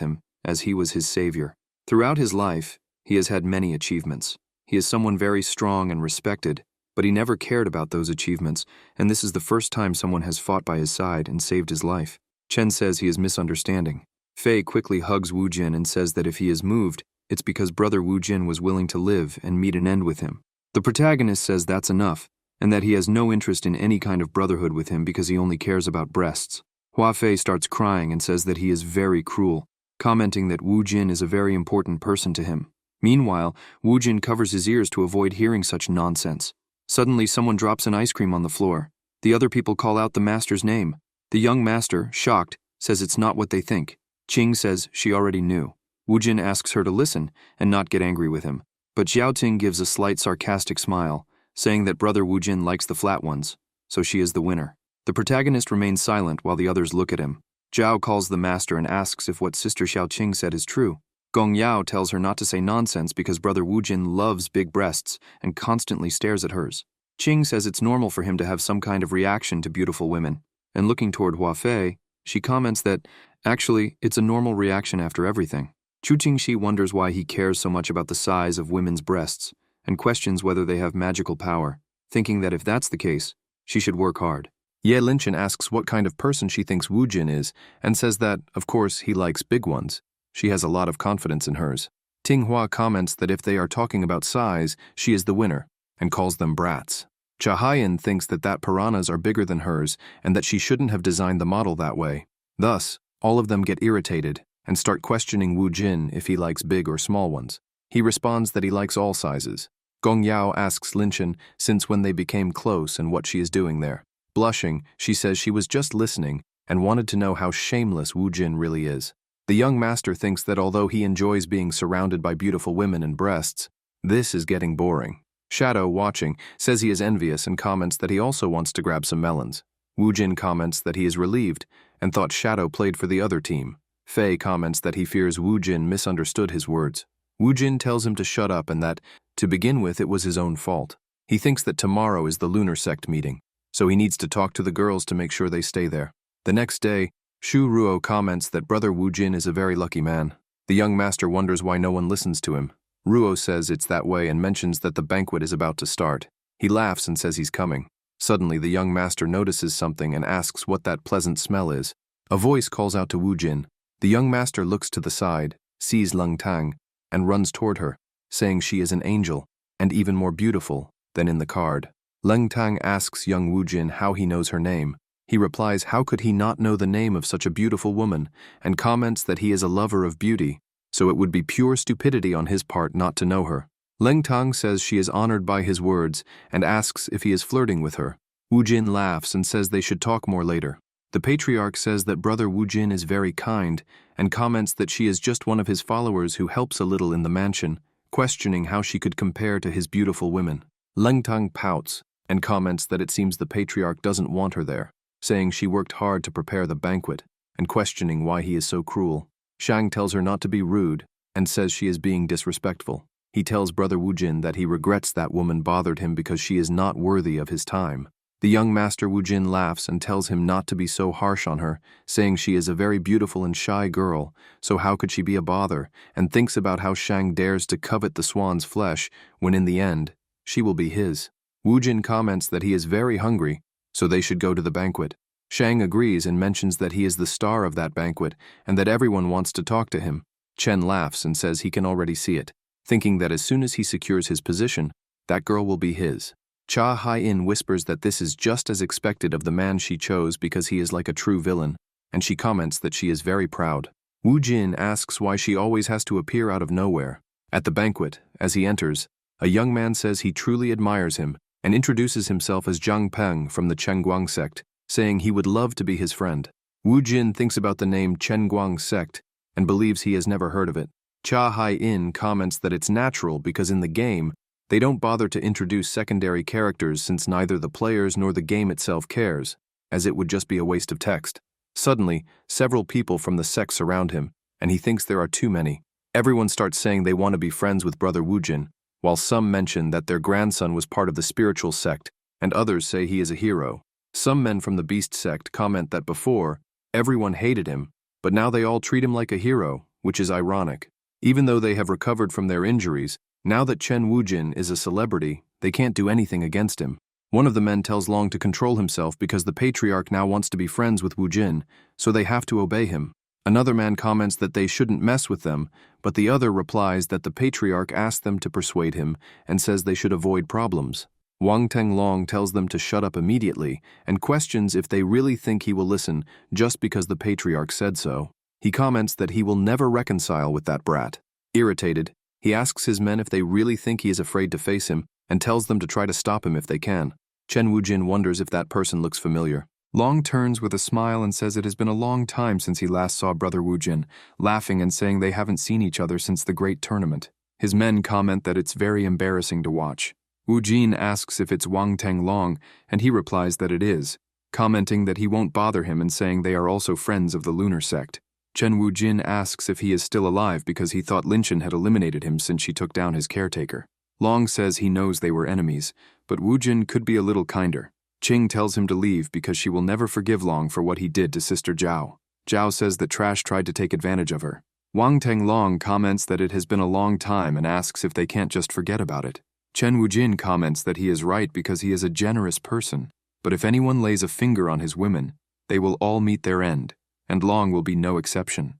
him, as he was his savior. Throughout his life, he has had many achievements. He is someone very strong and respected, but he never cared about those achievements, and this is the first time someone has fought by his side and saved his life. Chen says he is misunderstanding. Fei quickly hugs Wu Jin and says that if he is moved, it's because brother Wu Jin was willing to live and meet an end with him. The protagonist says that's enough, and that he has no interest in any kind of brotherhood with him because he only cares about breasts. Hua Fei starts crying and says that he is very cruel, commenting that Wu Jin is a very important person to him. Meanwhile, Wu Jin covers his ears to avoid hearing such nonsense. Suddenly, someone drops an ice cream on the floor. The other people call out the master's name. The young master, shocked, says it's not what they think. Qing says she already knew. Wu Jin asks her to listen and not get angry with him. But Xiaoting gives a slight sarcastic smile, saying that brother Wu Jin likes the flat ones, so she is the winner. The protagonist remains silent while the others look at him. Zhao calls the master and asks if what Sister Xiaoqing said is true. Gong Yao tells her not to say nonsense because brother Wu Jin loves big breasts and constantly stares at hers. Qing says it's normal for him to have some kind of reaction to beautiful women, and looking toward Hua Fei, she comments that, actually, it's a normal reaction after everything. Chu Qingxi wonders why he cares so much about the size of women's breasts, and questions whether they have magical power, thinking that if that's the case, she should work hard. Ye Linchen asks what kind of person she thinks Wu Jin is, and says that, of course, he likes big ones. She has a lot of confidence in hers. Ting Hua comments that if they are talking about size, she is the winner, and calls them brats. Chahayan thinks that piranhas are bigger than hers, and that she shouldn't have designed the model that way. Thus, all of them get irritated, and start questioning Wu Jin if he likes big or small ones. He responds that he likes all sizes. Gong Yao asks Linchen since when they became close and what she is doing there. Blushing, she says she was just listening and wanted to know how shameless Wu Jin really is. The young master thinks that although he enjoys being surrounded by beautiful women and breasts, this is getting boring. Shadow, watching, says he is envious and comments that he also wants to grab some melons. Wu Jin comments that he is relieved and thought Shadow played for the other team. Fei comments that he fears Wu Jin misunderstood his words. Wu Jin tells him to shut up and that, to begin with, it was his own fault. He thinks that tomorrow is the lunar sect meeting, so he needs to talk to the girls to make sure they stay there. The next day, Shu Ruo comments that brother Wu Jin is a very lucky man. The young master wonders why no one listens to him. Ruo says it's that way and mentions that the banquet is about to start. He laughs and says he's coming. Suddenly, the young master notices something and asks what that pleasant smell is. A voice calls out to Wu Jin. The young master looks to the side, sees Leng Tang, and runs toward her, saying she is an angel, and even more beautiful than in the card. Leng Tang asks young Wu Jin how he knows her name. He replies how could he not know the name of such a beautiful woman, and comments that he is a lover of beauty, so it would be pure stupidity on his part not to know her. Leng Tang says she is honored by his words and asks if he is flirting with her. Wu Jin laughs and says they should talk more later. The patriarch says that brother Wu Jin is very kind and comments that she is just one of his followers who helps a little in the mansion, questioning how she could compare to his beautiful women. Leng Tang pouts and comments that it seems the patriarch doesn't want her there, saying she worked hard to prepare the banquet and questioning why he is so cruel. Shang tells her not to be rude and says she is being disrespectful. He tells brother Wu Jin that he regrets that woman bothered him because she is not worthy of his time. The young master Wu Jin laughs and tells him not to be so harsh on her, saying she is a very beautiful and shy girl, so how could she be a bother, and thinks about how Shang dares to covet the swan's flesh when in the end, she will be his. Wu Jin comments that he is very hungry, so they should go to the banquet. Shang agrees and mentions that he is the star of that banquet and that everyone wants to talk to him. Chen laughs and says he can already see it, thinking that as soon as he secures his position, that girl will be his. Cha Hai-in whispers that this is just as expected of the man she chose because he is like a true villain, and she comments that she is very proud. Wu Jin asks why she always has to appear out of nowhere. At the banquet, as he enters, a young man says he truly admires him and introduces himself as Zhang Peng from the Chengguang sect, saying he would love to be his friend. Wu Jin thinks about the name Chengguang sect and believes he has never heard of it. Cha Hai-in comments that it's natural because in the game, they don't bother to introduce secondary characters since neither the players nor the game itself cares, as it would just be a waste of text. Suddenly, several people from the sects surround him, and he thinks there are too many. Everyone starts saying they want to be friends with Brother Wu Jin, while some mention that their grandson was part of the spiritual sect, and others say he is a hero. Some men from the Beast sect comment that before, everyone hated him, but now they all treat him like a hero, which is ironic. Even though they have recovered from their injuries, now that Chen Wujin is a celebrity, they can't do anything against him. One of the men tells Long to control himself because the patriarch now wants to be friends with Wu Jin, so they have to obey him. Another man comments that they shouldn't mess with them, but the other replies that the patriarch asked them to persuade him and says they should avoid problems. Wang Tenglong tells them to shut up immediately and questions if they really think he will listen just because the patriarch said so. He comments that he will never reconcile with that brat. Irritated, he asks his men if they really think he is afraid to face him and tells them to try to stop him if they can. Chen Wujin wonders if that person looks familiar. Long turns with a smile and says it has been a long time since he last saw Brother Wujin, laughing and saying they haven't seen each other since the great tournament. His men comment that it's very embarrassing to watch. Wujin asks if it's Wang Tenglong, and he replies that it is, commenting that he won't bother him and saying they are also friends of the lunar sect. Chen Wujin asks if he is still alive because he thought Lin Chen had eliminated him since she took down his caretaker. Long says he knows they were enemies, but Wujin could be a little kinder. Qing tells him to leave because she will never forgive Long for what he did to Sister Zhao. Zhao says that Trash tried to take advantage of her. Wang Tenglong comments that it has been a long time and asks if they can't just forget about it. Chen Wujin comments that he is right because he is a generous person, but if anyone lays a finger on his women, they will all meet their end, and Long will be no exception.